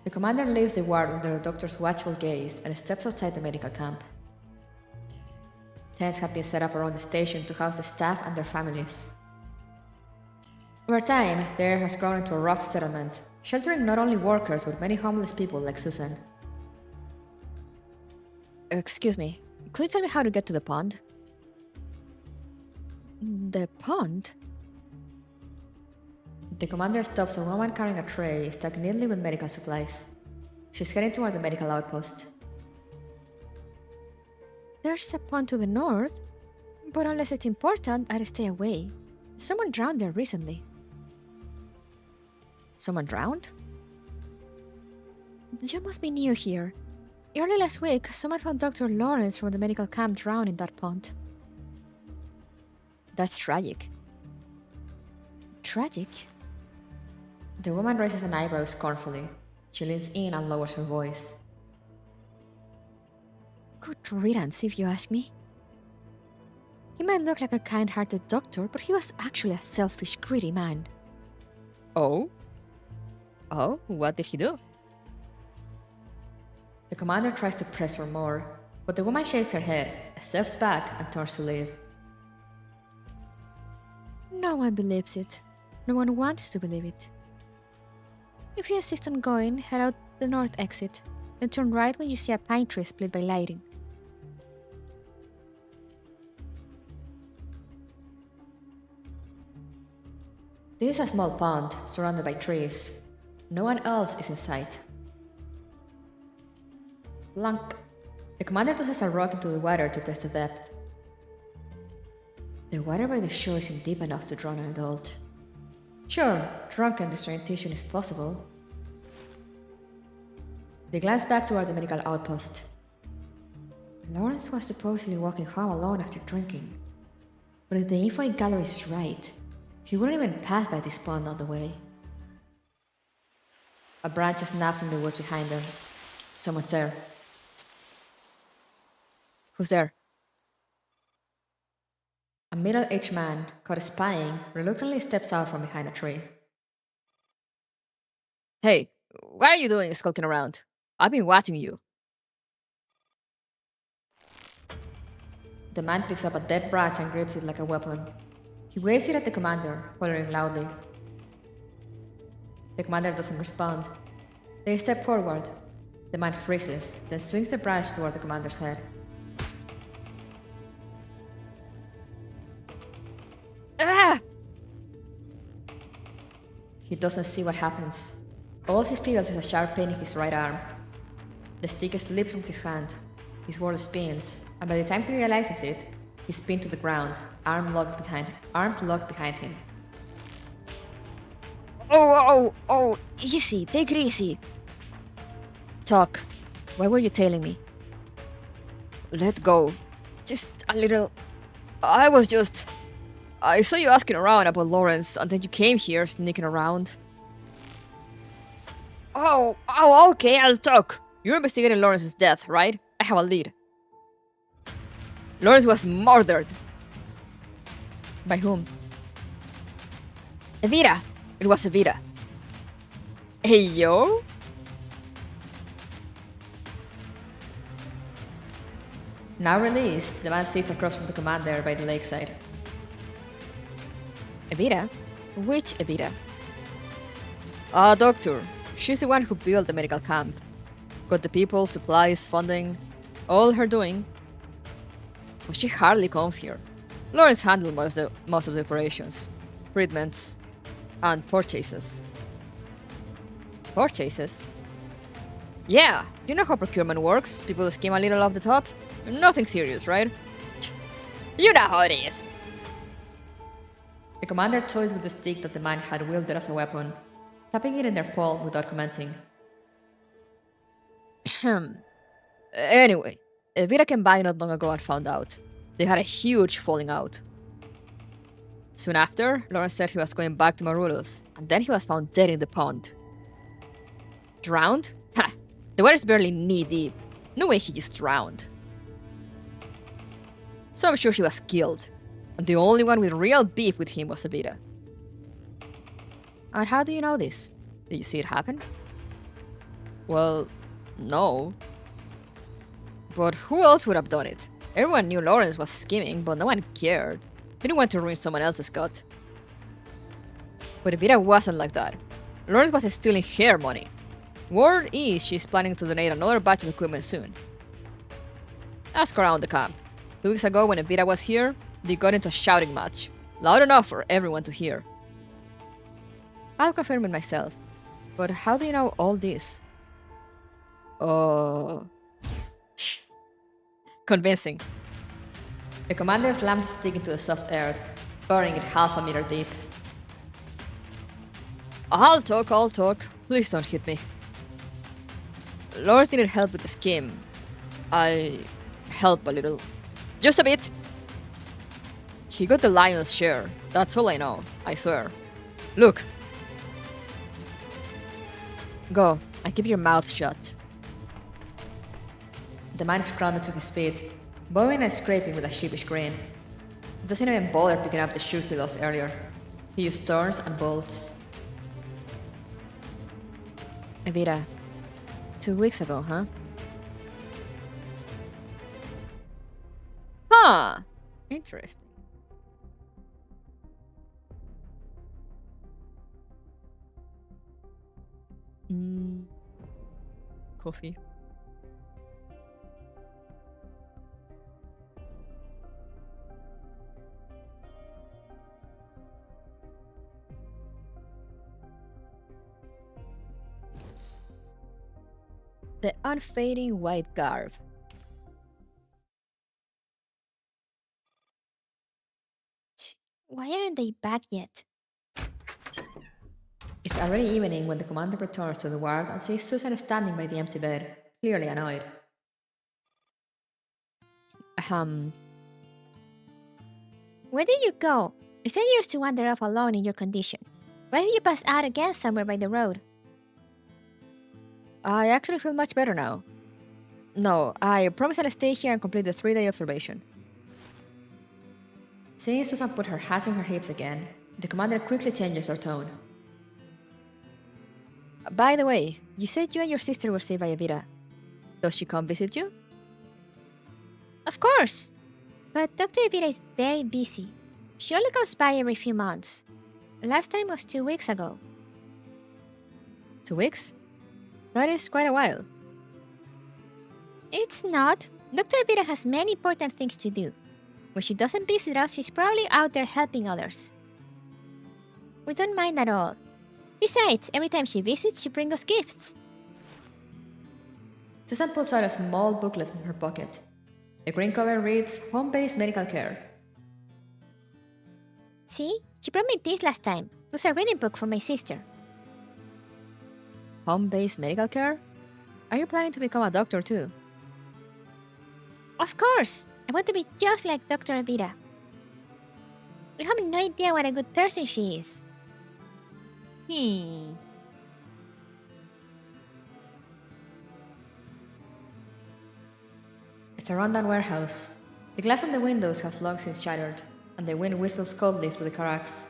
The commander leaves the ward under the doctor's watchful gaze and steps outside the medical camp. Tents have been set up around the station to house the staff and their families. Over time, the area has grown into a rough settlement, sheltering not only workers but many homeless people like Susan. Excuse me, could you tell me how to get to the pond? The pond? The commander stops a woman carrying a tray stuck neatly with medical supplies. She's heading toward the medical outpost. There's a pond to the north, but unless it's important, I'd stay away. Someone drowned there recently. Someone drowned? You must be new here. Early last week, someone found Dr. Lorenz from the medical camp drowned in that pond. That's tragic. Tragic? The woman raises an eyebrow scornfully. She leans in and lowers her voice. Good riddance, if you ask me. He might look like a kind-hearted doctor, but he was actually a selfish, greedy man. Oh? Oh, what did he do? The commander tries to press for more, but the woman shakes her head, steps back, and turns to leave. No one believes it. No one wants to believe it. If you insist on going, head out the north exit, then turn right when you see a pine tree split by lighting. This is a small pond, surrounded by trees. No one else is in sight. Plunk. The commander tosses a rock into the water to test the depth. The water by the shore isn't deep enough to drown an adult. Sure, drunken disorientation is possible. They glance back toward the medical outpost. Lorenz was supposedly walking home alone after drinking. But if the info I gather is right, he wouldn't even pass by this pond on the way. A branch snaps in the woods behind them. Someone's there. Who's there? A middle-aged man, caught spying, reluctantly steps out from behind a tree. Hey, what are you doing skulking around? I've been watching you. The man picks up a dead branch and grips it like a weapon. He waves it at the commander, hollering loudly. The commander doesn't respond. They step forward. The man freezes, then swings the branch toward the commander's head. Ah! He doesn't see what happens. All he feels is a sharp pain in his right arm. The stick slips from his hand. His world spins, and by the time he realizes it, he's pinned to the ground, arms locked behind him. Oh, easy, take it easy. Talk. Why were you tailing me? Let go. Just a little. I saw you asking around about Lorenz, and then you came here sneaking around. Oh, okay, I'll talk. You're investigating Lorenz's death, right? I have a lead. Lorenz was murdered. By whom? Evita. It was Evita. Hey, yo? Now released, the man sits across from the commander by the lakeside. Evita? Which Evita? Doctor. She's the one who built the medical camp. Got the people, supplies, funding, all her doing. But she hardly comes here. Lorenz handled most of the operations, treatments, and purchases. Purchases? Yeah, you know how procurement works. People skim a little off the top. Nothing serious, right? You know how it is. The commander toys with the stick that the man had wielded as a weapon, tapping it in their palm without commenting. Anyway, Evita came by not long ago and found out. They had a huge falling out. Soon after, Lorenz said he was going back to Marulos, and then he was found dead in the pond. Drowned? Ha! The water's barely knee-deep. No way he just drowned. So I'm sure he was killed, and the only one with real beef with him was Evita. And how do you know this? Did you see it happen? Well, no. But who else would have done it? Everyone knew Lorenz was scheming, but no one cared. Didn't want to ruin someone else's cut. But Evita wasn't like that. Lorenz was stealing her money. Word is she's planning to donate another batch of equipment soon. Ask around the camp. 2 weeks ago when Evita was here, they got into a shouting match. Loud enough for everyone to hear. I'll confirm it myself. But how do you know all this? Convincing. The commander slammed the stick into the soft earth, burying it half a meter deep. I'll talk. Please don't hit me. Lorenz needed help with the scheme. I help a little. Just a bit. He got the lion's share. That's all I know, I swear. Look. Go and keep your mouth shut. The man scrambled to his feet, bowing and scraping with a sheepish grin. He doesn't even bother picking up the shoe he lost earlier. He used turns and bolts. Evita, 2 weeks ago, huh? Huh! Interesting. Coffee. The unfading white garb. Why aren't they back yet? It's already evening when the commander returns to the ward and sees Susan standing by the empty bed, clearly annoyed. Where did you go? It's dangerous to wander off alone in your condition. Why have you passed out again somewhere by the road? I actually feel much better now. No, I promise I'll stay here and complete the 3-day observation. Seeing Susan put her hands on her hips again, the commander quickly changes her tone. By the way, you said you and your sister were saved by Evita. Does she come visit you? Of course! But Dr. Evita is very busy. She only comes by every few months. The last time was 2 weeks ago. 2 weeks? That is quite a while. It's not. Dr. Evita has many important things to do. When she doesn't visit us, she's probably out there helping others. We don't mind at all. Besides, every time she visits, she brings us gifts. Susan pulls out a small booklet from her pocket. The green cover reads, Home-Based Medical Care. See? She brought me this last time. It was a reading book for my sister. Home-based medical care? Are you planning to become a doctor too? Of course! I want to be just like Dr. Evita. You have no idea what a good person she is. It's a rundown warehouse. The glass on the windows has long since shattered, and the wind whistles coldly through the cracks.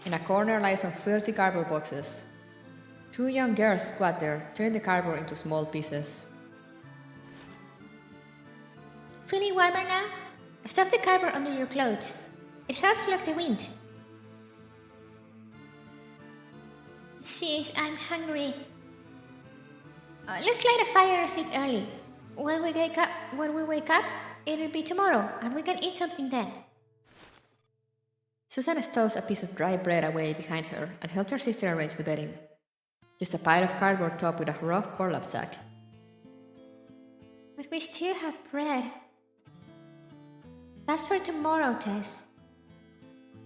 In a corner lie some filthy cardboard boxes. 2 young girls squat there, tearing the cardboard into small pieces. Feeling warmer now? Stuff the cardboard under your clothes. It helps block the wind. Sis, I'm hungry. Let's light a fire and sleep early. When we wake up, it'll be tomorrow, and we can eat something then. Susan stows a piece of dry bread away behind her and helps her sister arrange the bedding. Just a pile of cardboard topped with a rough burlap sack. But we still have bread. That's for tomorrow, Tess.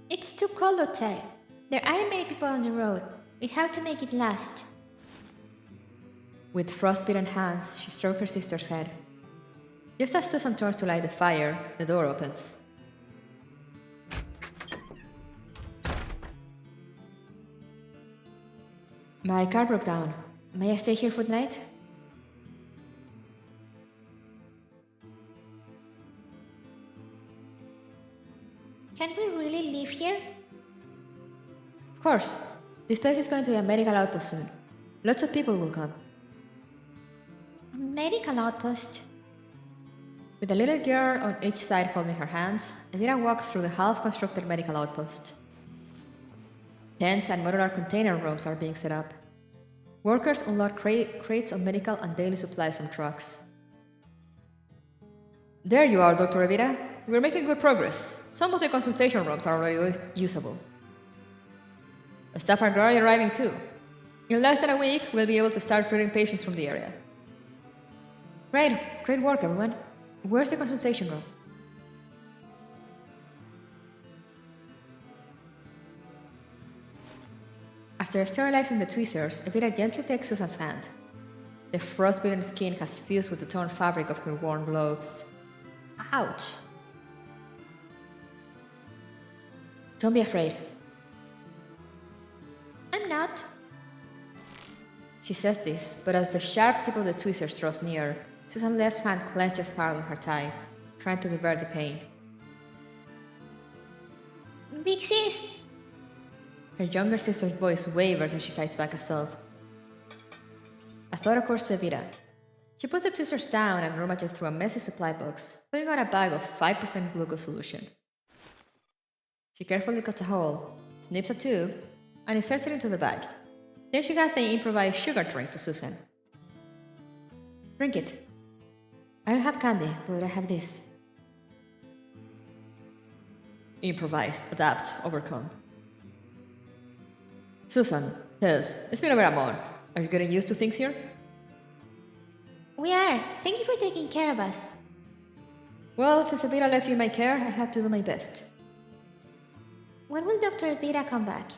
It's too cold outside. There aren't many people on the road. We have to make it last. With frostbitten hands, she strokes her sister's head. Just as Susan turns to light the fire, the door opens. My car broke down. May I stay here for the night? Can we really live here? Of course. This place is going to be a medical outpost soon. Lots of people will come. A medical outpost? With a little girl on each side holding her hands, Evita walks through the half-constructed medical outpost. Tents and modular container rooms are being set up. Workers unload crates of medical and daily supplies from trucks. There you are, Dr. Evita. We're making good progress. Some of the consultation rooms are already usable. The staff are gradually arriving too. In less than a week, we'll be able to start treating patients from the area. Great work, everyone. Where's the consultation room? After sterilizing the tweezers, Evita gently takes Susan's hand. The frostbitten skin has fused with the torn fabric of her worn gloves. Ouch! Don't be afraid. I'm not. She says this, but as the sharp tip of the tweezers draws near, Susan's left hand clenches hard on her thigh, trying to divert the pain. Big sis! Her younger sister's voice wavers as she fights back a sob. A thought occurs to Evita. She puts the tweezers down and rummages through a messy supply box, pulling out a bag of 5% glucose solution. She carefully cuts a hole, snips a tube, and inserts it into the bag. Then she hands the improvised sugar drink to Susan. Drink it. I don't have candy, but I have this. Improvise, adapt, overcome. Susan, Tess, it's been over a month. Are you getting used to things here? We are. Thank you for taking care of us. Well, since Evita left you in my care, I have to do my best. When will Dr. Evita come back?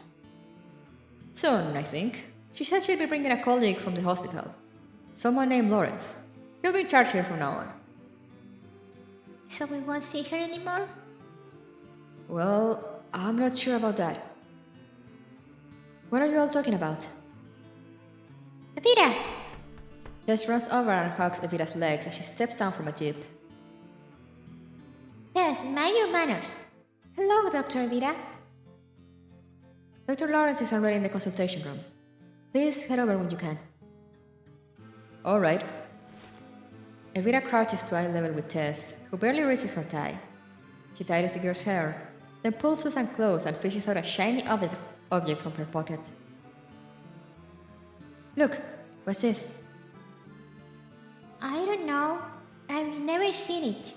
Soon, I think. She said she'd be bringing a colleague from the hospital. Someone named Lorenz. He'll be in charge here from now on. So we won't see her anymore? Well, I'm not sure about that. What are you all talking about? Evita! Tess runs over and hugs Evita's legs as she steps down from a jeep. Yes, mind your manners. Hello, Dr. Evita. Dr. Lorenz is already in the consultation room. Please head over when you can. Alright. Evita crouches to eye level with Tess, who barely reaches her thigh. She tightens the girl's hair, then pulls Susan close and fishes out a shiny object from her pocket. Look, what's this? I don't know. I've never seen it.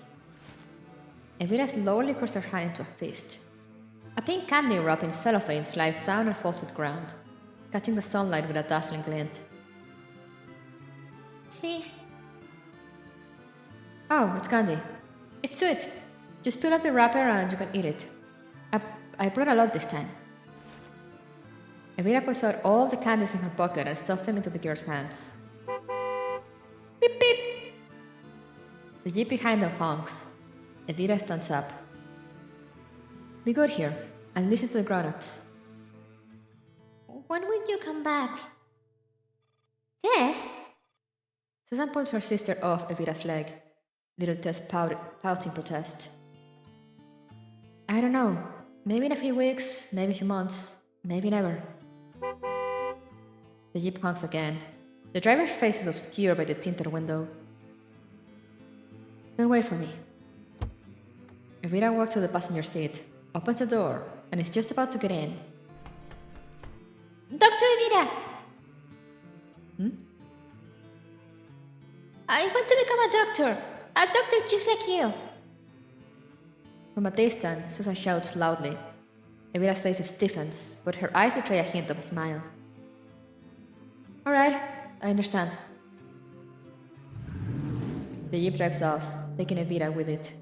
Evita slowly curls her hand into a fist. A pink candy wrapped in cellophane slides down and falls to the ground, catching the sunlight with a dazzling glint. Sis, Oh, it's candy. It's sweet. Just peel off the wrapper and you can eat it. I brought a lot this time. Evita pulls out all the candies in her pocket and stuffs them into the girl's hands. Beep beep! The jeep behind them honks. Evita stands up. Be good here and listen to the grown-ups. when will you come back? Tess? Susan pulls her sister off Evita's leg. Little Tess pouts in protest. I don't know. Maybe in a few weeks, maybe a few months, maybe never. The jeep honks again. The driver's face is obscured by the tinted window. Don't wait for me. Evita walks to the passenger seat, opens the door, and is just about to get in. Dr. Evita! I want to become a doctor. A doctor just like you. From a distance, Susan shouts loudly. Evita's face stiffens, but her eyes betray a hint of a smile. Alright, I understand. The jeep drives off, taking Evita with it.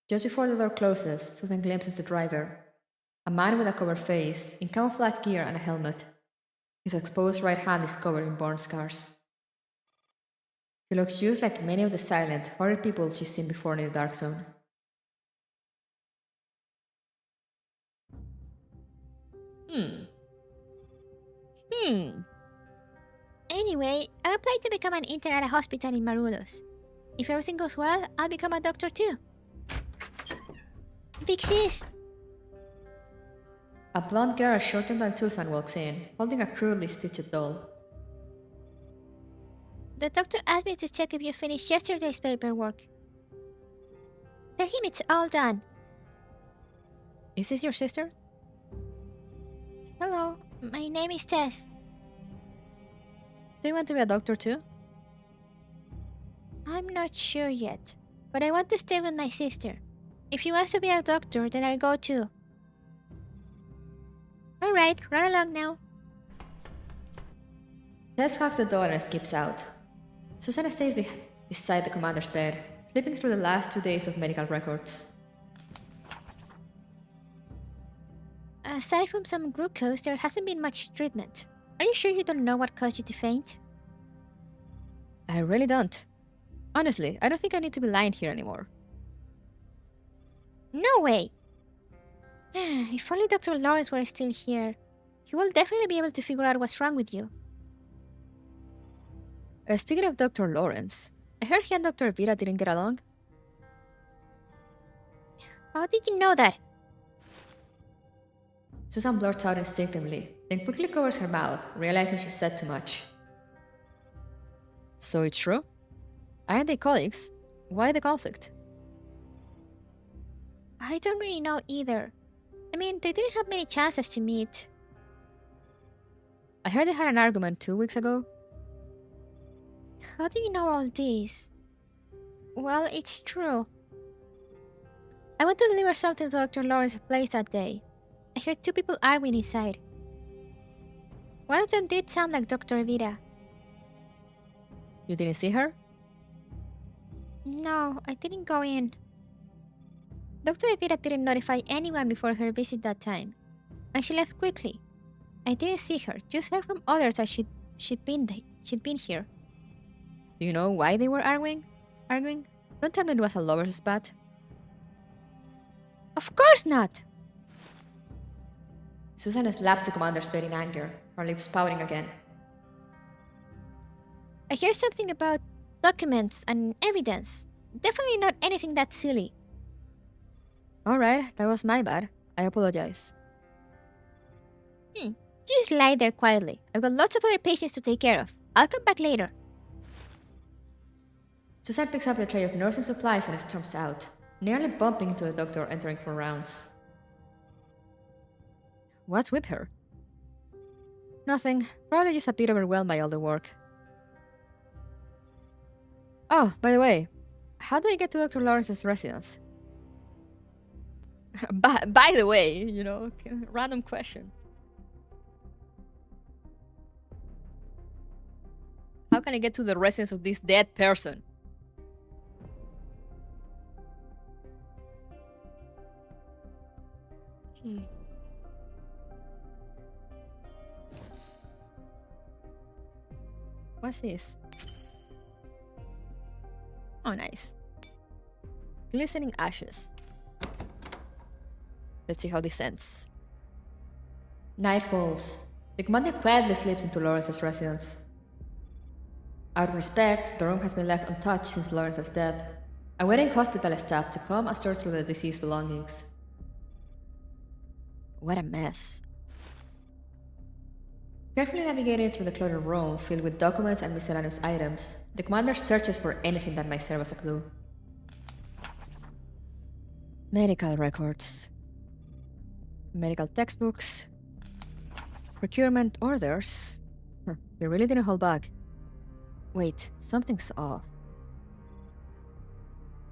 Just before the door closes, Susan glimpses the driver. A man with a covered face, in camouflage gear and a helmet. His exposed right hand is covered in burn scars. He looks just like many of the silent, horrid people she's seen before in the Dark Zone. Anyway, I applied to become an intern at a hospital in Marudos. If everything goes well, I'll become a doctor too. Big sis! A blonde girl shorter than Susan walks in, holding a crudely stitched doll. The doctor asked me to check if you finished yesterday's paperwork. Tell him it's all done. Is this your sister? Hello, my name is Tess. Do you want to be a doctor too? I'm not sure yet, but I want to stay with my sister. If she wants to be a doctor, then I'll go too. Alright, run along now. Tess hugs the door and skips out. Susan stays beside the commander's bed, flipping through the last 2 days of medical records. Aside from some glucose, there hasn't been much treatment. Are you sure you don't know what caused you to faint? I really don't. Honestly, I don't think I need to be lying here anymore. No way! If only Dr. Lorenz were still here, he will definitely be able to figure out what's wrong with you. Speaking of Dr. Lorenz, I heard he and Dr. Vida didn't get along. How did you know that? Susan blurts out instinctively, then quickly covers her mouth, realizing she said too much. So it's true? Aren't they colleagues? Why the conflict? I don't really know either. I mean, they didn't have many chances to meet. I heard they had an argument 2 weeks ago. How do you know all this? Well, it's true. I went to deliver something to Dr. Lawrence's place that day. I heard 2 people arguing inside. One of them did sound like Dr. Vida. You didn't see her? No, I didn't go in. Dr. Vida didn't notify anyone before her visit that time, and she left quickly. I didn't see her, just heard from others that she'd been here. Do you know why they were arguing? Don't tell me it was a lover's spat. Of course not! Susan slaps the commander's face in anger, her lips pouting again. I hear something about documents and evidence. Definitely not anything that silly. Alright, that was my bad. I apologize. Just lie there quietly. I've got lots of other patients to take care of. I'll come back later. Susan picks up the tray of nursing supplies and storms out, nearly bumping into the doctor entering for rounds. What's with her? Nothing. Probably just a bit overwhelmed by all the work. Oh, by the way, how do I get to Dr. Lawrence's residence? by the way, random question. How can I get to the residence of this dead person? What's this? Oh, nice. Glistening ashes. Let's see how this ends. Night falls. The commander quietly slips into Lawrence's residence. Out of respect, the room has been left untouched since Lorenz' death, awaiting hospital staff to come and sort through the deceased belongings. What a mess. Carefully navigating through the cluttered room filled with documents and miscellaneous items, the commander searches for anything that might serve as a clue. Medical records. Medical textbooks. Procurement orders. They really didn't hold back. Wait, something's off.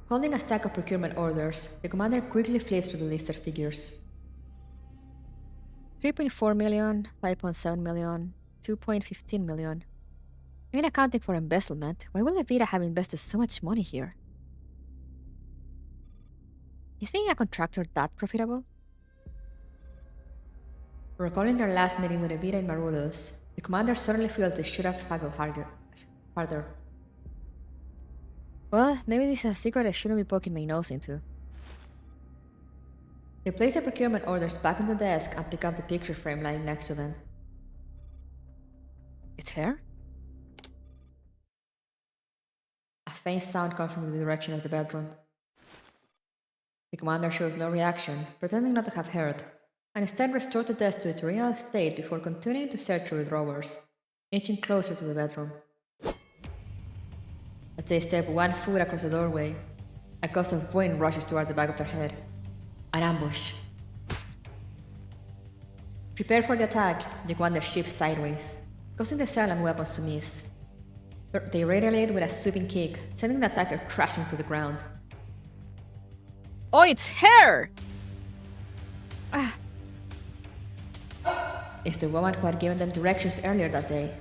Holding a stack of procurement orders, the commander quickly flips through the listed figures. 3.4 million, 5.7 million, 2.15 million. Even accounting for embezzlement, why would Levita have invested so much money here? Is being a contractor that profitable? Recalling their last meeting with Levita in Marulos, the commander suddenly feels they should have haggled harder. Well, maybe this is a secret I shouldn't be poking my nose into. They place the procurement orders back on the desk and pick up the picture frame lying next to them. It's her? A faint sound comes from the direction of the bedroom. The commander shows no reaction, pretending not to have heard, and instead restores the desk to its original state before continuing to search through the drawers, inching closer to the bedroom. As they step 1 foot across the doorway, a gust of wind rushes toward the back of their head. An ambush. Prepared for the attack, the commander shifts sideways, causing the silent weapons to miss. They retaliate with a sweeping kick, sending the attacker crashing to the ground. Oh, it's her! It's the woman who had given them directions earlier that day.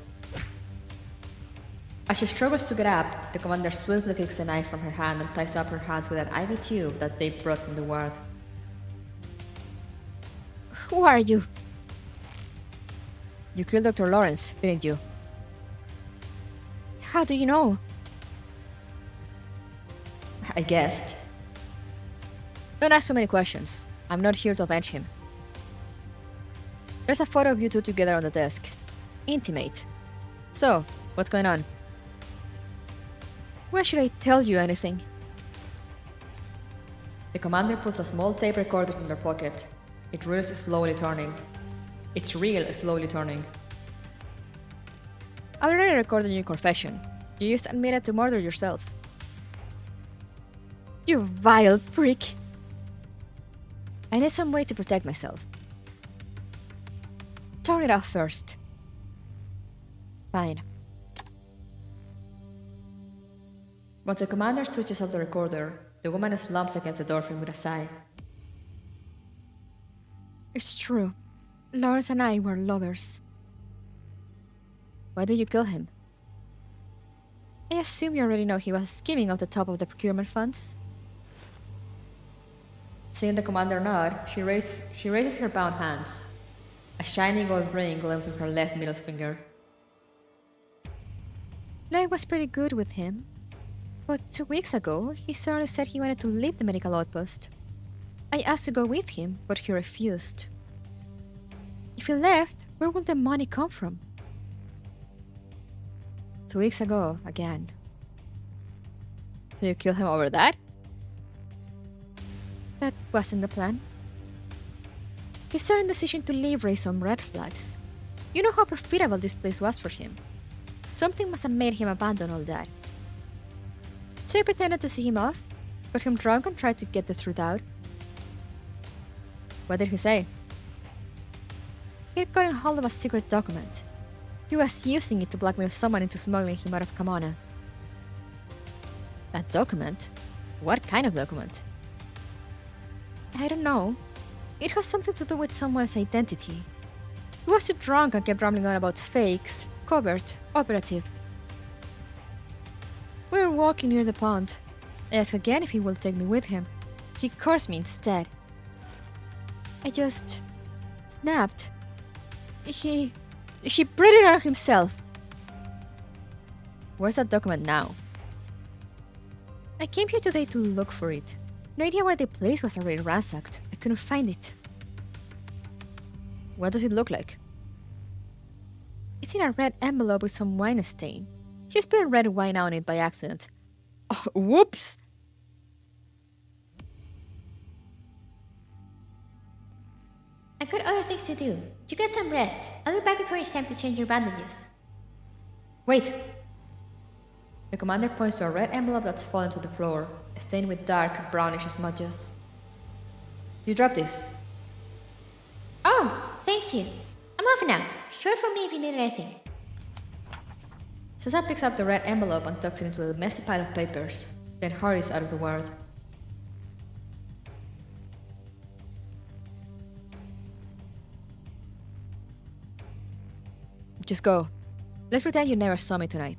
As she struggles to get up, the commander swiftly kicks a knife from her hand and ties up her hands with an IV tube that they brought from the ward. Who are you? You killed Dr. Lorenz, didn't you? How do you know? I guessed. Don't ask so many questions. I'm not here to avenge him. There's a photo of you two together on the desk. Intimate. So, what's going on? Why should I tell you anything? The commander puts a small tape recorder in their pocket. It reels slowly turning. It's real slowly turning. I already recorded your confession. You just admitted to murder yourself. You vile prick! I need some way to protect myself. Turn it off first. Fine. Once the commander switches off the recorder, the woman slumps against the doorframe with a sigh. It's true. Lorenz and I were lovers. Why did you kill him? I assume you already know he was scheming off the top of the procurement funds. Seeing the commander nod, she raises her bound hands. A shiny gold ring gleams on her left middle finger. Life was pretty good with him. But 2 weeks ago, he suddenly said he wanted to leave the medical outpost. I asked to go with him, but he refused. If he left, where would the money come from? 2 weeks ago, again. So you killed him over that? That wasn't the plan. His sudden decision to leave raised some red flags. You know how profitable this place was for him. Something must have made him abandon all that. So I pretended to see him off, got him drunk and tried to get the truth out. What did he say? He had gotten hold of a secret document. He was using it to blackmail someone into smuggling him out of Kamana. A document? What kind of document? I don't know. It has something to do with someone's identity. He was too drunk and kept rambling on about fakes, covert, operative. We were walking near the pond. I asked again if he would take me with him. He cursed me instead. I just snapped. He breathed it out himself. Where's that document now? I came here today to look for it. No idea why the place was already ransacked. I couldn't find it. What does it look like? It's in a red envelope with some wine stain. She spilled red wine on it by accident. Oh, whoops! I've got other things to do. You get some rest. I'll be back before it's time to change your bandages. Wait! The commander points to a red envelope that's fallen to the floor, stained with dark, brownish smudges. You dropped this. Oh, thank you. I'm off now. Shout for me if you need anything. Susan picks up the red envelope and tucks it into the messy pile of papers, then hurries out of the ward. Just go. Let's pretend you never saw me tonight.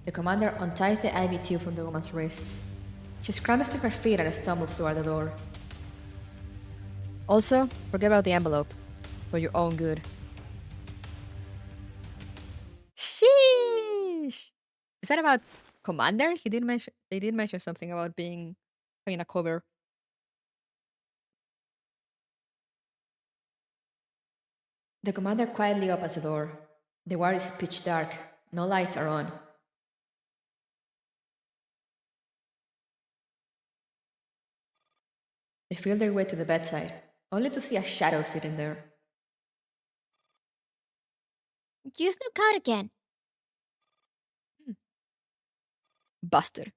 The commander unties the IV tube from the woman's wrists. She scrambles to her feet and stumbles toward the door. Also, forget about the envelope. For your own good. Sheesh! Is that about Commander? They did mention something about having a cover. The commander quietly opens the door. The ward is pitch dark. No lights are on. They feel their way to the bedside, only to see a shadow sitting there. You snuck out again. Busted.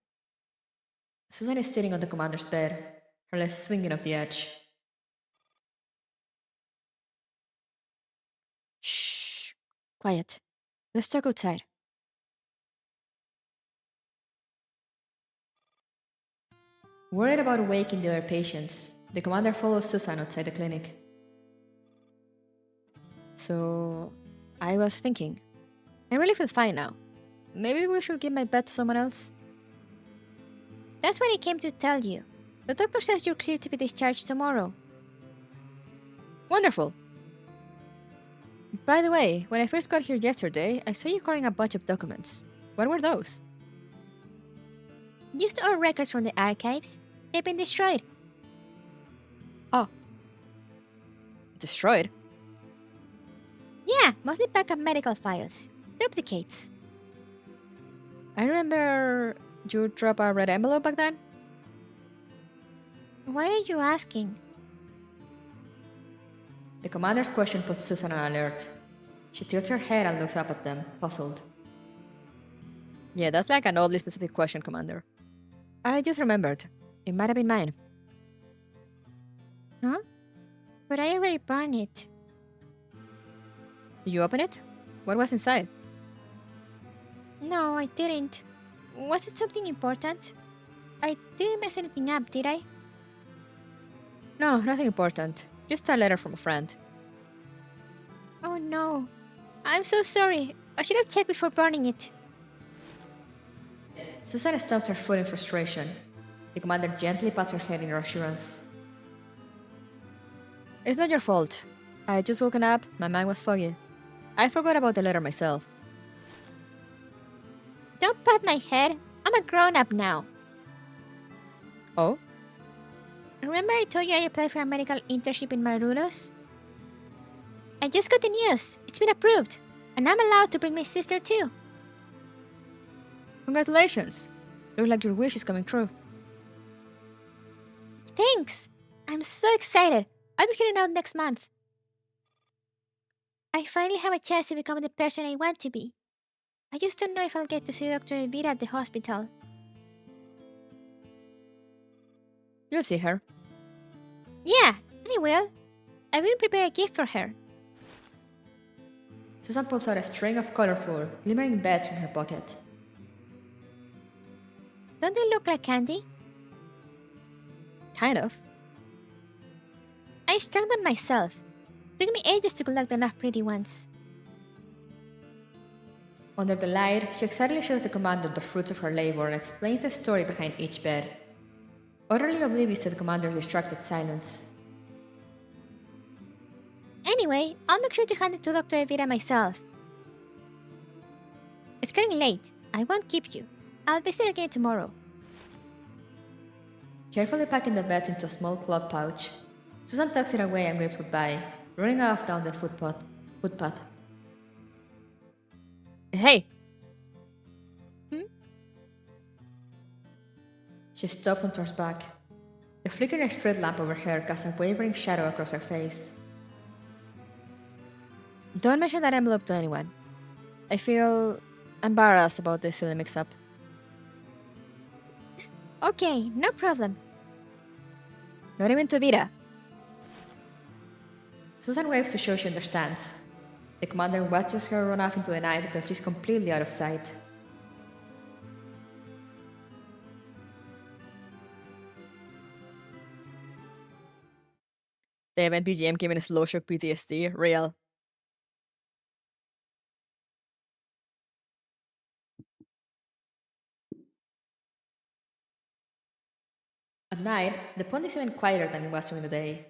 Susan is sitting on the commander's bed, her legs swinging off the edge. Shh. Quiet. Let's talk outside. Worried about waking the other patients, the commander follows Susan outside the clinic. So, I was thinking, I really feel fine now. Maybe we should give my bed to someone else? That's what I came to tell you. The doctor says you're clear to be discharged tomorrow. Wonderful! By the way, when I first got here yesterday, I saw you carrying a bunch of documents. What were those? Used all records from the archives. They've been destroyed. Oh. Destroyed? Yeah, mostly backup medical files. Duplicates. I remember you dropped a red envelope back then? Why are you asking? The commander's question puts Susan on alert. She tilts her head and looks up at them, puzzled. Yeah, that's like an oddly specific question, Commander. I just remembered. It might have been mine. Huh? But I already burned it. Did you open it? What was inside? No, I didn't. Was it something important? I didn't mess anything up, did I? No, nothing important. Just a letter from a friend. Oh no. I'm so sorry. I should have checked before burning it. Susan stamps her foot in frustration. The commander gently pats her head in reassurance. It's not your fault. I had just woken up, my mind was foggy. I forgot about the letter myself. Don't pat my head. I'm a grown-up now. Oh? Remember I told you I applied for a medical internship in Marulos? I just got the news. It's been approved. And I'm allowed to bring my sister too. Congratulations! Looks like your wish is coming true. Thanks. I'm so excited. I'll be heading out next month. I finally have a chance to become the person I want to be. I just don't know if I'll get to see Dr. Evita at the hospital. You'll see her. Yeah, I will. I've even prepared a gift for her. Susan pulls out a string of colorful, glimmering beds from her pocket. Don't they look like candy? Kind of. I strung them myself. Took me ages to collect enough pretty ones. Under the light, she excitedly shows the commander the fruits of her labor and explains the story behind each bed. Utterly oblivious to the commander's distracted silence. Anyway, I'll make sure to hand it to Dr. Evita myself. It's getting late. I won't keep you. I'll visit again tomorrow. Carefully packing the beds into a small cloth pouch, Susan tucks it away and waves goodbye, running off down the footpath. Hey! She stops and turns back. The flickering street lamp overhead casts a wavering shadow across her face. Don't mention that envelope to anyone. I feel embarrassed about this silly mix-up. Okay, no problem. Not even to Vita. Susan waves to show she understands. The commander watches her run off into the night until she's completely out of sight. The event BGM came in slow shock PTSD, real. At night, the pond is even quieter than it was during the day.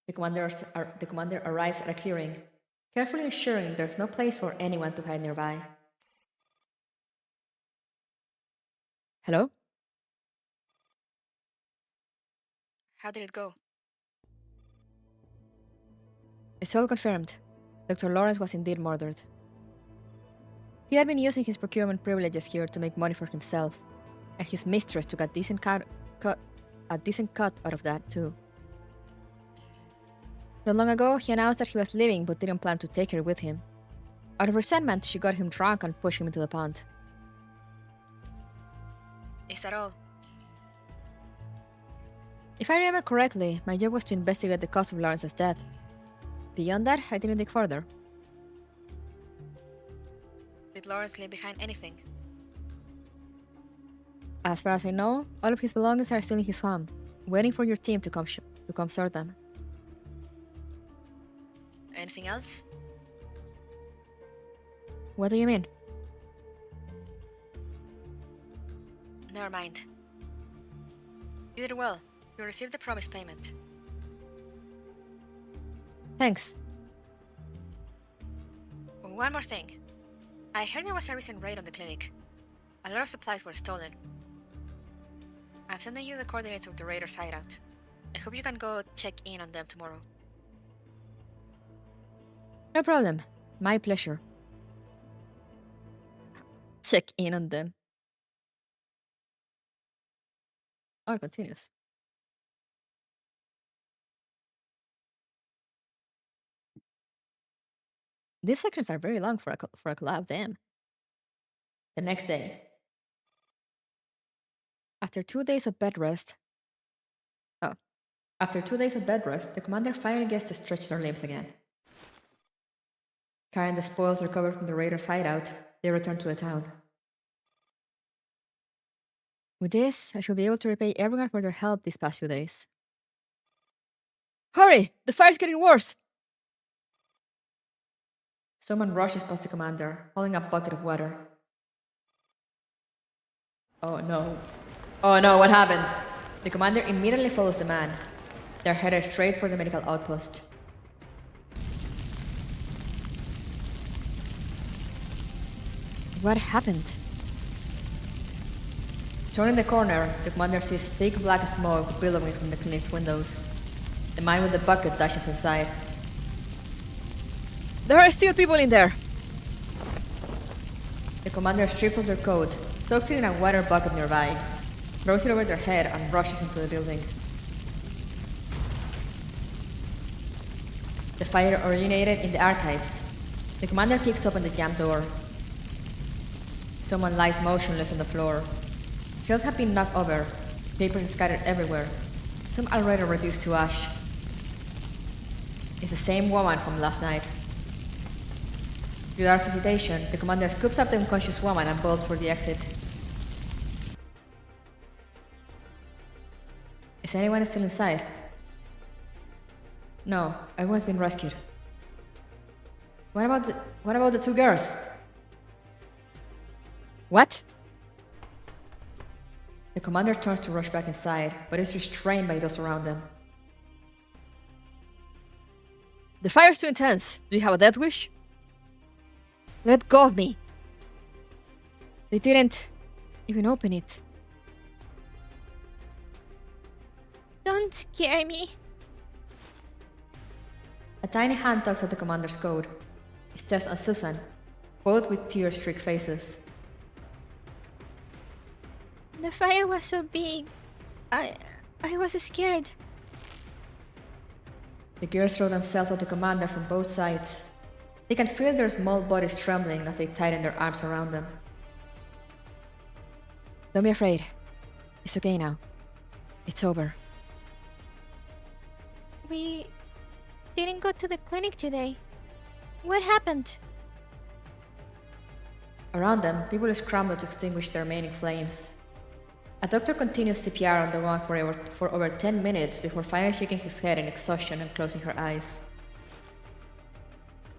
The commander arrives at a clearing, carefully ensuring there's no place for anyone to hide nearby. Hello? How did it go? It's all confirmed. Dr. Lorenz was indeed murdered. He had been using his procurement privileges here to make money for himself, and his mistress took a decent cut out of that, too. Not long ago, he announced that he was leaving but didn't plan to take her with him. Out of resentment, she got him drunk and pushed him into the pond. Is that all? If I remember correctly, my job was to investigate the cause of Lawrence's death. Beyond that, I didn't dig further. Did Lawrence leave behind anything? As far as I know, all of his belongings are still in his home, waiting for your team to come sort them. Anything else? What do you mean? Never mind. You did well. You received the promised payment. Thanks. One more thing. I heard there was a recent raid on the clinic. A lot of supplies were stolen. I'm sending you the coordinates of the raiders' hideout. I hope you can go check in on them tomorrow. No problem. My pleasure. Check in on them. Oh, it continues. These sections are very long for a collab, damn. The next day. After 2 days of bed rest... Oh. After 2 days of bed rest, the commander finally gets to stretch their limbs again. Carrying the spoils recovered from the raiders' hideout, they return to the town. With this, I shall be able to repay everyone for their help these past few days. Hurry! The fire's getting worse! Someone rushes past the commander, holding a bucket of water. Oh no. Oh no, what happened? The commander immediately follows the man. They're headed straight for the medical outpost. What happened? Turning the corner, the commander sees thick black smoke billowing from the clinic's windows. The man with the bucket dashes inside. There are still people in there! The commander strips off their coat, soaks it in a water bucket nearby, throws it over their head and rushes into the building. The fire originated in the archives. The commander kicks open the jammed door. Someone lies motionless on the floor. Shelves have been knocked over, papers scattered everywhere, some already reduced to ash. It's the same woman from last night. Without hesitation, the commander scoops up the unconscious woman and bolts for the exit. Is anyone still inside? No, everyone's been rescued. What about the two girls? What? The commander turns to rush back inside, but is restrained by those around them. The fire's too intense. Do you have a death wish? Let go of me. They didn't even open it. Don't scare me. A tiny hand tugs at the commander's coat. It's Tess and Susan, both with tear-streaked faces. The fire was so big. I was scared. The girls throw themselves at the commander from both sides. They can feel their small bodies trembling as they tighten their arms around them. Don't be afraid. It's okay now. It's over. We didn't go to the clinic today. What happened? Around them, people scramble to extinguish the remaining flames. A doctor continues CPR on the woman for over 10 minutes before finally shaking his head in exhaustion and closing her eyes.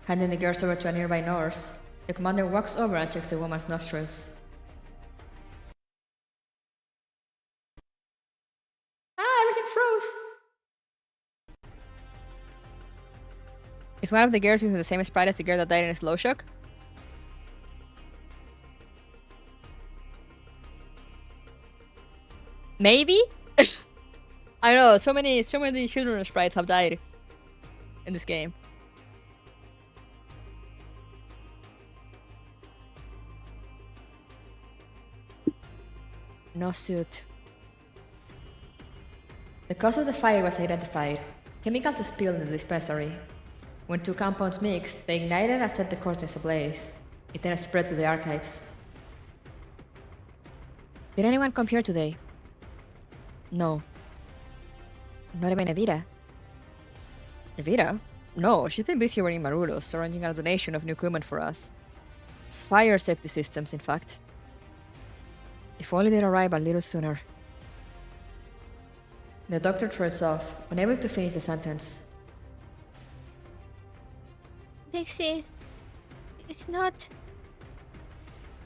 Handing the girls over to a nearby nurse, the commander walks over and checks the woman's nostrils. Everything froze! Is one of the girls using the same sprite as the girl that died in a slow shock? Maybe? I know, so many children sprites have died in this game. No suit. The cause of the fire was identified. Chemicals spilled in the dispensary. When two compounds mixed, they ignited and set the contents ablaze. It then spread to the archives. Did anyone come here today? No. Not even Evita. Evita? No, she's been busy running Marulos, arranging a donation of new equipment for us. Fire safety systems, in fact. If only they'd arrive a little sooner. The doctor treads off, unable to finish the sentence. Pixie, it's not...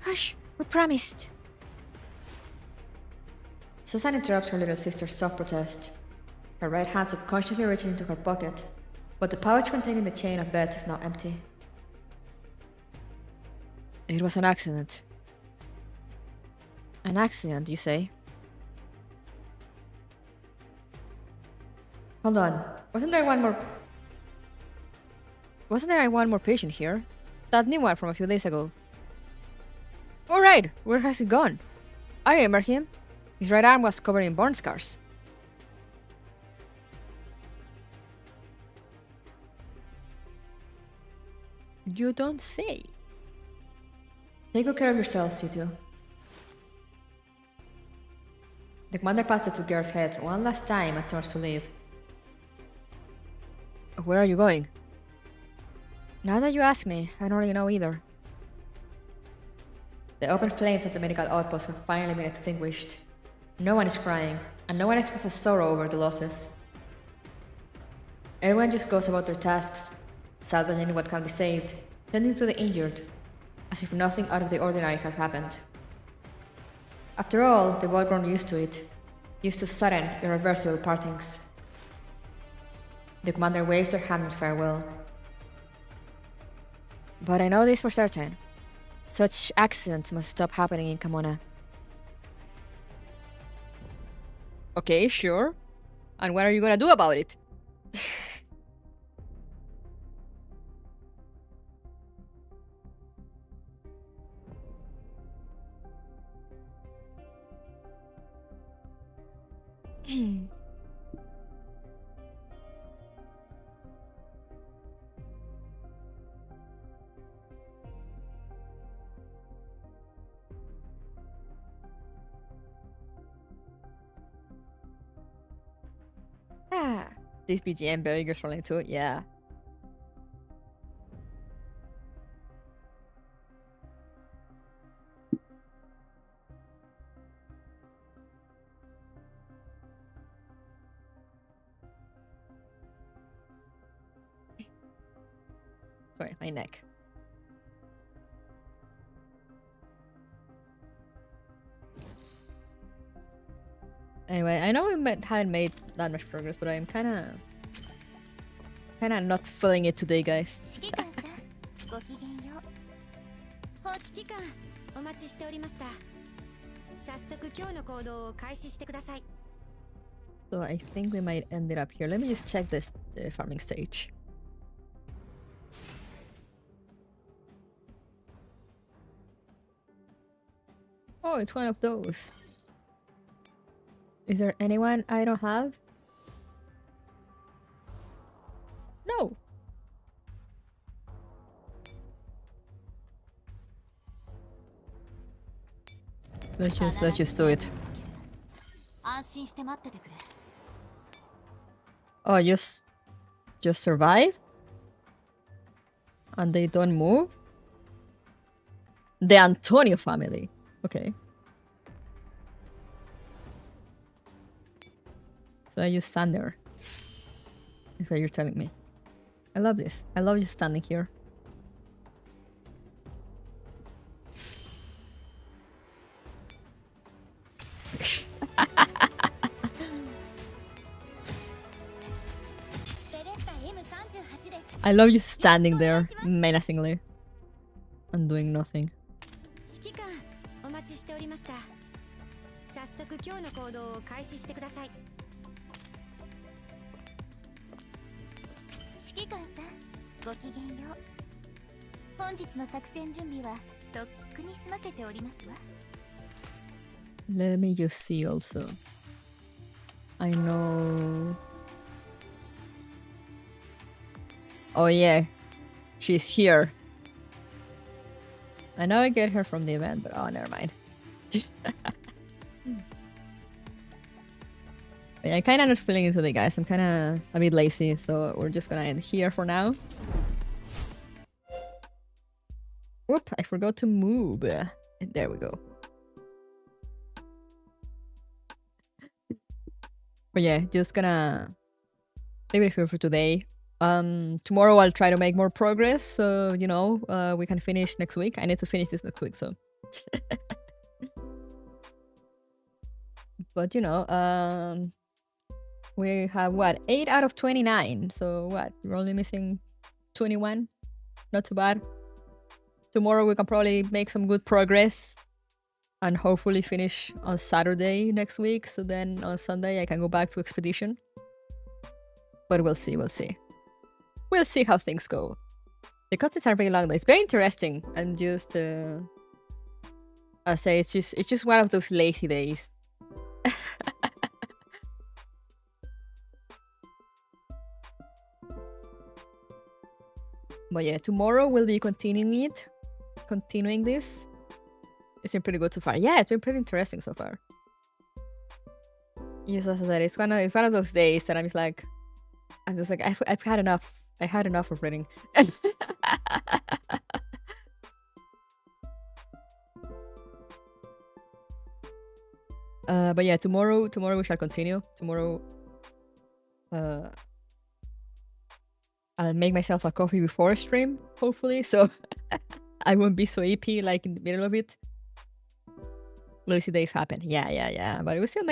Hush, we promised. Susan interrupts her little sister's soft protest. Her right hand subconsciously reaches into her pocket, but the pouch containing the chain of beds is now empty. It was an accident. An accident, you say? Hold on. Wasn't there one more patient here? That new one from a few days ago. Alright, where has he gone? I remember him. His right arm was covered in burn scars. You don't say. Take good care of yourself, you two. The commander pats the two girls' heads one last time and turns to leave. Where are you going? Now that you ask me, I don't really know either. The open flames at the medical outpost have finally been extinguished. No one is crying, and no one expresses sorrow over the losses. Everyone just goes about their tasks, salvaging what can be saved, tending to the injured, as if nothing out of the ordinary has happened. After all, they've all grown used to it, used to sudden, irreversible partings. The commander waves their hand in farewell. But I know this for certain. Such accidents must stop happening in Kamona. Okay, sure. And what are you gonna do about it? This BGM very good for too, yeah. Sorry, my neck. Anyway, I know we haven't made that much progress, but I'm kinda not feeling it today, guys. 指揮官さん、ごきげんよう。指揮官、お待ちしておりました。早速今日の行動を開始してください。 So I think we might end it up here. Let me just check this farming stage. Oh, it's one of those. Is there anyone I don't have? No. Let's just do it. 安心して待っててくれ。 Oh, just survive? And they don't move? The Antonio family. Okay. So I just stand there. Is what you're telling me. I love this. I love just standing here. I love you standing there menacingly and doing nothing. 指揮官、お待ちしておりました。早速今日の行動を開始してください。指揮官さん、ごきげんよう。本日の作戦準備はとっくに済ませておりますわ。 Let me just see also. I know. Oh yeah, she's here. I know I get her from the event, but oh, never mind. Yeah, I'm kind of not feeling it today, guys. I'm kind of a bit lazy, so we're just gonna end here for now. Whoop, I forgot to move. There we go. But yeah, just gonna leave it here for today. Tomorrow I'll try to make more progress, so you know, we can finish next week. I need to finish this next week, so but you know, we have what, 8 out of 29, so what, we're only missing 21. Not too bad. Tomorrow we can probably make some good progress and hopefully finish on Saturday next week, so then on Sunday I can go back to Expedition. But we'll see. We'll see how things go. The cutscenes are very long though. It's very interesting, and just I say it's just one of those lazy days. But yeah, tomorrow we'll be continuing this. It's been pretty good so far. Yeah, it's been pretty interesting so far. Yes, as I said, it's one of those days that I'm just like I've had enough. I had enough of reading. But yeah, tomorrow we shall continue. Tomorrow, I'll make myself a coffee before stream, hopefully, so I won't be so EP like in the middle of it. Lazy days happen. Yeah. But we still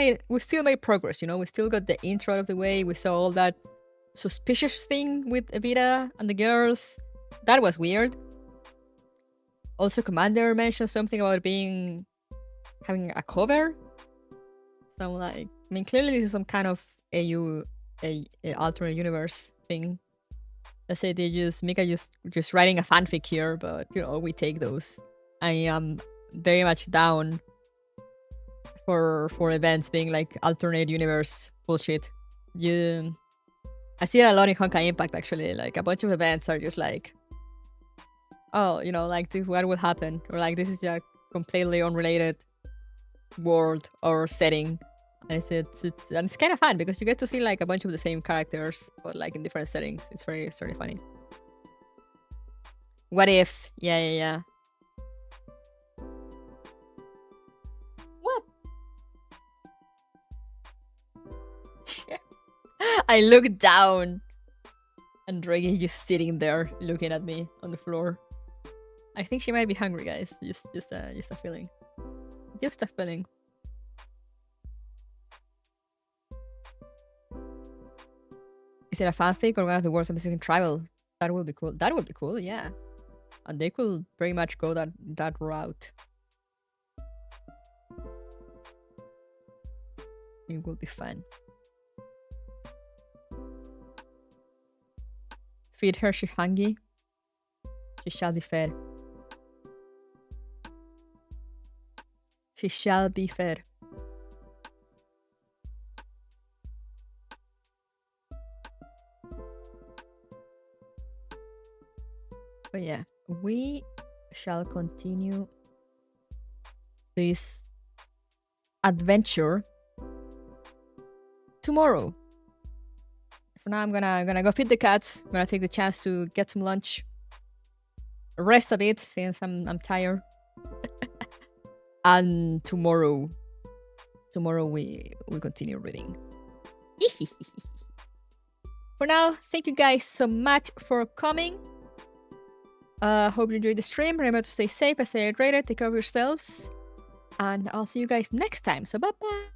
made progress, you know. We still got the intro out of the way. We saw all that suspicious thing with Evita and the girls. That was weird. Also, Commander mentioned something about having a cover. So I'm like, I mean, clearly this is some kind of a alternate universe thing. Let's say Mika just writing a fanfic here, but you know, we take those. I am very much down for events being like alternate universe bullshit. I see it a lot in Honkai Impact actually. Like a bunch of events are just like, oh, you know, like this, what would happen, or like this is a completely unrelated world or setting, and it's kind of fun because you get to see like a bunch of the same characters but like in different settings. It's very funny. What ifs? Yeah. What? I look down and Reggie is just sitting there looking at me on the floor. I think she might be hungry, guys. Just a feeling. Just a feeling. Is it a fanfic or one of the words I'm missing in tribal? That would be cool. That would be cool, yeah. And they could very much go that route. It will be fun. Feed her, she hungry. She shall be fed. She shall be fed. But yeah, we shall continue this adventure tomorrow. For now, I'm gonna go feed the cats. I'm gonna take the chance to get some lunch, rest a bit since I'm tired. And tomorrow we continue reading. For now, thank you guys so much for coming. Hope you enjoyed the stream. Remember to stay safe, stay hydrated, take care of yourselves, and I'll see you guys next time. So bye bye.